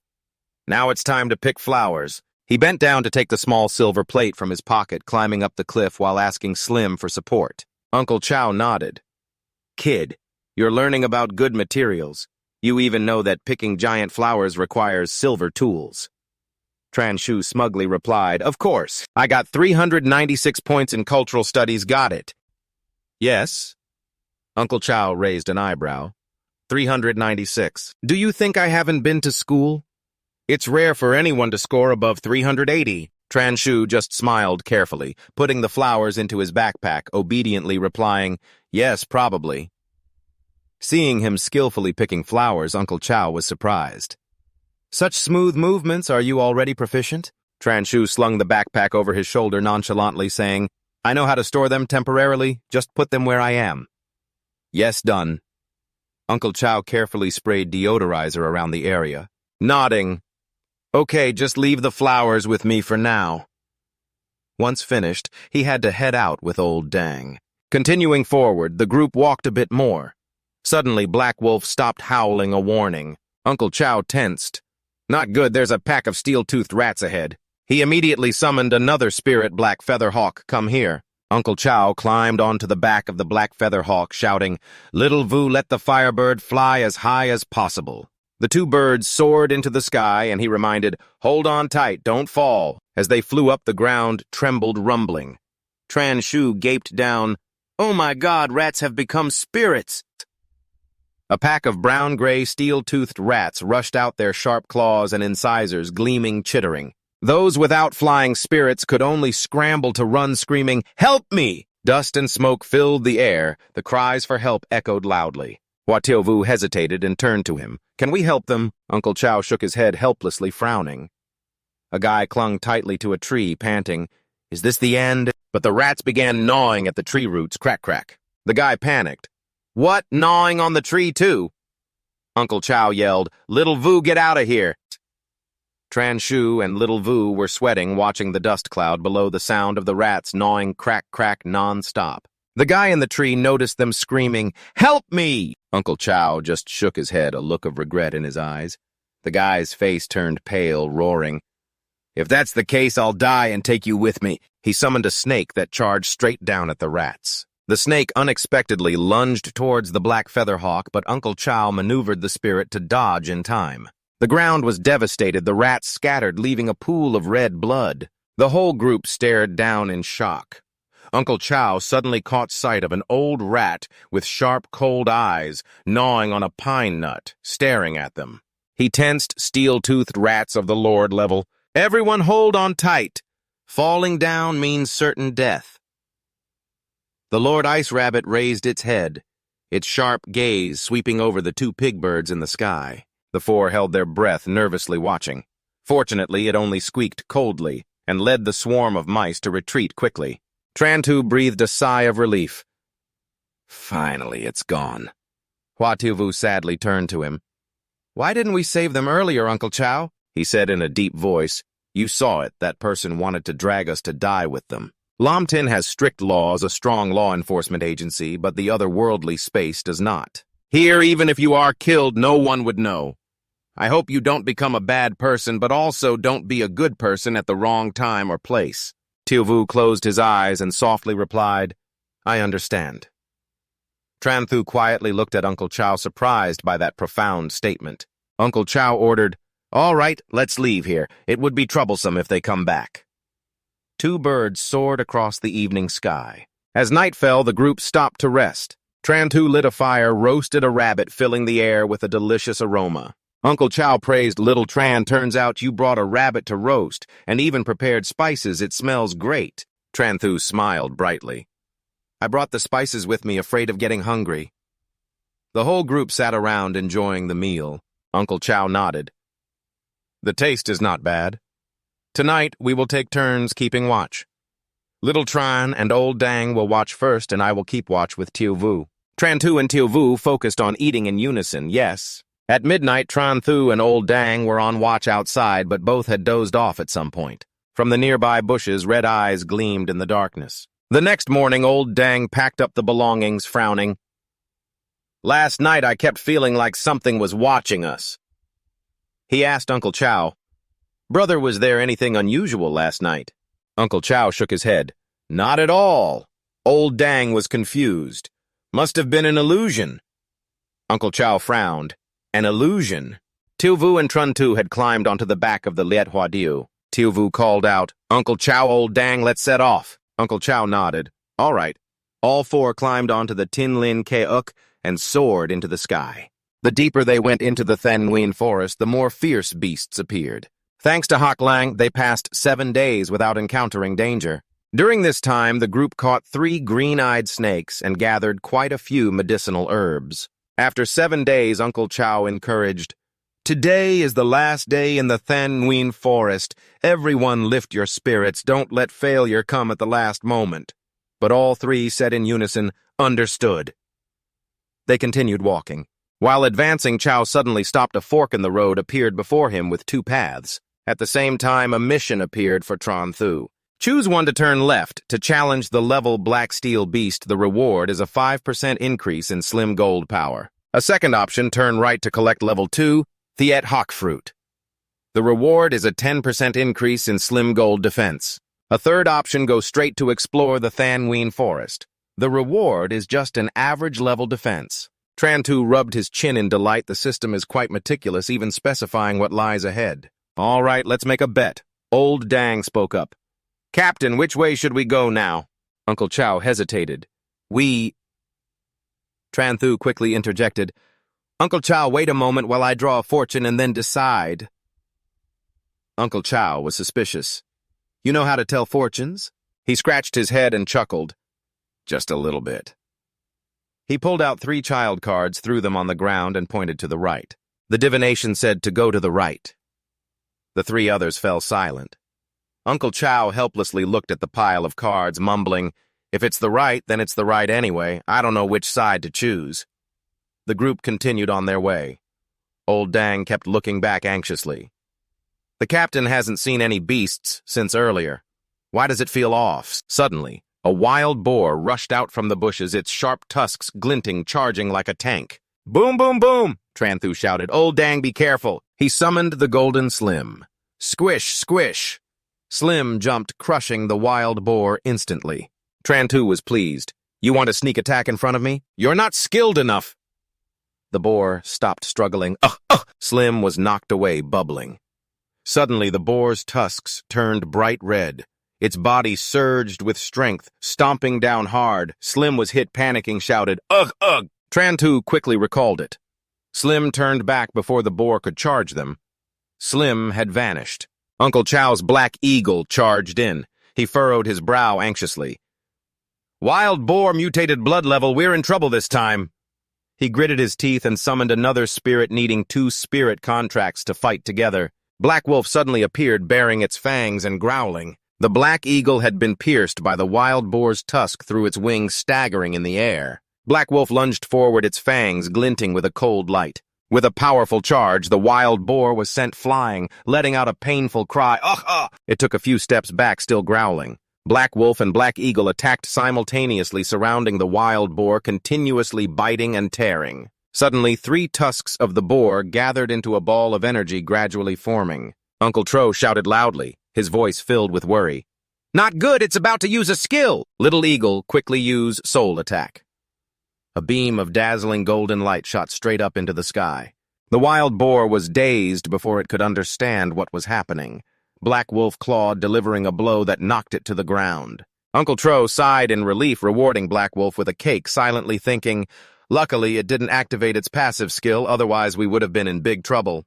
Now it's time to pick flowers. He bent down to take the small silver plate from his pocket, climbing up the cliff while asking Slim for support. Uncle Chow nodded. "Kid, you're learning about good materials. You even know that picking giant flowers requires silver tools." Transhu smugly replied, "Of course. I got 396 points in cultural studies, got it." "Yes?" Uncle Chow raised an eyebrow. 396. "Do you think I haven't been to school? It's rare for anyone to score above 380. Transhu just smiled carefully, putting the flowers into his backpack, obediently replying, "Yes, probably." Seeing him skillfully picking flowers, Uncle Chow was surprised. "Such smooth movements, are you already proficient?" Transhu slung the backpack over his shoulder nonchalantly, saying, "I know how to store them temporarily, just put them where I am." "Yes, done." Uncle Chow carefully sprayed deodorizer around the area, nodding. "Okay, just leave the flowers with me for now." Once finished, he had to head out with Old Dang. Continuing forward, the group walked a bit more. Suddenly, Black Wolf stopped howling a warning. Uncle Chow tensed. "Not good, there's a pack of steel-toothed rats ahead." He immediately summoned another spirit Black Feather Hawk. "Come here." Uncle Chow climbed onto the back of the Black Feather Hawk, shouting, "Little Vu, let the firebird fly as high as possible." The two birds soared into the sky, and he reminded, "Hold on tight, don't fall." As they flew up, the ground trembled, rumbling. Transhu gaped down. "Oh my God, rats have become spirits!" A pack of brown-gray, steel-toothed rats rushed out, their sharp claws and incisors gleaming, chittering. Those without flying spirits could only scramble to run, screaming, "Help me!" Dust and smoke filled the air. The cries for help echoed loudly. Hua Tiovu hesitated and turned to him. "Can we help them?" Uncle Chow shook his head, helplessly frowning. A guy clung tightly to a tree, panting, "Is this the end?" But the rats began gnawing at the tree roots, crack, crack. The guy panicked. "What, gnawing on the tree too?" Uncle Chow yelled, "Little Vu, get out of here!" Transhu and Little Vu were sweating, watching the dust cloud below, the sound of the rats gnawing crack, crack non-stop. The guy in the tree noticed them screaming, "Help me!" Uncle Chow just shook his head, a look of regret in his eyes. The guy's face turned pale, roaring, "If that's the case, I'll die and take you with me." He summoned a snake that charged straight down at the rats. The snake unexpectedly lunged towards the Black Feather Hawk, but Uncle Chow maneuvered the spirit to dodge in time. The ground was devastated, the rats scattered, leaving a pool of red blood. The whole group stared down in shock. Uncle Chow suddenly caught sight of an old rat with sharp, cold eyes, gnawing on a pine nut, staring at them. He tensed, steel-toothed rats of the Lord level. "Everyone hold on tight. Falling down means certain death." The Lord Ice Rabbit raised its head, its sharp gaze sweeping over the two pig birds in the sky. The four held their breath, nervously watching. Fortunately, it only squeaked coldly and led the swarm of mice to retreat quickly. Tranthu breathed a sigh of relief. Finally, it's gone. Hua Tuvu sadly turned to him. Why didn't we save them earlier, Uncle Chow? He said in a deep voice. You saw it. That person wanted to drag us to die with them. Lomtin has strict laws, a strong law enforcement agency, but the otherworldly space does not. Here, even if you are killed, no one would know. I hope you don't become a bad person, but also don't be a good person at the wrong time or place. Tuvu closed his eyes and softly replied, I understand. Tranthu quietly looked at Uncle Chow, surprised by that profound statement. Uncle Chow ordered, All right, let's leave here. It would be troublesome if they come back. Two birds soared across the evening sky. As night fell, the group stopped to rest. Tranthu lit a fire, roasted a rabbit, filling the air with a delicious aroma. Uncle Chow praised Little Tran. Turns out you brought a rabbit to roast, and even prepared spices. It smells great. Tranthu smiled brightly. I brought the spices with me, afraid of getting hungry. The whole group sat around enjoying the meal. Uncle Chow nodded. The taste is not bad. Tonight, we will take turns keeping watch. Little Tran and Old Dang will watch first, and I will keep watch with Tuvu. Tranthu and Tuvu focused on eating in unison, yes. At midnight, Tranthu and Old Dang were on watch outside, but both had dozed off at some point. From the nearby bushes, red eyes gleamed in the darkness. The next morning, Old Dang packed up the belongings, frowning. Last night, I kept feeling like something was watching us. He asked Uncle Chow, Brother, was there anything unusual last night? Uncle Chow shook his head. Not at all. Old Dang was confused. Must have been an illusion. Uncle Chow frowned. An illusion? Tuvu and Tranthu had climbed onto the back of the Liet Hua Diu. Tuvu called out, Uncle Chow, Old Dang, let's set off. Uncle Chow nodded. All right. All four climbed onto the Tin Lin Keuk and soared into the sky. The deeper they went into the Thanwin forest, the more fierce beasts appeared. Thanks to Hak Lang, they passed 7 days without encountering danger. During this time, the group caught 3 green-eyed snakes and gathered quite a few medicinal herbs. After 7 days, Uncle Chow encouraged, Today is the last day in the Thanwin forest. Everyone lift your spirits. Don't let failure come at the last moment. But all 3 said in unison, Understood. They continued walking. While advancing, Chow suddenly stopped. A fork in the road appeared before him with 2 paths. At the same time, a mission appeared for Tranthu. Choose one to turn left to challenge the level Black Steel Beast. The reward is a 5% increase in Slim Gold power. A second option, turn right to collect level 2, Thiet Hawk Fruit. The reward is a 10% increase in Slim Gold defense. A third option, go straight to explore the Thanwin forest. The reward is just an average level defense. Tranthu rubbed his chin in delight. The system is quite meticulous, even specifying what lies ahead. All right, let's make a bet. Old Dang spoke up. Captain, which way should we go now? Uncle Chow hesitated. Tranthu quickly interjected. Uncle Chow, wait a moment while I draw a fortune and then decide. Uncle Chow was suspicious. You know how to tell fortunes? He scratched his head and chuckled. Just a little bit. He pulled out 3 child cards, threw them on the ground, and pointed to the right. The divination said to go to the right. The 3 others fell silent. Uncle Chow helplessly looked at the pile of cards, mumbling, If it's the right, then it's the right anyway. I don't know which side to choose. The group continued on their way. Old Dang kept looking back anxiously. The captain hasn't seen any beasts since earlier. Why does it feel off? Suddenly, a wild boar rushed out from the bushes, its sharp tusks glinting, charging like a tank. Boom, boom, boom, Tranthu shouted. Old Dang, be careful. He summoned the Golden Slim. Squish, squish. Slim jumped, crushing the wild boar instantly. Tranthu was pleased. You want a sneak attack in front of me? You're not skilled enough. The boar stopped struggling. Slim was knocked away, bubbling. Suddenly, the boar's tusks turned bright red. Its body surged with strength, stomping down hard. Slim was hit, panicking, shouted, Ugh, ugh! Tranthu quickly recalled it. Slim turned back before the boar could charge them. Slim had vanished. Uncle Chow's black eagle charged in. He furrowed his brow anxiously. Wild boar, mutated blood level, we're in trouble this time. He gritted his teeth and summoned another spirit, needing 2 spirit contracts to fight together. Black Wolf suddenly appeared, baring its fangs and growling. The black eagle had been pierced by the wild boar's tusk through its wings, staggering in the air. Black Wolf lunged forward, its fangs glinting with a cold light. With a powerful charge, the wild boar was sent flying, letting out a painful cry. Ugh, ugh! It took a few steps back, still growling. Black Wolf and Black Eagle attacked simultaneously, surrounding the wild boar, continuously biting and tearing. Suddenly, 3 tusks of the boar gathered into a ball of energy, gradually forming. Uncle Tro shouted loudly, his voice filled with worry. "Not good, it's about to use a skill!" Little Eagle, quickly use Soul Attack. A beam of dazzling golden light shot straight up into the sky. The wild boar was dazed before it could understand what was happening. Black Wolf clawed, delivering a blow that knocked it to the ground. Uncle Tro sighed in relief, rewarding Black Wolf with a cake, silently thinking, "Luckily, it didn't activate its passive skill, otherwise we would have been in big trouble."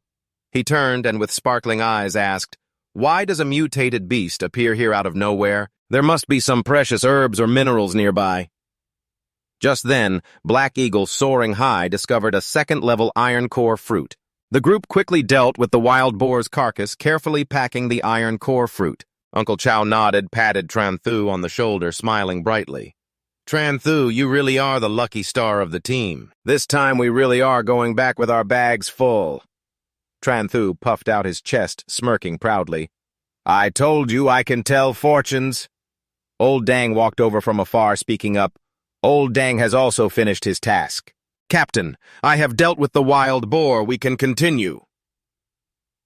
He turned and with sparkling eyes asked, "Why does a mutated beast appear here out of nowhere? There must be some precious herbs or minerals nearby." Just then, Black Eagle, soaring high, discovered a second-level iron core fruit. The group quickly dealt with the wild boar's carcass, carefully packing the iron core fruit. Uncle Chow nodded, patted Tranthu on the shoulder, smiling brightly. "Tranthu, you really are the lucky star of the team. This time we really are going back with our bags full." Tranthu puffed out his chest, smirking proudly. "I told you I can tell fortunes." Old Dang walked over from afar, speaking up. "Old Dang has also finished his task. Captain, I have dealt with the wild boar. We can continue."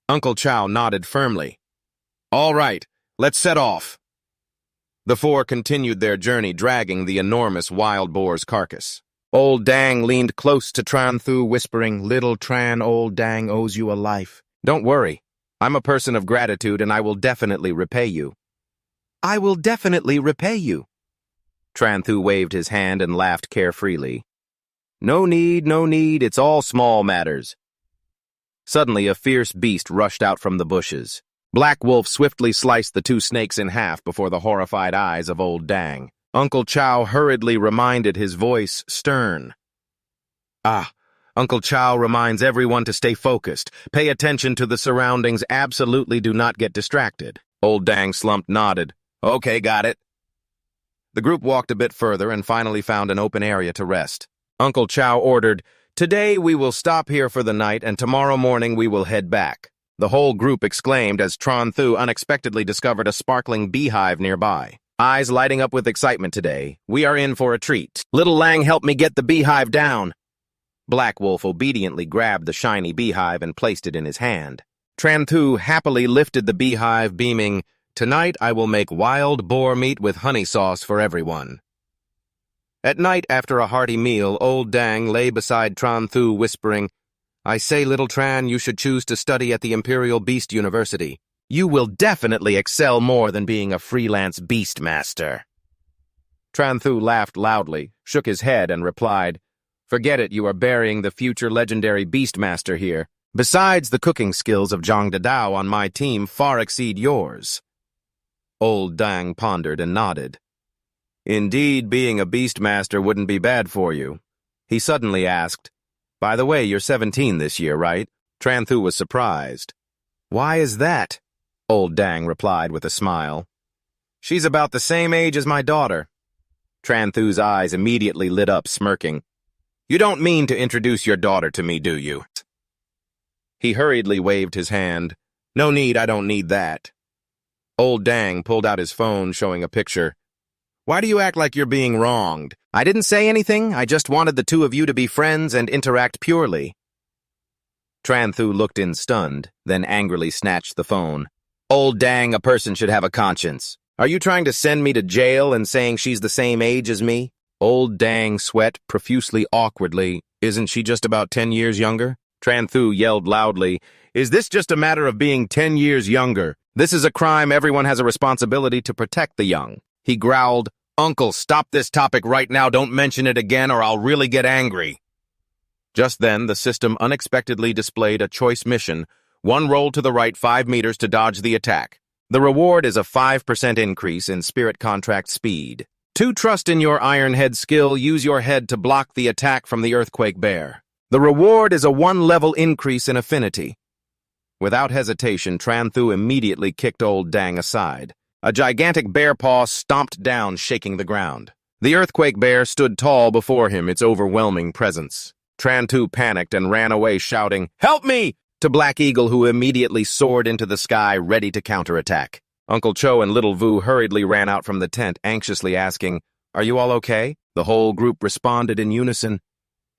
Uncle Chow nodded firmly. "All right, let's set off." The 4 continued their journey, dragging the enormous wild boar's carcass. Old Dang leaned close to Tranthu, whispering, "Little Tran, Old Dang owes you a life. Don't worry. I'm a person of gratitude, and I will definitely repay you." "I will definitely repay you." Tranthu waved his hand and laughed carefreely. No need, it's all small matters." Suddenly, a fierce beast rushed out from the bushes. Black Wolf swiftly sliced the 2 snakes in half before the horrified eyes of Old Dang. Uncle Chow hurriedly reminded, his voice stern. Uncle Chow reminds everyone to stay focused. Pay attention to the surroundings. Absolutely do not get distracted. Old Dang slumped, nodded. "Okay, got it." The group walked a bit further and finally found an open area to rest. Uncle Chow ordered, "Today we will stop here for the night, and tomorrow morning we will head back." The whole group exclaimed as Tranthu unexpectedly discovered a sparkling beehive nearby. Eyes lighting up with excitement today. "We are in for a treat. Little Lang, help me get the beehive down." Black Wolf obediently grabbed the shiny beehive and placed it in his hand. Tranthu happily lifted the beehive, beaming, "Tonight I will make wild boar meat with honey sauce for everyone." At night, after a hearty meal, Old Dang lay beside Tranthu, whispering, "I say, Little Tran, you should choose to study at the Imperial Beast University. You will definitely excel more than being a freelance beast master." Tranthu laughed loudly, shook his head, and replied, "Forget it, you are burying the future legendary beastmaster here. Besides, the cooking skills of Zhang Dadao on my team far exceed yours." Old Dang pondered and nodded. "Indeed, being a beastmaster wouldn't be bad for you." He suddenly asked, "By the way, you're 17 this year, right?" Tranthu was surprised. "Why is that?" Old Dang replied with a smile. "She's about the same age as my daughter." Tranthu's eyes immediately lit up, smirking. "You don't mean to introduce your daughter to me, do you?" He hurriedly waved his hand. "No need, I don't need that." Old Dang pulled out his phone, showing a picture. "Why do you act like you're being wronged? I didn't say anything, I just wanted the 2 of you to be friends and interact purely." Tranthu looked in stunned, then angrily snatched the phone. "Old Dang, a person should have a conscience. Are you trying to send me to jail and saying she's the same age as me?" Old Dang sweat profusely awkwardly. "Isn't she just about 10 years younger?" Tranthu yelled loudly, "Is this just a matter of being 10 years younger? This is a crime. Everyone has a responsibility to protect the young." He growled, "Uncle, stop this topic right now. Don't mention it again or I'll really get angry." Just then, the system unexpectedly displayed a choice mission. 1 roll to the right 5 meters to dodge the attack. The reward is a 5% increase in spirit contract speed. 2 trust in your Iron Head skill. Use your head to block the attack from the Earthquake Bear. The reward is a 1-level increase in affinity. Without hesitation, Tranthu immediately kicked old Dang aside. A gigantic bear paw stomped down, shaking the ground. The earthquake bear stood tall before him, its overwhelming presence. Tranthu panicked and ran away, shouting, "Help me!" to Black Eagle, who immediately soared into the sky, ready to counterattack. Uncle Cho and Little Vu hurriedly ran out from the tent, anxiously asking, "Are you all okay?" The whole group responded in unison,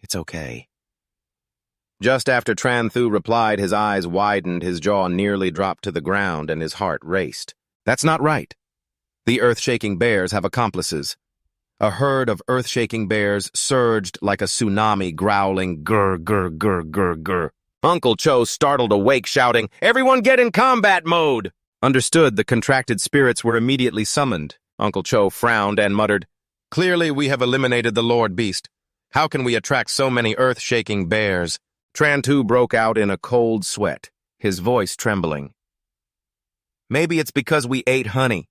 "It's okay." Just after Tranthu replied, his eyes widened, his jaw nearly dropped to the ground, and his heart raced. That's not right. The earth-shaking bears have accomplices. A herd of earth-shaking bears surged like a tsunami, growling, "Grr, grr, grr, grr, grr." Uncle Cho startled awake, shouting, "Everyone get in combat mode!" Understood, the contracted spirits were immediately summoned. Uncle Cho frowned and muttered, "Clearly we have eliminated the Lord Beast. How can we attract so many earth-shaking bears?" Tranthu broke out in a cold sweat, his voice trembling. "Maybe it's because we ate honey."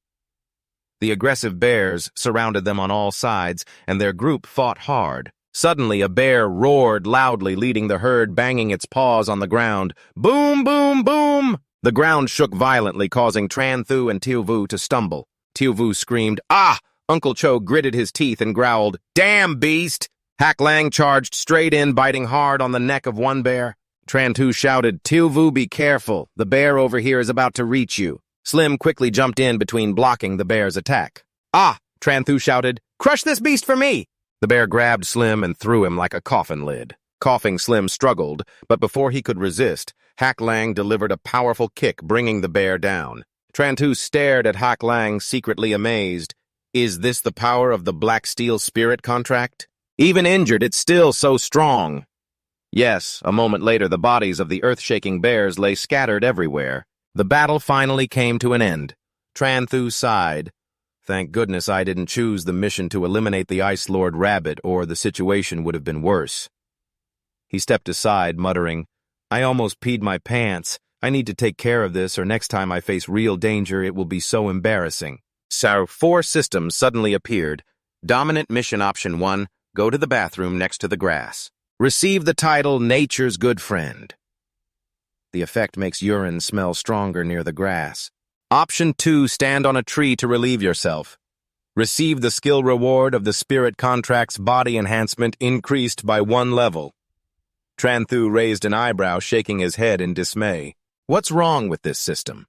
The aggressive bears surrounded them on all sides, and their group fought hard. Suddenly, a bear roared loudly, leading the herd, banging its paws on the ground. Boom, boom, boom! The ground shook violently, causing Tranthu and Tiuvu to stumble. Tiuvu screamed, "Ah!" Uncle Cho gritted his teeth and growled, "Damn beast!" Hak Lang charged straight in, biting hard on the neck of one bear. Tranthu shouted, "Tiuvu, be careful. The bear over here is about to reach you." Slim quickly jumped in between, blocking the bear's attack. "Ah!" Tranthu shouted, "Crush this beast for me!" The bear grabbed Slim and threw him like a coffin lid. Coughing, Slim struggled, but before he could resist, Hak Lang delivered a powerful kick, bringing the bear down. Tranthu stared at Hak Lang, secretly amazed. Is this the power of the Black Steel Spirit contract? Even injured, it's still so strong. Yes, a moment later, the bodies of the earth-shaking bears lay scattered everywhere. The battle finally came to an end. Tranthu sighed. Thank goodness I didn't choose the mission to eliminate the Ice Lord Rabbit, or the situation would have been worse. He stepped aside, muttering, "I almost peed my pants. I need to take care of this, or next time I face real danger, it will be so embarrassing." So 4 systems suddenly appeared. Dominant Mission Option 1, go to the bathroom next to the grass. Receive the title Nature's Good Friend. The effect makes urine smell stronger near the grass. Option 2, stand on a tree to relieve yourself. Receive the skill reward of the Spirit Contract's body enhancement increased by 1 level. Tranthu raised an eyebrow, shaking his head in dismay. What's wrong with this system?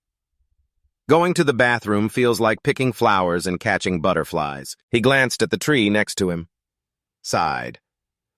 Going to the bathroom feels like picking flowers and catching butterflies. He glanced at the tree next to him. Sighed.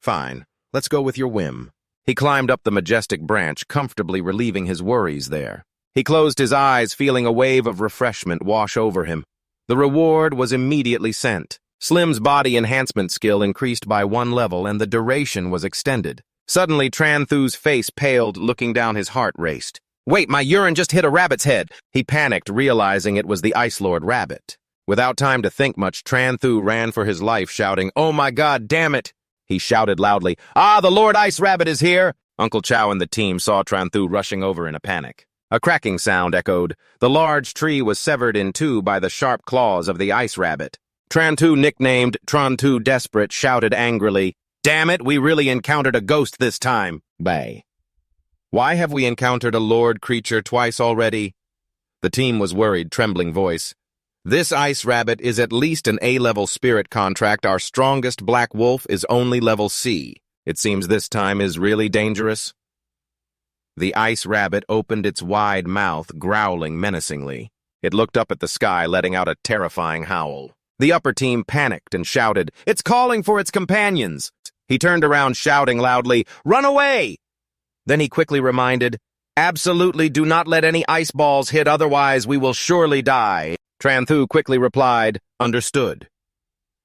Fine, let's go with your whim. He climbed up the majestic branch, comfortably relieving his worries there. He closed his eyes, feeling a wave of refreshment wash over him. The reward was immediately sent. Slim's body enhancement skill increased by 1 level, and the duration was extended. Suddenly, Tranthu's face paled, looking down, his heart raced. Wait, my urine just hit a rabbit's head. He panicked, realizing it was the Ice Lord Rabbit. Without time to think much, Tranthu ran for his life, shouting, "Oh my God, damn it!" He shouted loudly, "Ah, the Lord Ice Rabbit is here!" Uncle Chow and the team saw Tranthu rushing over in a panic. A cracking sound echoed. The large tree was severed in 2 by the sharp claws of the Ice Rabbit. Tranthu, nicknamed Tranthu Desperate, shouted angrily, "Damn it, we really encountered a ghost this time." Bay. Why have we encountered a Lord creature twice already? The team was worried, trembling voice. This Ice Rabbit is at least an A-level spirit contract. Our strongest Black Wolf is only level C. It seems this time is really dangerous. The Ice Rabbit opened its wide mouth, growling menacingly. It looked up at the sky, letting out a terrifying howl. The upper team panicked and shouted, "It's calling for its companions!" He turned around, shouting loudly, "Run away!" Then he quickly reminded, "Absolutely do not let any ice balls hit, otherwise we will surely die." Tranthu quickly replied, "Understood."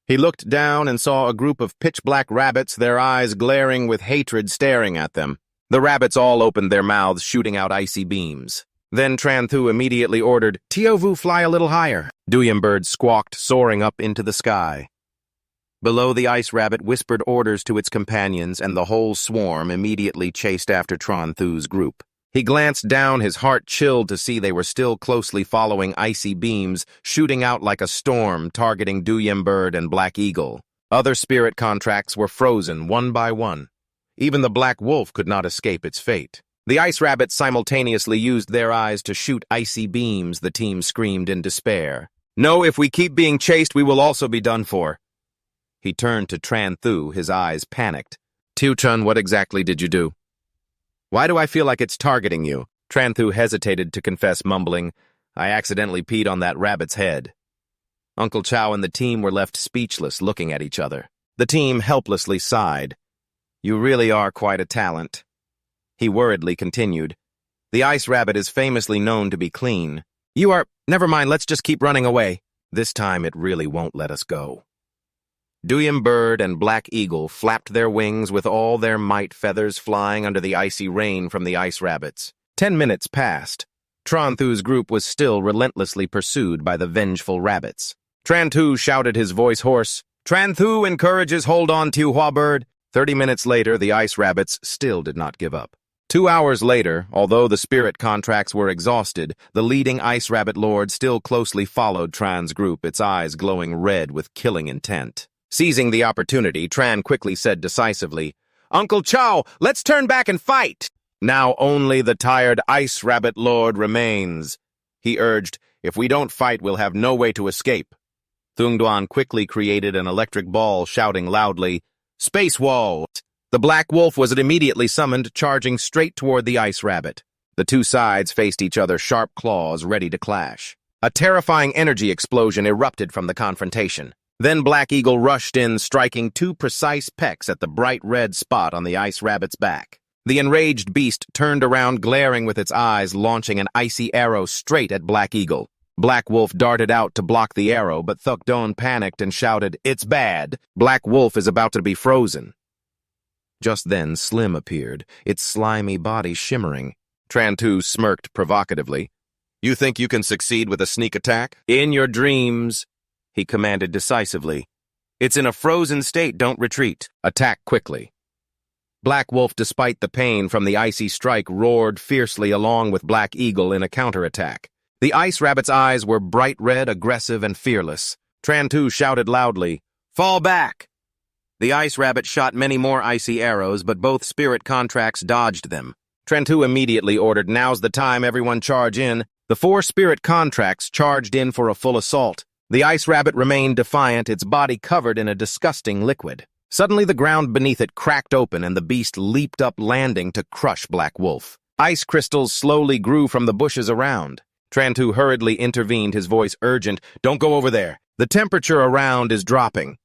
He looked down and saw a group of pitch-black rabbits, their eyes glaring with hatred, staring at them. The rabbits all opened their mouths, shooting out icy beams. Then Tranthu immediately ordered, "Tiovu, fly a little higher." Bird squawked, soaring up into the sky. Below, the Ice Rabbit whispered orders to its companions, and the whole swarm immediately chased after Tranthu's group. He glanced down, his heart chilled to see they were still closely following icy beams, shooting out like a storm, targeting Bird and Black Eagle. Other spirit contracts were frozen one by one. Even the Black Wolf could not escape its fate. The ice rabbits simultaneously used their eyes to shoot icy beams, the team screamed in despair. No, if we keep being chased, we will also be done for. He turned to Tranthu, his eyes panicked. Tiu-chun, what exactly did you do? Why do I feel like it's targeting you? Tranthu hesitated to confess, mumbling, I accidentally peed on that rabbit's head. Uncle Chow and the team were left speechless, looking at each other. The team helplessly sighed. You really are quite a talent. He worriedly continued. The ice rabbit is famously known to be clean. You are... Never mind, let's just keep running away. This time it really won't let us go. Duyam Bird and Black Eagle flapped their wings with all their might, feathers flying under the icy rain from the ice rabbits. 10 minutes passed. Tranthu's group was still relentlessly pursued by the vengeful rabbits. Tranthu shouted, his voice hoarse. Tranthu encourages hold on, Tiuhua Bird. 30 minutes later, the ice rabbits still did not give up. 2 hours later, although the spirit contracts were exhausted, the leading ice rabbit lord still closely followed Tran's group, its eyes glowing red with killing intent. Seizing the opportunity, Tran quickly said decisively, Uncle Chow, let's turn back and fight! Now only the tired ice rabbit lord remains. He urged, if we don't fight, we'll have no way to escape. Thungduan quickly created an electric ball, shouting loudly, Space Wall! The black wolf was immediately summoned, charging straight toward the ice rabbit. The two sides faced each other, sharp claws ready to clash. A terrifying energy explosion erupted from the confrontation. Then Black Eagle rushed in, striking 2 precise pecks at the bright red spot on the ice rabbit's back. The enraged beast turned around, glaring with its eyes, launching an icy arrow straight at Black Eagle. Black Wolf darted out to block the arrow, but Thukdon panicked and shouted, It's bad! Black Wolf is about to be frozen. Just then, Slim appeared, its slimy body shimmering. Tranthu smirked provocatively. You think you can succeed with a sneak attack? In your dreams, he commanded decisively. It's in a frozen state, don't retreat. Attack quickly. Black Wolf, despite the pain from the icy strike, roared fiercely along with Black Eagle in a counterattack. The ice rabbit's eyes were bright red, aggressive, and fearless. Tranthu shouted loudly, Fall back! The ice rabbit shot many more icy arrows, but both spirit contracts dodged them. Tranthu immediately ordered, Now's the time, everyone charge in. The 4 spirit contracts charged in for a full assault. The ice rabbit remained defiant, its body covered in a disgusting liquid. Suddenly the ground beneath it cracked open and the beast leaped up, landing to crush Black Wolf. Ice crystals slowly grew from the bushes around. Tranthu hurriedly intervened, his voice urgent, Don't go over there. The temperature around is dropping.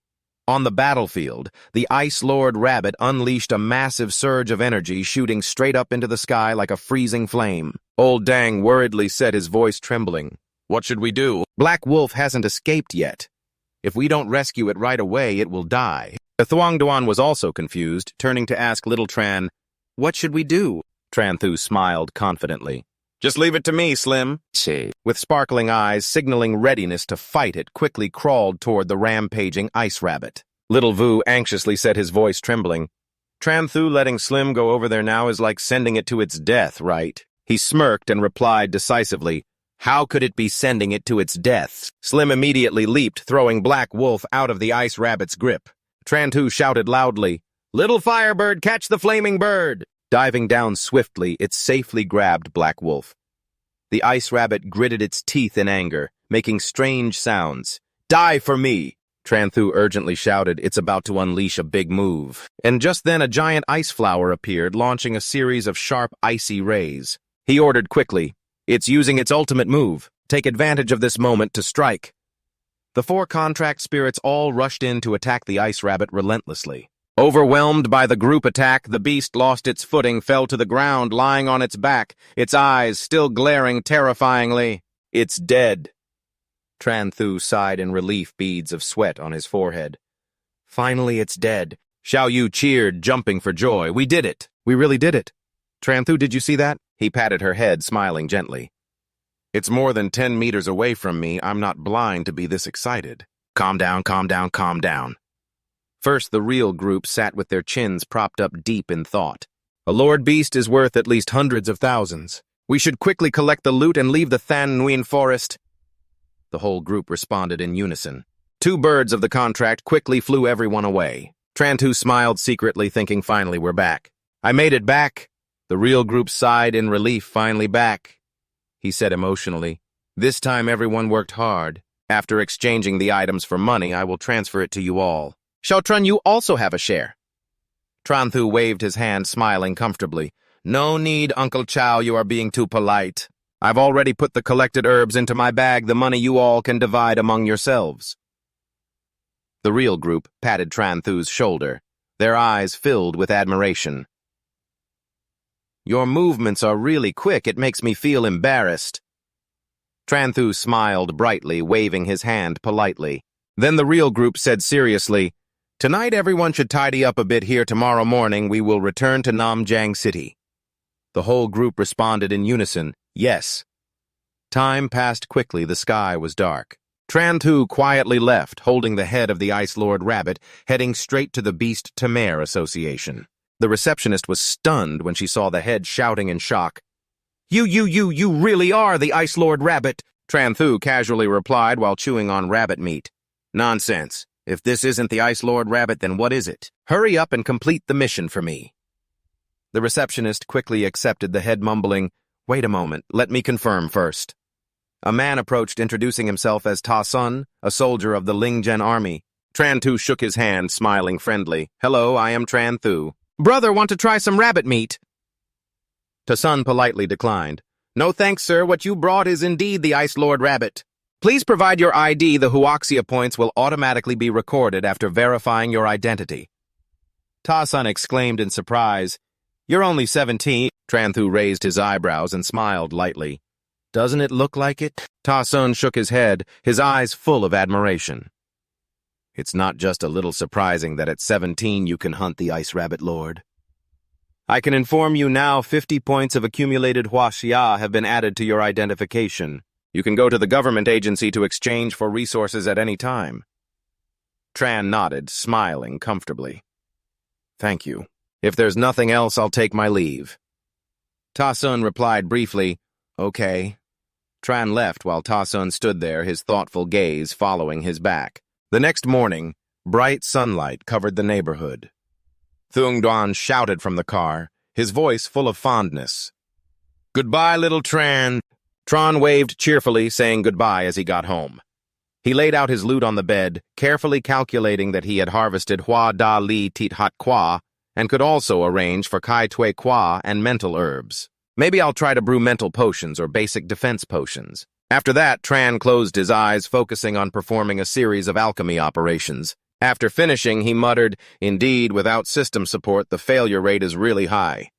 On the battlefield, the Ice Lord Rabbit unleashed a massive surge of energy, shooting straight up into the sky like a freezing flame. Old Dang worriedly said, his voice trembling, What should we do? Black Wolf hasn't escaped yet. If we don't rescue it right away, it will die. The Thuongduan was also confused, turning to ask Little Tran, What should we do? Tranthu smiled confidently. Just leave it to me, Slim. With sparkling eyes, signaling readiness to fight, it quickly crawled toward the rampaging ice rabbit. Little Vu anxiously said, his voice trembling, Tranthu letting Slim go over there now is like sending it to its death, right? He smirked and replied decisively, How could it be sending it to its death? Slim immediately leaped, throwing Black Wolf out of the ice rabbit's grip. Tranthu shouted loudly, Little Firebird, catch the flaming bird! Diving down swiftly, it safely grabbed Black Wolf. The ice rabbit gritted its teeth in anger, making strange sounds. Die for me! Tranthu urgently shouted, it's about to unleash a big move. And just then a giant ice flower appeared, launching a series of sharp, icy rays. He ordered quickly, It's using its ultimate move. Take advantage of this moment to strike. The 4 contract spirits all rushed in to attack the ice rabbit relentlessly. Overwhelmed by the group attack, the beast lost its footing, fell to the ground, lying on its back, its eyes still glaring terrifyingly. It's dead. Tranthu sighed in relief, beads of sweat on his forehead. Finally, it's dead. Xiao Yu cheered, jumping for joy. We did it. We really did it. Tranthu, did you see that? He patted her head, smiling gently. It's more than 10 meters away from me. I'm not blind to be this excited. Calm down, calm down, calm down. First, the real group sat with their chins propped up deep in thought. A lord beast is worth at least hundreds of thousands. We should quickly collect the loot and leave the Thanwin forest. The whole group responded in unison. 2 birds of the contract quickly flew everyone away. Tranthu smiled secretly, thinking finally we're back. I made it back. The real group sighed in relief, finally back. He said emotionally, "This time everyone worked hard. After exchanging the items for money, I will transfer it to you all. Shall Tranthu also have a share?" Tranthu waved his hand, smiling comfortably. "No need, Uncle Chow, you are being too polite. I've already put the collected herbs into my bag. The money you all can divide among yourselves." The real group patted Tranthu's shoulder, their eyes filled with admiration. "Your movements are really quick. It makes me feel embarrassed." Tranthu smiled brightly, waving his hand politely. Then the real group said seriously, "Tonight everyone should tidy up a bit here. Tomorrow morning we will return to Namjang City." The whole group responded in unison, "Yes." Time passed quickly. The sky was dark. Tranthu quietly left, holding the head of the Ice Lord Rabbit, heading straight to the Beast Tamer Association. The receptionist was stunned when she saw the head, shouting in shock. You really are the Ice Lord Rabbit," Tranthu casually replied while chewing on rabbit meat. "Nonsense. If this isn't the Ice Lord Rabbit, then what is it? Hurry up and complete the mission for me." The receptionist quickly accepted the head, mumbling, "Wait a moment, let me confirm first." A man approached, introducing himself as Ta Sun, a soldier of the Lingzhen army. Tranthu shook his hand, smiling friendly. "Hello, I am Tranthu. Brother, want to try some rabbit meat?" Ta Sun politely declined. "No thanks, sir. What you brought is indeed the Ice Lord Rabbit. Please provide your ID. The Huoxia points will automatically be recorded after verifying your identity." Ta Sun exclaimed in surprise. "You're only 17. Tranthu raised his eyebrows and smiled lightly. "Doesn't it look like it?" Ta Sun shook his head, his eyes full of admiration. "It's not just a little surprising that at 17 you can hunt the Ice Rabbit Lord. I can inform you now 50 points of accumulated Huoxia have been added to your identification. You can go to the government agency to exchange for resources at any time." Tran nodded, smiling comfortably. "Thank you. If there's nothing else, I'll take my leave." Ta Sun replied briefly, "Okay." Tran left while Ta Sun stood there, his thoughtful gaze following his back. The next morning, bright sunlight covered the neighborhood. Thung Duan shouted from the car, his voice full of fondness. "Goodbye, little Tran." Tran waved cheerfully, saying goodbye as he got home. He laid out his loot on the bed, carefully calculating that he had harvested Hua Da Li Tit Hat Qua and could also arrange for Kai Tui Qua and mental herbs. Maybe I'll try to brew mental potions or basic defense potions. After that, Tran closed his eyes, focusing on performing a series of alchemy operations. After finishing, he muttered, "Indeed, without system support, the failure rate is really high."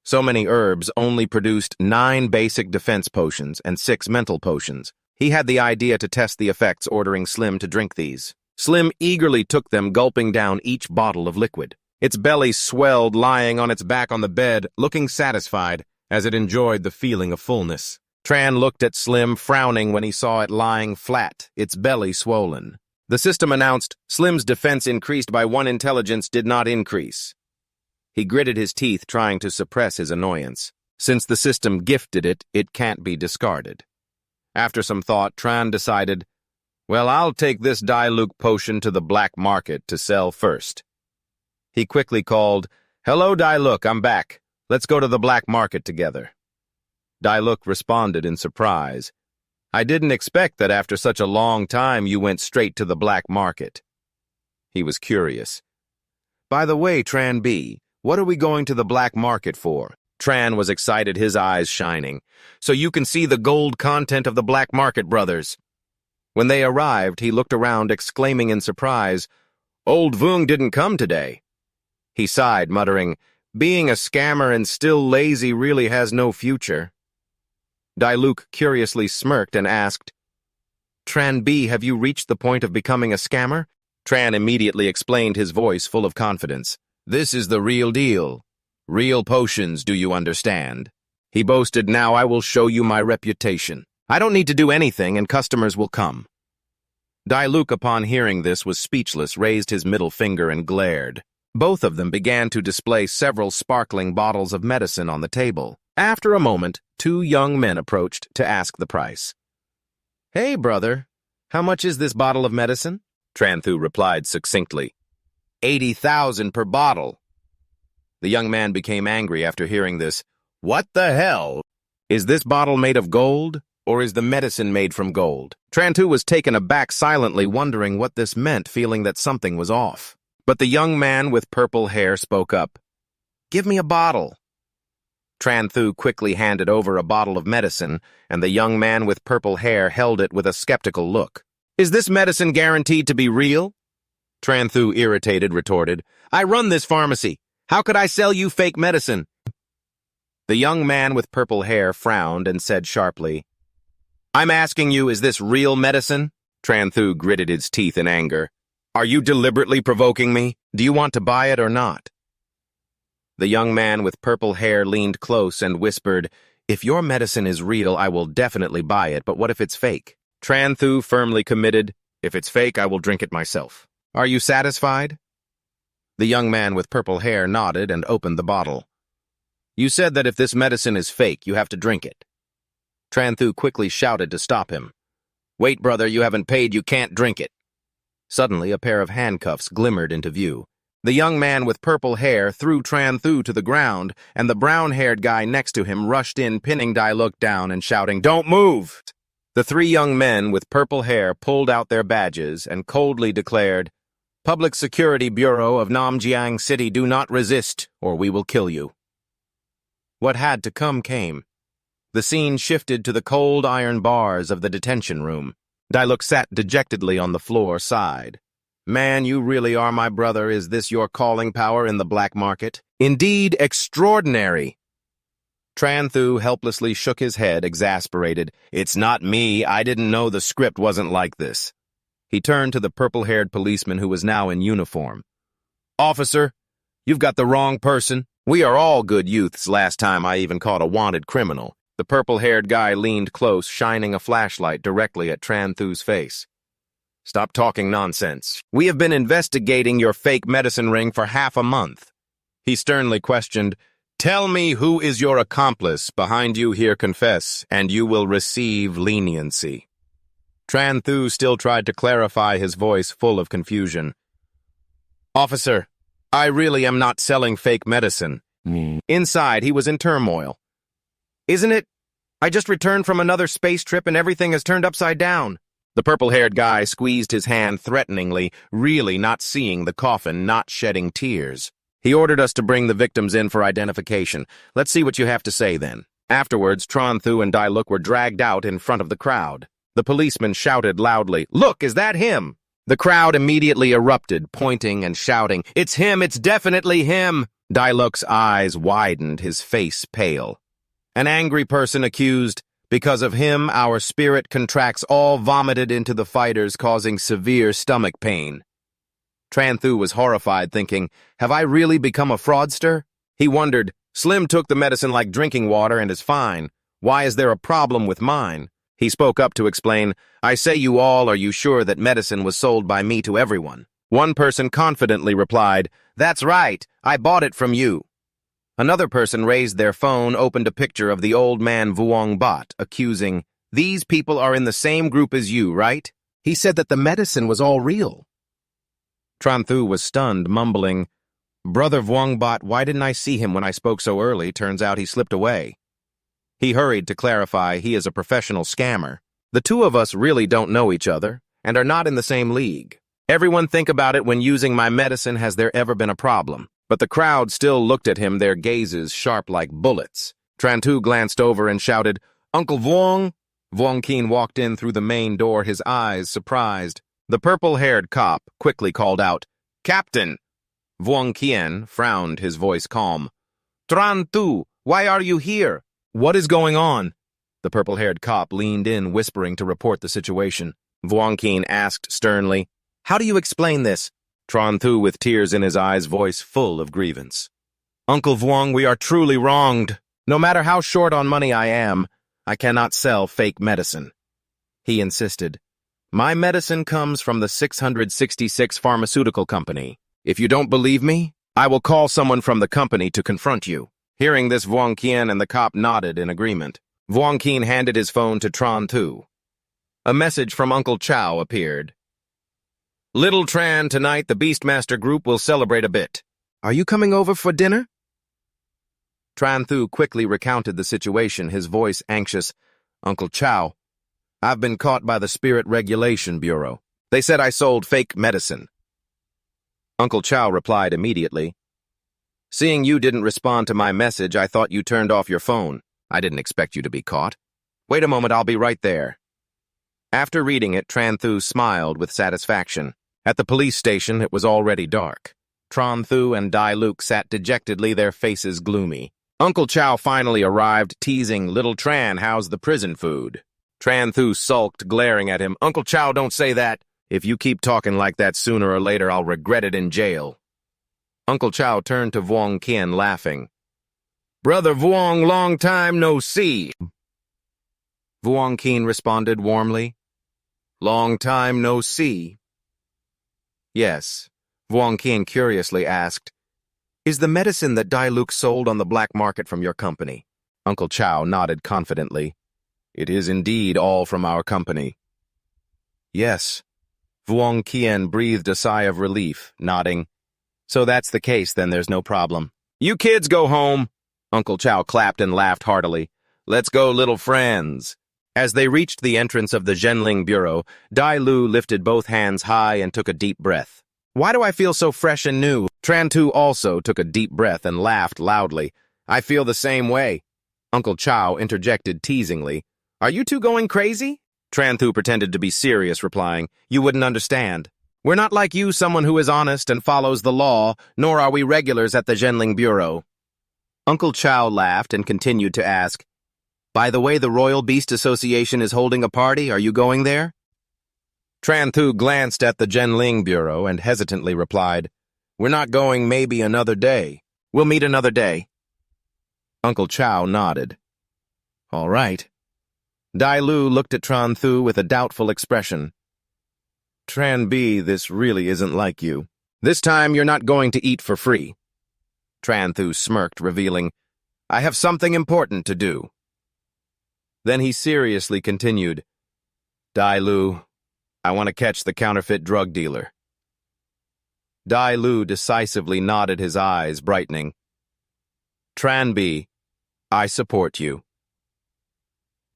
So many herbs only produced 9 basic defense potions and 6 mental potions. He had the idea to test the effects, ordering Slim to drink these. Slim eagerly took them, gulping down each bottle of liquid. Its belly swelled, lying on its back on the bed, looking satisfied as it enjoyed the feeling of fullness. Tran looked at Slim, frowning when he saw it lying flat, its belly swollen. The system announced Slim's defense increased by 1 intelligence did not increase. He gritted his teeth, trying to suppress his annoyance. Since the system gifted it, it can't be discarded. After some thought, Tran decided, "Well, I'll take this Diluc potion to the black market to sell first." He quickly called, "Hello, Diluc, I'm back. Let's go to the black market together." Diluc responded in surprise. "I didn't expect that after such a long time you went straight to the black market." He was curious. "By the way, Tran B, what are we going to the black market for?" Tran was excited, his eyes shining. "So you can see the gold content of the black market, brothers." When they arrived, he looked around, exclaiming in surprise, "Old Vung didn't come today." He sighed, muttering, "Being a scammer and still lazy really has no future." Diluc curiously smirked and asked, "Tran B, have you reached the point of becoming a scammer?" Tran immediately explained, his voice full of confidence. "This is the real deal. Real potions, do you understand?" He boasted, "Now I will show you my reputation. I don't need to do anything and customers will come." Diluc, upon hearing this, was speechless, raised his middle finger and glared. Both of them began to display several sparkling bottles of medicine on the table. After a moment, 2 young men approached to ask the price. "Hey, brother, how much is this bottle of medicine?" Tranthu replied succinctly. 80,000 per bottle. The young man became angry after hearing this. What the hell? Is this bottle made of gold, or is the medicine made from gold? Tranthu was taken aback silently, wondering what this meant, feeling that something was off. But the young man with purple hair spoke up. Give me a bottle. Tranthu quickly handed over a bottle of medicine, and the young man with purple hair held it with a skeptical look. Is this medicine guaranteed to be real? Tranthu, irritated, retorted. I run this pharmacy. How could I sell you fake medicine? The young man with purple hair frowned and said sharply, I'm asking you, is this real medicine? Tranthu gritted his teeth in anger. Are you deliberately provoking me? Do you want to buy it or not? The young man with purple hair leaned close and whispered, If your medicine is real, I will definitely buy it, but what if it's fake? Tranthu firmly committed, If it's fake, I will drink it myself. Are you satisfied? The young man with purple hair nodded and opened the bottle. You said that if this medicine is fake, you have to drink it. Tranthu quickly shouted to stop him. Wait, brother, you haven't paid, you can't drink it. Suddenly, a pair of handcuffs glimmered into view. The young man with purple hair threw Tranthu to the ground, and the brown-haired guy next to him rushed in, pinning Diluk down and shouting, Don't move! The three young men with purple hair pulled out their badges and coldly declared, Public Security Bureau of Namjiang City, do not resist, or we will kill you. What had to come came. The scene shifted to the cold iron bars of the detention room. Diluk sat dejectedly on the floor, sighed. Man, you really are my brother. Is this your calling power in the black market? Indeed, extraordinary. Tranthu helplessly shook his head, exasperated. It's not me. I didn't know the script wasn't like this. He turned to the purple-haired policeman who was now in uniform. Officer, you've got the wrong person. We are all good youths. Last time I even caught a wanted criminal. The purple-haired guy leaned close, shining a flashlight directly at Tranthu's face. Stop talking nonsense. We have been investigating your fake medicine ring for half a month. He sternly questioned, Tell me who is your accomplice. Behind you here confess, and you will receive leniency. Tranthu still tried to clarify, his voice full of confusion. Officer, I really am not selling fake medicine. Inside, he was in turmoil. Isn't it? I just returned from another space trip and everything has turned upside down. The purple-haired guy squeezed his hand threateningly, really not seeing the coffin, not shedding tears. He ordered us to bring the victims in for identification. Let's see what you have to say then. Afterwards, Tranthu and Diluk were dragged out in front of the crowd. The policeman shouted loudly, Look, is that him? The crowd immediately erupted, pointing and shouting, It's him, it's definitely him. Diluk's eyes widened, his face pale. An angry person accused, Because of him, our spirit contracts all vomited into the fighters, causing severe stomach pain. Tranthu was horrified, thinking, Have I really become a fraudster? He wondered, Slim took the medicine like drinking water and is fine. Why is there a problem with mine? He spoke up to explain, I say you all, are you sure that medicine was sold by me to everyone? One person confidently replied, That's right, I bought it from you. Another person raised their phone, opened a picture of the old man Vuong Bot, accusing, These people are in the same group as you, right? He said that the medicine was all real. Tranthu was stunned, mumbling, Brother Vuong Bot, why didn't I see him when I spoke so early? Turns out he slipped away. He hurried to clarify he is a professional scammer. The two of us really don't know each other and are not in the same league. Everyone think about it when using my medicine. Has there ever been a problem? But the crowd still looked at him, their gazes sharp like bullets. Tranthu glanced over and shouted, Uncle Vuong? Vuong Keen walked in through the main door, his eyes surprised. The purple-haired cop quickly called out, Captain! Vuong Kien frowned, his voice calm. Tranthu, why are you here? What is going on? The purple-haired cop leaned in, whispering to report the situation. Vuong Kien asked sternly, How do you explain this? Tranthu, with tears in his eyes, voice full of grievance. Uncle Vuong, we are truly wronged. No matter how short on money I am, I cannot sell fake medicine. He insisted. My medicine comes from the 666 pharmaceutical company. If you don't believe me, I will call someone from the company to confront you. Hearing this, Vuong Kien and the cop nodded in agreement. Vuong Kien handed his phone to Tranthu. A message from Uncle Chow appeared. Little Tran, tonight the Beastmaster group will celebrate a bit. Are you coming over for dinner? Tranthu quickly recounted the situation, his voice anxious. Uncle Chow, I've been caught by the Spirit Regulation Bureau. They said I sold fake medicine. Uncle Chow replied immediately. Seeing you didn't respond to my message, I thought you turned off your phone. I didn't expect you to be caught. Wait a moment, I'll be right there. After reading it, Tranthu smiled with satisfaction. At the police station, it was already dark. Tranthu and Dai Luke sat dejectedly, their faces gloomy. Uncle Chow finally arrived, teasing, "Little Tran, how's the prison food?" Tranthu sulked, glaring at him. "Uncle Chow, don't say that. If you keep talking like that, sooner or later I'll regret it in jail." Uncle Chow turned to Vuong Qian, laughing. "Brother Vuong, long time no see." Vuong Qian responded warmly. "Long time no see." "Yes," Vuong Qian curiously asked, "is the medicine that Dai Luke sold on the black market from your company?" Uncle Chow nodded confidently. "It is indeed all from our company." "Yes." Vuong Qian breathed a sigh of relief, nodding. "So that's the case, then there's no problem." "You kids go home." Uncle Chow clapped and laughed heartily. "Let's go, little friends." As they reached the entrance of the Zhenling Bureau, Dai Lu lifted both hands high and took a deep breath. "Why do I feel so fresh and new?" Tranthu also took a deep breath and laughed loudly. "I feel the same way." Uncle Chow interjected teasingly. "Are you two going crazy?" Tranthu pretended to be serious, replying, "You wouldn't understand. We're not like you, someone who is honest and follows the law, nor are we regulars at the Zhenling Bureau." Uncle Chow laughed and continued to ask, "By the way, the Royal Beast Association is holding a party. Are you going there?" Tranthu glanced at the Zhenling Bureau and hesitantly replied, "We're not going, maybe another day. We'll meet another day." Uncle Chow nodded. "All right." Dai Lu looked at Tranthu with a doubtful expression. "Tran B, this really isn't like you. This time you're not going to eat for free." Tranthu smirked, revealing, "I have something important to do." Then he seriously continued, "Dai Lu, I want to catch the counterfeit drug dealer." Dai Lu decisively nodded, his eyes brightening. "Tran B, I support you."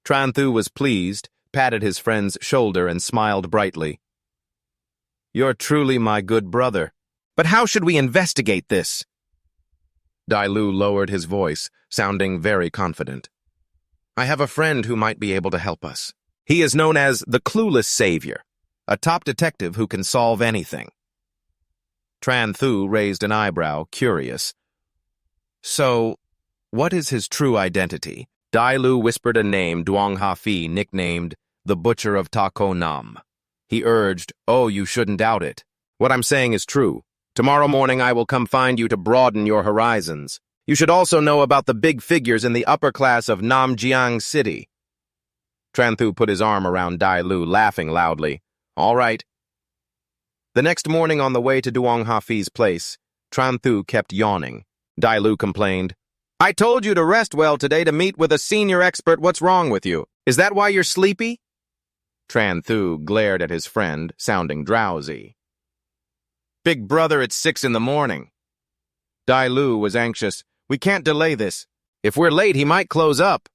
Tranthu was pleased, patted his friend's shoulder, and smiled brightly. "You're truly my good brother. But how should we investigate this?" Dai Lu lowered his voice, sounding very confident. "I have a friend who might be able to help us. He is known as the Clueless Savior, a top detective who can solve anything." Tranthu raised an eyebrow, curious. "So, what is his true identity?" Dai Lu whispered a name, Duong Hafi, nicknamed the Butcher of Tako Nam. He urged, "Oh, you shouldn't doubt it. What I'm saying is true. Tomorrow morning I will come find you to broaden your horizons. You should also know about the big figures in the upper class of Namjiang City." Tranthu put his arm around Dai Lu, laughing loudly. "All right." The next morning on the way to Duong Hafi's place, Tranthu kept yawning. Dai Lu complained, "I told you to rest well today to meet with a senior expert. What's wrong with you? Is that why you're sleepy?" Tranthu glared at his friend, sounding drowsy. "Big brother, it's 6 in the morning." Dai Lu was anxious. "We can't delay this. If we're late, he might close up."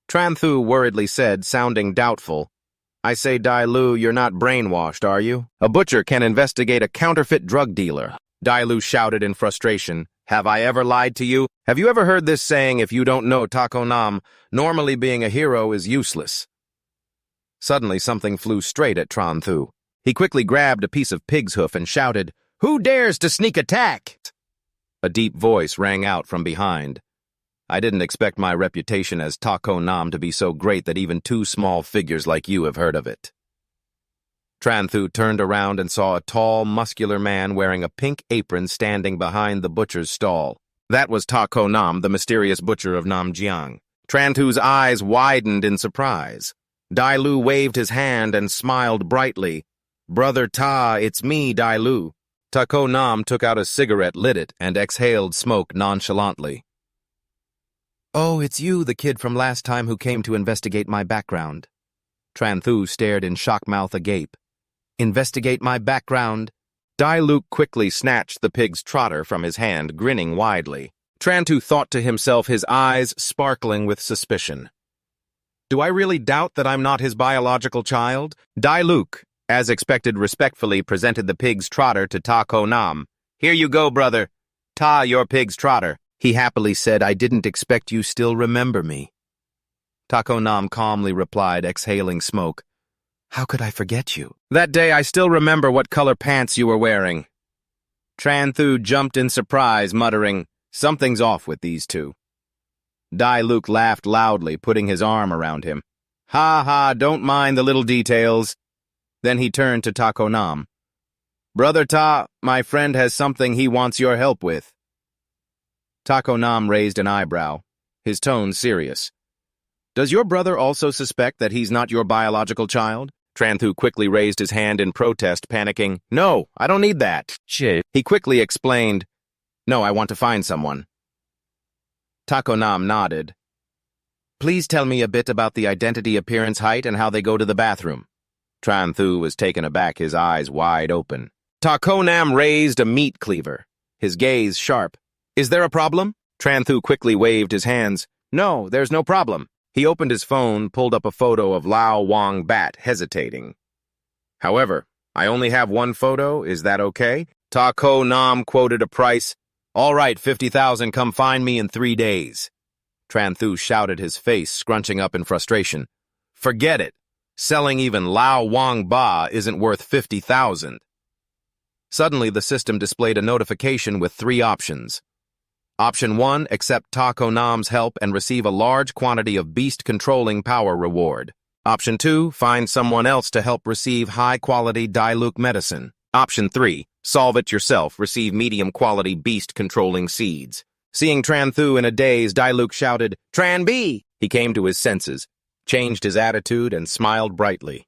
Tranthu worriedly said, sounding doubtful, "I say, Dai Lu, you're not brainwashed, are you? A butcher can investigate a counterfeit drug dealer." Dai Lu shouted in frustration, "Have I ever lied to you? Have you ever heard this saying, if you don't know Tako Nam, normally being a hero is useless?" Suddenly something flew straight at Tranthu. He quickly grabbed a piece of pig's hoof and shouted, "Who dares to sneak attack?" A deep voice rang out from behind. "I didn't expect my reputation as Tako Nam to be so great that even two small figures like you have heard of it." Tranthu turned around and saw a tall, muscular man wearing a pink apron standing behind the butcher's stall. That was Tako Nam, the mysterious butcher of Namjiang. Tranthu's eyes widened in surprise. Dai Lu waved his hand and smiled brightly. "Brother Ta, it's me, Dai Lu." Tako Nam took out a cigarette, lit it, and exhaled smoke nonchalantly. "Oh, it's you, the kid from last time who came to investigate my background." Tranthu stared in shock, mouth agape. "Investigate my background?" Dai Lu quickly snatched the pig's trotter from his hand, grinning widely. Tranthu thought to himself, his eyes sparkling with suspicion. Do I really doubt that I'm not his biological child? Dai Luke, as expected, respectfully presented the pig's trotter to Ta Ko Nam. Here you go, brother. Ta, your pig's trotter. He happily said, I didn't expect you still remember me. Ta Ko Nam calmly replied, exhaling smoke. How could I forget you? That day I still remember what color pants you were wearing. Tranthu jumped in surprise, muttering, Something's off with these two. Dai Luke laughed loudly, putting his arm around him. Ha ha, don't mind the little details. Then he turned to Ta Ko Nam. Brother Ta, my friend has something he wants your help with. Ta Ko Nam raised an eyebrow, his tone serious. Does your brother also suspect that he's not your biological child? Tranthu quickly raised his hand in protest, panicking. No, I don't need that. Shit. He quickly explained, No, I want to find someone. Ta Ko Nam nodded. Please tell me a bit about the identity, appearance, height, and how they go to the bathroom. Tranthu was taken aback, his eyes wide open. Ta Ko Nam raised a meat cleaver, his gaze sharp. Is there a problem? Tranthu quickly waved his hands. No, there's no problem. He opened his phone, pulled up a photo of Lao Wang Bat, hesitating. However, I only have one photo, is that okay? Ta Ko Nam quoted a price. All right, 50,000, come find me in 3 days. Tranthu shouted, his face scrunching up in frustration. Forget it. Selling even Lao Wang Ba isn't worth 50,000. Suddenly, the system displayed a notification with 3 options. Option 1, accept Ta Ko Nam's help and receive a large quantity of beast-controlling power reward. Option 2, find someone else to help receive high-quality Dai Luke medicine. Option 3, solve it yourself, receive medium-quality beast-controlling seeds. Seeing Tranthu in a daze, Dai Luke shouted, Tran B! He came to his senses, changed his attitude, and smiled brightly.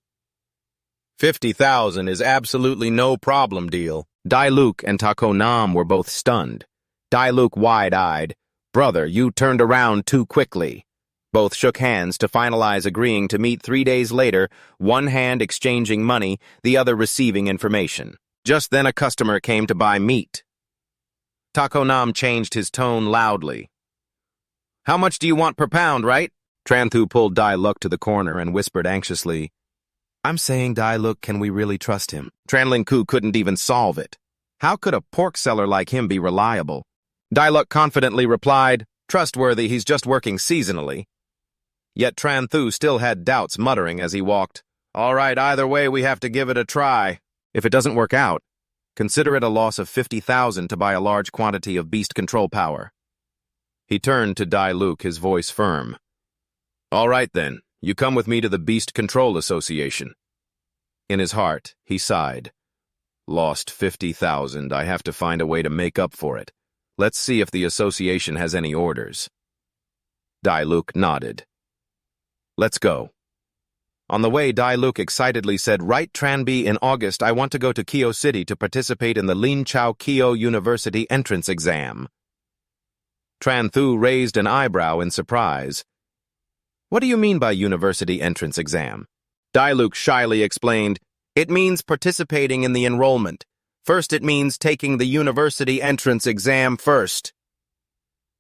50,000 is absolutely no problem deal. Dai Luke and Ta Ko Nam were both stunned. Dai Luke wide-eyed. Brother, you turned around too quickly. Both shook hands to finalize agreeing to meet 3 days later, one hand exchanging money, the other receiving information. Just then a customer came to buy meat. Ta Ko Nam changed his tone loudly. How much do you want per pound, right? Tranthu pulled Dai Luke to the corner and whispered anxiously, I'm saying, Dai Luke, can we really trust him? Tranlin Ku couldn't even solve it. How could a pork seller like him be reliable? Dai Luke confidently replied, Trustworthy, he's just working seasonally. Yet Tranthu still had doubts, muttering as he walked, All right, either way, we have to give it a try. If it doesn't work out, consider it a loss of 50,000 to buy a large quantity of beast control power. He turned to Dai Luke, his voice firm. All right then, you come with me to the Beast Control Association. In his heart, he sighed. Lost 50,000, I have to find a way to make up for it. Let's see if the association has any orders. Dai Luke nodded. Let's go. On the way, Dai Luke excitedly said, Right, Tranbi, in August, I want to go to Kyo City to participate in the Lin Chao Kyo University entrance exam. Tranthu raised an eyebrow in surprise. What do you mean by university entrance exam? Dai Luke shyly explained, It means participating in the enrollment. First, it means taking the university entrance exam first.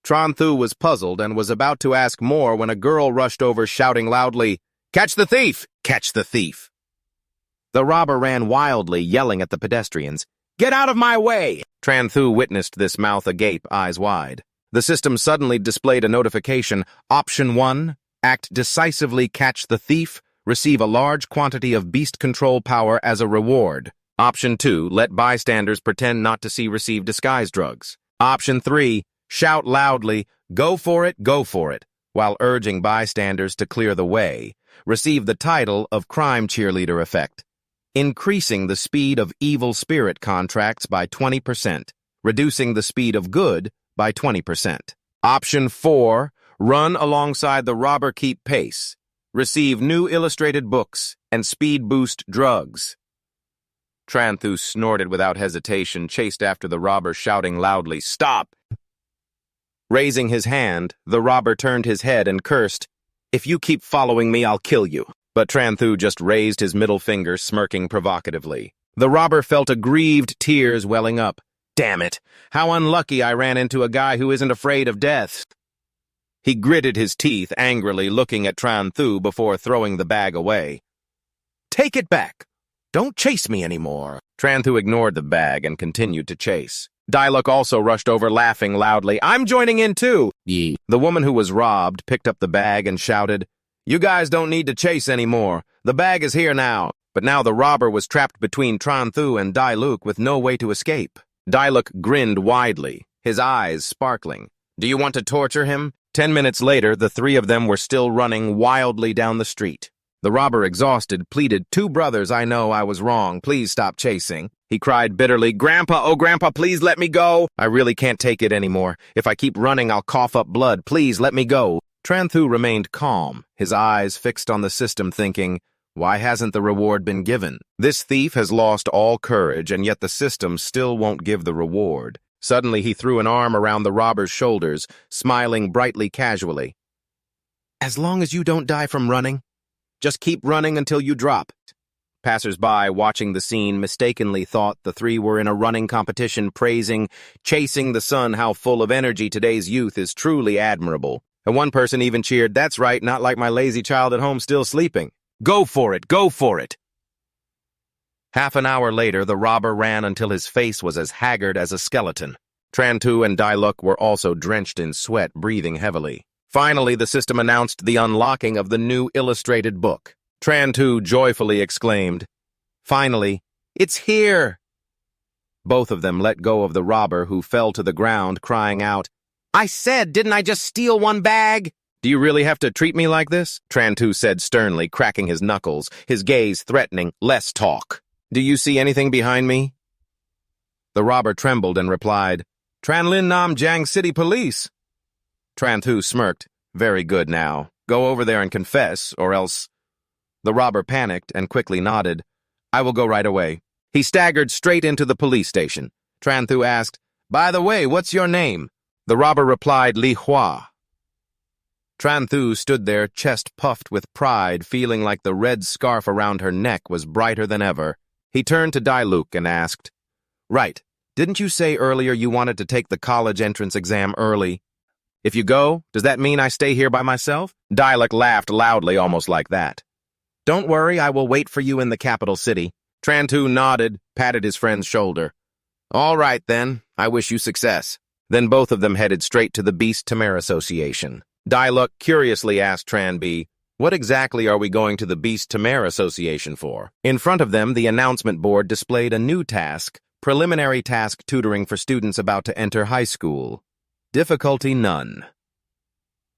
Tranthu was puzzled and was about to ask more when a girl rushed over shouting loudly, Catch the thief! Catch the thief! The robber ran wildly, yelling at the pedestrians. Get out of my way! Tranthu witnessed this, mouth agape, eyes wide. The system suddenly displayed a notification. Option 1, act decisively, catch the thief, receive a large quantity of beast control power as a reward. Option 2, let bystanders pretend not to see, receive disguise drugs. Option 3, shout loudly, go for it, while urging bystanders to clear the way. Receive the title of crime cheerleader effect. Increasing the speed of evil spirit contracts by 20%, reducing the speed of good by 20%. Option 4, run alongside the robber, keep pace. Receive new illustrated books and speed boost drugs. Tranthu snorted without hesitation, chased after the robber, shouting loudly, Stop! Raising his hand, the robber turned his head and cursed, If you keep following me, I'll kill you. But Tranthu just raised his middle finger, smirking provocatively. The robber felt aggrieved tears welling up. Damn it! How unlucky I ran into a guy who isn't afraid of death. He gritted his teeth angrily, looking at Tranthu before throwing the bag away. Take it back! Don't chase me anymore. Tranthu ignored the bag and continued to chase. Diluc also rushed over, laughing loudly. I'm joining in too! The woman who was robbed picked up the bag and shouted, You guys don't need to chase anymore. The bag is here now. But now the robber was trapped between Tranthu and Diluc with no way to escape. Diluc grinned widely, his eyes sparkling. Do you want to torture him? 10 minutes later, the three of them were still running wildly down the street. The robber, exhausted, pleaded, Two brothers, I know I was wrong. Please stop chasing. He cried bitterly, Grandpa, oh Grandpa, please let me go. I really can't take it anymore. If I keep running, I'll cough up blood. Please let me go. Tranthu remained calm, his eyes fixed on the system, thinking, Why hasn't the reward been given? This thief has lost all courage, and yet the system still won't give the reward. Suddenly he threw an arm around the robber's shoulders, smiling brightly casually. As long as you don't die from running, just keep running until you drop. Passers-by watching the scene mistakenly thought the three were in a running competition, praising, chasing the sun. How full of energy today's youth is truly admirable. And one person even cheered, That's right, not like my lazy child at home still sleeping. Go for it, go for it. Half an hour later, the robber ran until his face was as haggard as a skeleton. Tranthu and Diluc were also drenched in sweat, breathing heavily. Finally, the system announced the unlocking of the new illustrated book. Tranthu joyfully exclaimed, Finally, it's here! Both of them let go of the robber, who fell to the ground, crying out, I said, didn't I just steal one bag? Do you really have to treat me like this? Tranthu said sternly, cracking his knuckles, his gaze threatening, Less talk. Do you see anything behind me? The robber trembled and replied, Tranlin Nam Jiang City Police. Tranthu smirked. Very good now. Go over there and confess, or else... The robber panicked and quickly nodded. I will go right away. He staggered straight into the police station. Tranthu asked, By the way, what's your name? The robber replied, Li Hua. Tranthu stood there, chest puffed with pride, feeling like the red scarf around her neck was brighter than ever. He turned to Diluc and asked, Right, didn't you say earlier you wanted to take the college entrance exam early? If you go, does that mean I stay here by myself? Diluc laughed loudly, almost like that. Don't worry, I will wait for you in the capital city. Tranthu nodded, patted his friend's shoulder. All right, then. I wish you success. Then both of them headed straight to the Beast Tamer Association. Diluc curiously asked Tranby, What exactly are we going to the Beast Tamer Association for? In front of them, the announcement board displayed a new task, preliminary task tutoring for students about to enter high school. Difficulty none.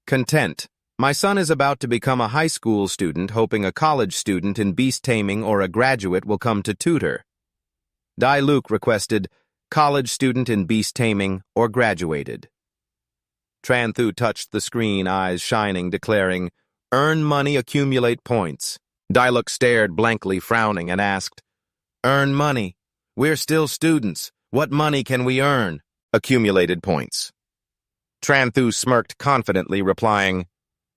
Content. My son is about to become a high school student, hoping a college student in beast taming or a graduate will come to tutor. Diluc requested, college student in beast taming or graduated. Tranthu touched the screen, eyes shining, declaring, Earn money, accumulate points. Diluc stared blankly, frowning, and asked, Earn money. We're still students. What money can we earn? Accumulated points. Tranthu smirked confidently, replying,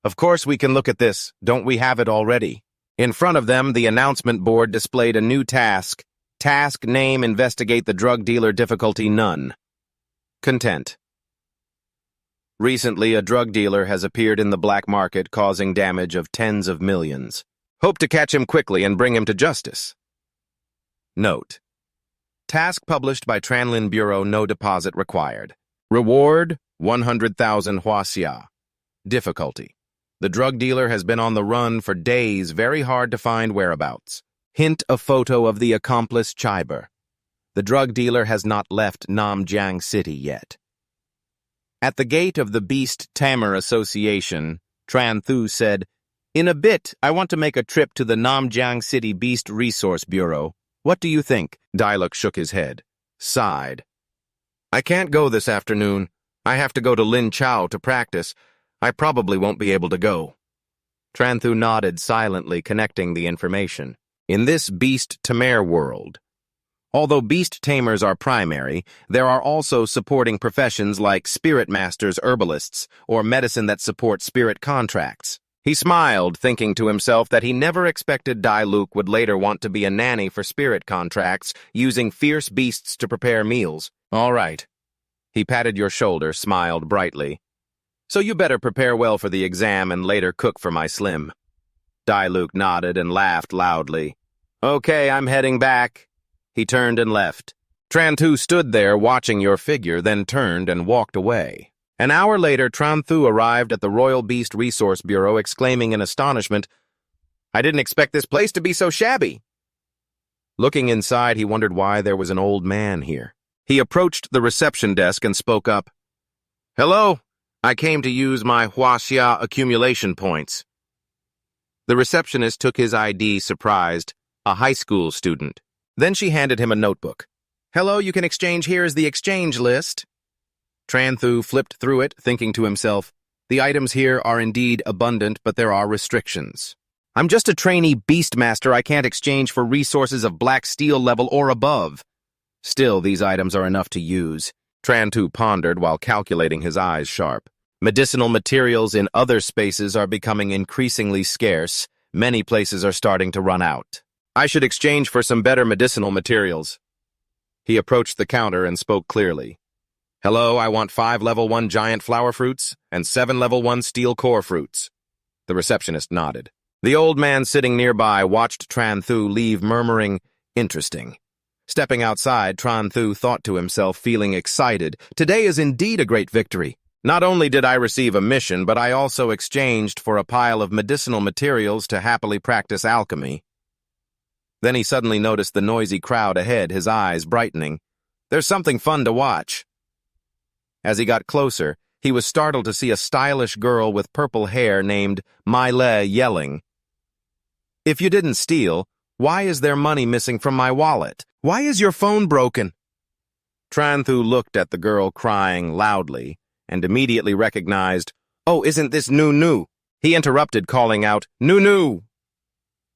Of course we can look at this. Don't we have it already? In front of them, the announcement board displayed a new task. Task name, investigate the drug dealer, difficulty none. Content. Recently, a drug dealer has appeared in the black market, causing damage of tens of millions. Hope to catch him quickly and bring him to justice. Note. Task published by Tranlin Bureau, no deposit required. Reward, 100,000 huaxia. Difficulty. The drug dealer has been on the run for days, very hard to find whereabouts. Hint a photo of the accomplice Chiber. The drug dealer has not left Namjiang City yet. At the gate of the Beast Tamer Association, Tranthu said, In a bit, I want to make a trip to the Namjiang City Beast Resource Bureau. What do you think? Diluc shook his head, sighed. I can't go this afternoon. I have to go to Lin Chao to practice. I probably won't be able to go. Tranthu nodded silently, connecting the information. In this Beast Tamer world, although beast tamers are primary, there are also supporting professions like spirit masters, herbalists, or medicine that support spirit contracts. He smiled, thinking to himself that he never expected Dai Luke would later want to be a nanny for spirit contracts, using fierce beasts to prepare meals. All right. He patted your shoulder, smiled brightly. So you better prepare well for the exam and later cook for my Slim. Dai Luke nodded and laughed loudly. Okay, I'm heading back. He turned and left. Tranthu stood there watching your figure, then turned and walked away. An hour later, Tranthu arrived at the Royal Beast Resource Bureau, exclaiming in astonishment, I didn't expect this place to be so shabby. Looking inside, he wondered why there was an old man here. He approached the reception desk and spoke up. Hello, I came to use my Huaxia accumulation points. The receptionist took his ID, surprised, a high school student. Then she handed him a notebook. Hello, you can exchange here is the exchange list. Tranthu flipped through it, thinking to himself, the items here are indeed abundant, but there are restrictions. I'm just a trainee beastmaster. I can't exchange for resources of black steel level or above. Still, these items are enough to use. Tranthu pondered while calculating, his eyes sharp. Medicinal materials in other spaces are becoming increasingly scarce. Many places are starting to run out. I should exchange for some better medicinal materials. He approached the counter and spoke clearly. Hello, I want 5 level 1 giant flower fruits and 7 level 1 steel core fruits. The receptionist nodded. The old man sitting nearby watched Tranthu leave, murmuring, interesting. Stepping outside, Tranthu thought to himself, feeling excited. Today is indeed a great victory. Not only did I receive a mission, but I also exchanged for a pile of medicinal materials to happily practice alchemy. Then he suddenly noticed the noisy crowd ahead, his eyes brightening. There's something fun to watch. As he got closer, he was startled to see a stylish girl with purple hair named Myle yelling. If you didn't steal, why is there money missing from my wallet? Why is your phone broken? Tranthu looked at the girl crying loudly and immediately recognized, oh, isn't this Noo-Noo? He interrupted, calling out, Noo-Noo!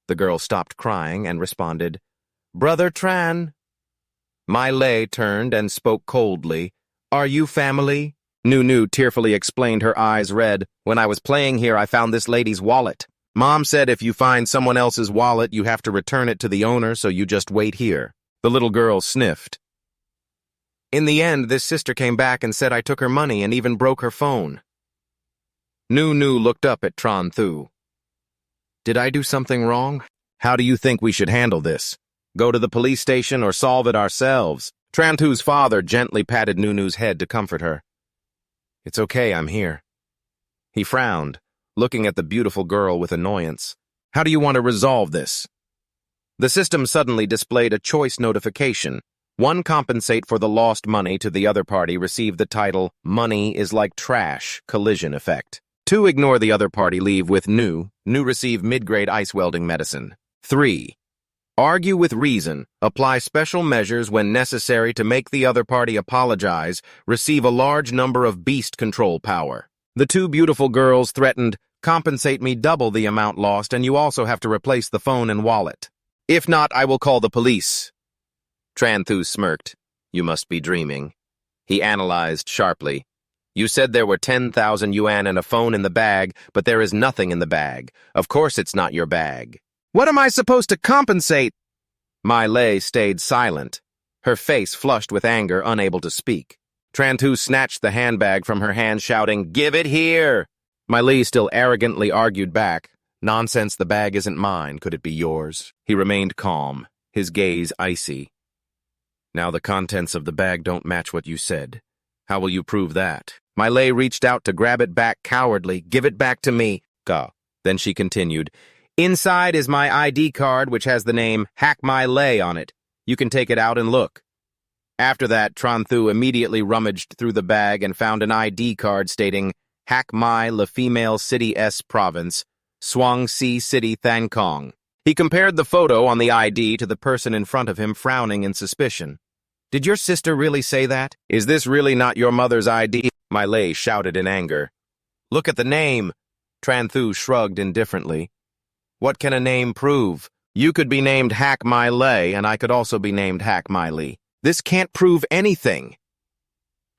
The girl stopped crying and responded, Brother Tran. Myle turned and spoke coldly, Are you family? Noo-Noo tearfully explained, her eyes red. When I was playing here, I found this lady's wallet. Mom said if you find someone else's wallet, you have to return it to the owner, so you just wait here. The little girl sniffed. In the end, this sister came back and said I took her money and even broke her phone. Noo-Noo looked up at Tranthu. Did I do something wrong? How do you think we should handle this? Go to the police station or solve it ourselves? Tranthu's father gently patted Noo-Noo's head to comfort her. It's okay, I'm here. He frowned, looking at the beautiful girl with annoyance. How do you want to resolve this? The system suddenly displayed a choice notification. 1, compensate for the lost money to the other party, receive the title, Money is like Trash, Collision Effect. 2, ignore the other party, leave with Noo, receive mid-grade ice welding medicine. 3, argue with reason, apply special measures when necessary to make the other party apologize, receive a large number of beast control power. The 2 beautiful girls threatened, compensate me double the amount lost and you also have to replace the phone and wallet. If not, I will call the police. Tranthu smirked. You must be dreaming. He analyzed sharply. You said there were 10,000 yuan and a phone in the bag, but there is nothing in the bag. Of course it's not your bag. What am I supposed to compensate? Myle stayed silent, her face flushed with anger, unable to speak. Tranthu snatched the handbag from her hand, shouting, Give it here! Myle still arrogantly argued back. Nonsense, the bag isn't mine. Could it be yours? He remained calm, his gaze icy. Now the contents of the bag don't match what you said. How will you prove that? Myle reached out to grab it back cowardly. Give it back to me. Gah. Then she continued, Inside is my ID card, which has the name Hack Myle on it. You can take it out and look. After that, Tranthu immediately rummaged through the bag and found an ID card stating Hack Mai La Female City S Province, Swang Si City Thangkong. He compared the photo on the ID to the person in front of him, frowning in suspicion. Did your sister really say that? Is this really not your mother's ID? Myle shouted in anger. Look at the name. Tranthu shrugged indifferently. What can a name prove? You could be named Hack Myle, and I could also be named Hack Miley. This can't prove anything.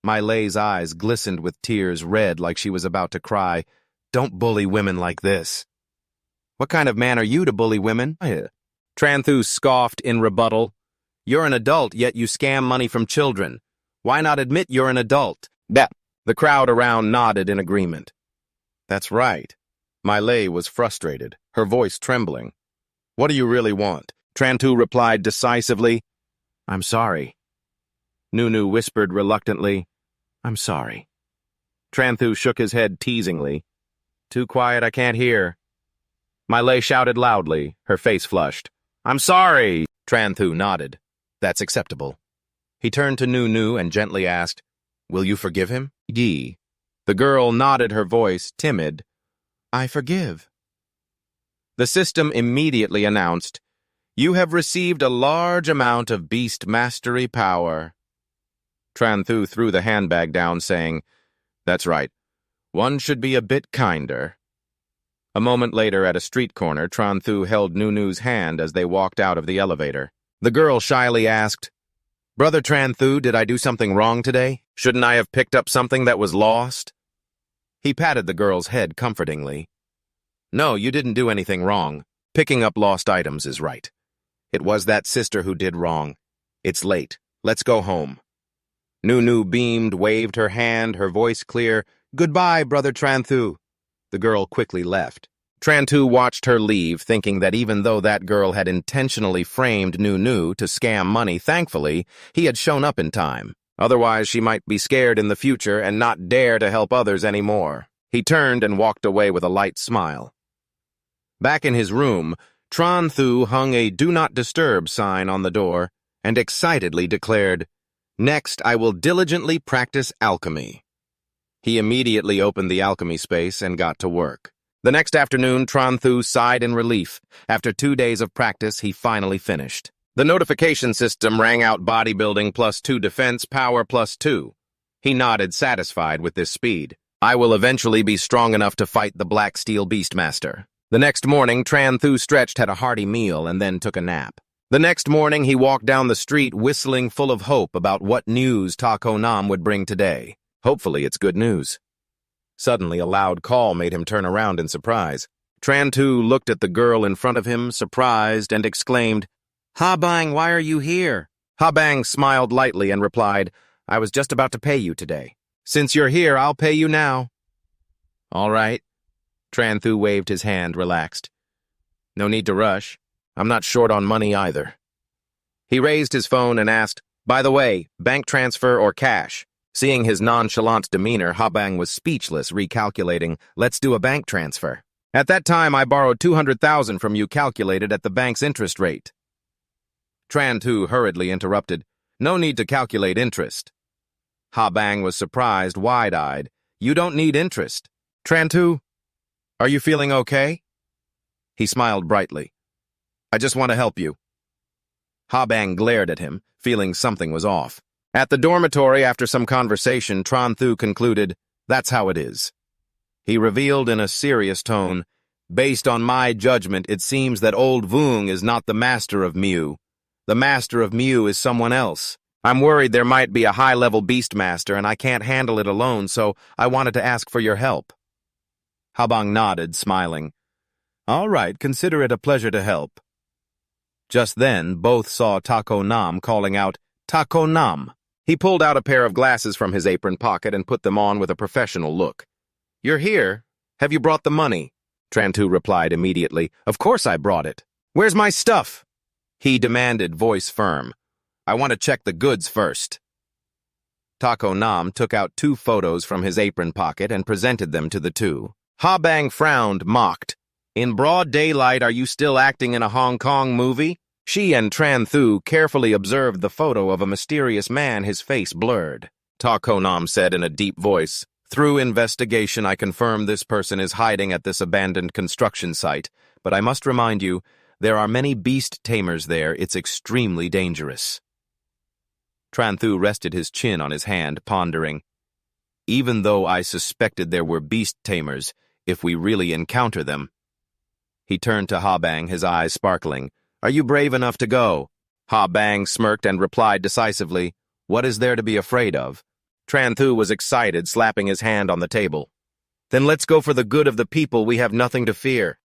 Myle's eyes glistened with tears, red like she was about to cry. Don't bully women like this. What kind of man are you to bully women? Tranthu scoffed in rebuttal. You're an adult, yet you scam money from children. Why not admit you're an adult? The crowd around nodded in agreement. That's right. Miley was frustrated, her voice trembling. What do you really want? Tranthu replied decisively. I'm sorry. Noo-Noo whispered reluctantly. I'm sorry. Tranthu shook his head teasingly. Too quiet, I can't hear. Miley shouted loudly, her face flushed. I'm sorry. Tranthu nodded. That's acceptable. He turned to Noo-Noo and gently asked, Will you forgive him? The girl nodded, her voice timid. I forgive. The system immediately announced, You have received a large amount of beast mastery power. Tranthu threw the handbag down, saying, That's right. One should be a bit kinder. A moment later, at a street corner, Tranthu held Noo-Noo's hand as they walked out of the elevator. The girl shyly asked, Brother Tranthu, did I do something wrong today? Shouldn't I have picked up something that was lost? He patted the girl's head comfortingly. No, you didn't do anything wrong. Picking up lost items is right. It was that sister who did wrong. It's late. Let's go home. Noo-Noo beamed, waved her hand, her voice clear. Goodbye, Brother Tranthu. The girl quickly left. Tranthu watched her leave, thinking that even though that girl had intentionally framed Noo-Noo to scam money, thankfully, he had shown up in time. Otherwise, she might be scared in the future and not dare to help others anymore. He turned and walked away with a light smile. Back in his room, Tranthu hung a Do Not Disturb sign on the door and excitedly declared, Next, I will diligently practice alchemy. He immediately opened the alchemy space and got to work. The next afternoon, Tranthu sighed in relief. After 2 days of practice, he finally finished. The notification system rang out bodybuilding +2 defense, power +2. He nodded, satisfied with this speed. I will eventually be strong enough to fight the Black Steel Beastmaster. The next morning, Tranthu stretched, had a hearty meal, and then took a nap. The next morning, he walked down the street, whistling, full of hope about what news Takonam would bring today. Hopefully, it's good news. Suddenly, a loud call made him turn around in surprise. Tranthu looked at the girl in front of him, surprised, and exclaimed, Habang, why are you here? Habang smiled lightly and replied, I was just about to pay you today. Since you're here, I'll pay you now. All right. Tranthu waved his hand, relaxed. No need to rush. I'm not short on money either. He raised his phone and asked, By the way, bank transfer or cash? Seeing his nonchalant demeanor, Habang was speechless, recalculating, Let's do a bank transfer. At that time, I borrowed 200,000 from you, calculated at the bank's interest rate. Tranthu hurriedly interrupted, No need to calculate interest. Habang was surprised, wide-eyed. You don't need interest. Tranthu, are you feeling okay? He smiled brightly. I just want to help you. Habang glared at him, feeling something was off. At the dormitory, after some conversation, Tranthu concluded, That's how it is. He revealed in a serious tone, Based on my judgment, it seems that old Vung is not the master of Mew. The master of Mew is someone else. I'm worried there might be a high-level beastmaster, and I can't handle it alone, so I wanted to ask for your help. Habang nodded, smiling. All right, consider it a pleasure to help. Just then, both saw Takonam calling out, Takonam. He pulled out a pair of glasses from his apron pocket and put them on with a professional look. You're here. Have you brought the money? Tranthu replied immediately. Of course I brought it. Where's my stuff? He demanded, voice firm. I want to check the goods first. Takonam took out 2 photos from his apron pocket and presented them to the two. Habang frowned, mocked. In broad daylight, are you still acting in a Hong Kong movie? She and Tranthu carefully observed the photo of a mysterious man, his face blurred. Takonam said in a deep voice, Through investigation, I confirm this person is hiding at this abandoned construction site, but I must remind you, there are many beast tamers there. It's extremely dangerous. Tranthu rested his chin on his hand, pondering. Even though I suspected there were beast tamers, if we really encounter them. He turned to Habang, his eyes sparkling. Are you brave enough to go? Habang smirked and replied decisively, What is there to be afraid of? Tranthu was excited, slapping his hand on the table. Then let's go for the good of the people. We have nothing to fear.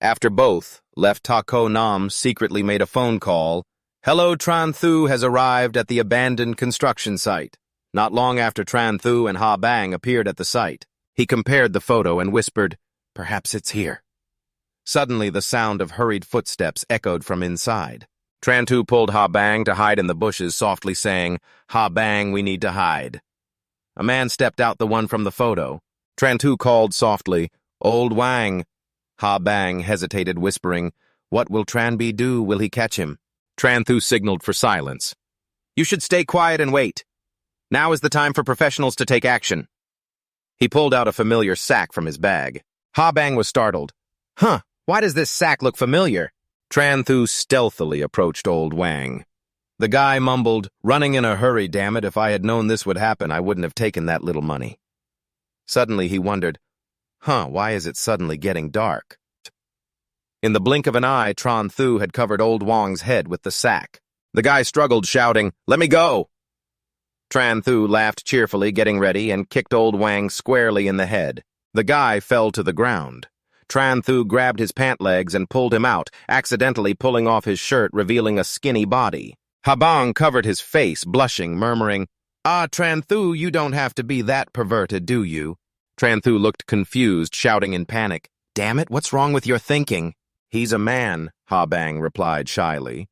After both left, Tako Nam secretly made a phone call. Hello, Tranthu has arrived at the abandoned construction site. Not long after Tranthu and Habang appeared at the site, he compared the photo and whispered, "Perhaps it's here." Suddenly, the sound of hurried footsteps echoed from inside. Tranthu pulled Habang to hide in the bushes, softly saying, "Habang, we need to hide." A man stepped out, the one from the photo. Tranthu called softly, "Old Wang." Habang hesitated, whispering, "What will Tranby do? Will he catch him?" Tranthu signaled for silence. "You should stay quiet and wait. Now is the time for professionals to take action." He pulled out a familiar sack from his bag. Habang was startled. "Huh, why does this sack look familiar?" Tranthu stealthily approached Old Wang. The guy mumbled, "Running in a hurry, damn it. If I had known this would happen, I wouldn't have taken that little money." Suddenly he wondered, why is it suddenly getting dark? In the blink of an eye, Tranthu had covered Old Wang's head with the sack. The guy struggled, shouting, "Let me go!" Tranthu laughed cheerfully, getting ready, and kicked Old Wang squarely in the head. The guy fell to the ground. Tranthu grabbed his pant legs and pulled him out, accidentally pulling off his shirt, revealing a skinny body. Habang covered his face, blushing, murmuring, "Ah, Tranthu, you don't have to be that perverted, do you?" Tranthu looked confused, shouting in panic, "Damn it, what's wrong with your thinking?" "He's a man," Habang replied shyly.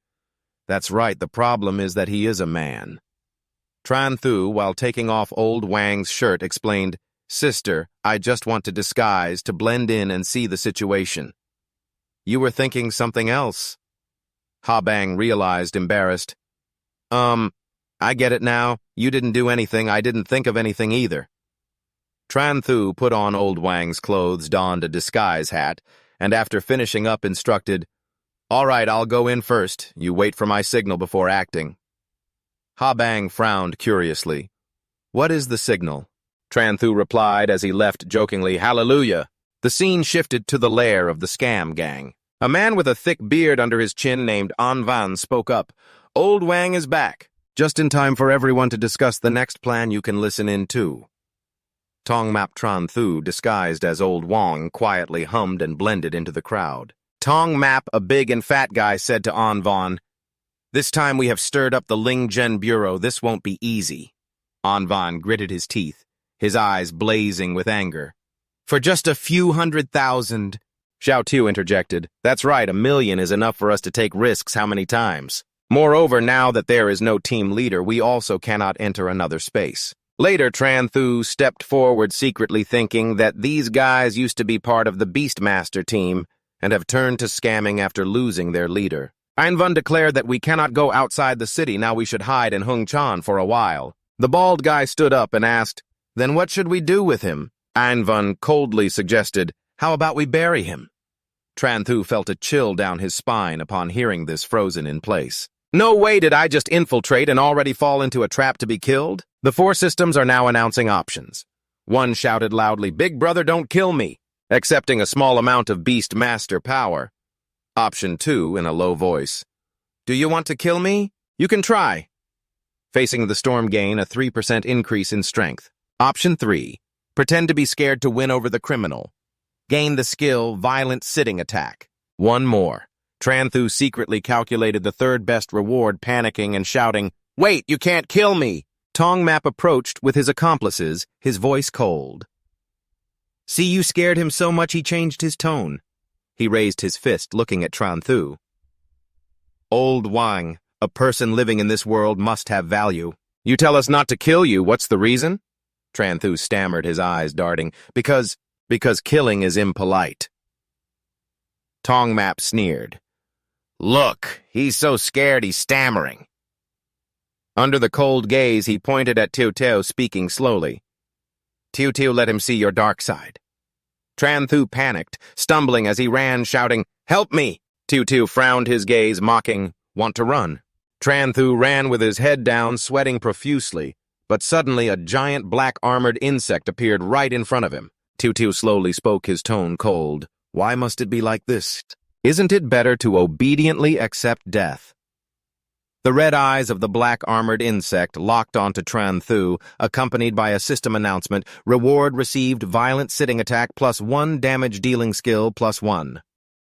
"That's right, the problem is that he is a man." Tranthu, while taking off Old Wang's shirt, explained, "Sister, I just want to disguise, to blend in and see the situation." "You were thinking something else." Habang realized, embarrassed. I get it now. You didn't do anything. I didn't think of anything either." Tranthu put on Old Wang's clothes, donned a disguise hat, and after finishing up instructed, "All right, I'll go in first. You wait for my signal before acting." Habang frowned curiously. "What is the signal?" Tranthu replied as he left jokingly, "Hallelujah." The scene shifted to the lair of the scam gang. A man with a thick beard under his chin named Anvan spoke up. "Old Wang is back. Just in time for everyone to discuss the next plan you can listen in to." Tongmap Tranthu, disguised as Old Wang, quietly hummed and blended into the crowd. Tongmap, a big and fat guy, said to Anvan, "This time we have stirred up the Lingzhen Bureau. This won't be easy." Anvan gritted his teeth, his eyes blazing with anger. "For just a few 100,000. Xiao Tu interjected, "That's right, 1,000,000 is enough for us to take risks how many times? Moreover, now that there is no team leader, we also cannot enter another space." Later, Tranthu stepped forward, secretly thinking that these guys used to be part of the Beastmaster team and have turned to scamming after losing their leader. Anvan declared that we cannot go outside the city, now we should hide in Hungchan for a while. The bald guy stood up and asked, "Then what should we do with him?" Anvan coldly suggested, "How about we bury him?" Tranthu felt a chill down his spine upon hearing this, frozen in place. "No way did I just infiltrate and already fall into a trap to be killed?" The four systems are now announcing options. One shouted loudly, "Big brother, don't kill me," accepting a small amount of Beast Master power. Option 2, in a low voice, "Do you want to kill me? You can try." Facing the storm, gain a 3% increase in strength. Option 3, pretend to be scared to win over the criminal. Gain the skill Violent Sitting Attack. One more. Tranthu secretly calculated the third best reward, panicking and shouting, "Wait, you can't kill me!" Tongmap approached with his accomplices, his voice cold. "See, you scared him so much he changed his tone." He raised his fist, looking at Tranthu. "Old Wang, a person living in this world must have value. You tell us not to kill you, what's the reason?" Tranthu stammered, his eyes darting. Because killing is impolite." Tongmap sneered. "Look, he's so scared he's stammering." Under the cold gaze, he pointed at Tiu, speaking slowly. "Tiu, let him see your dark side." Tranthu panicked, stumbling as he ran, shouting, "Help me!" Tiu frowned his gaze, mocking, "Want to run?" Tranthu ran with his head down, sweating profusely, but suddenly a giant black armored insect appeared right in front of him. Tiu slowly spoke, his tone cold. "Why must it be like this? Isn't it better to obediently accept death?" The red eyes of the black-armored insect locked onto Tranthu, accompanied by a system announcement, reward received violent sitting attack +1 damage dealing skill +1.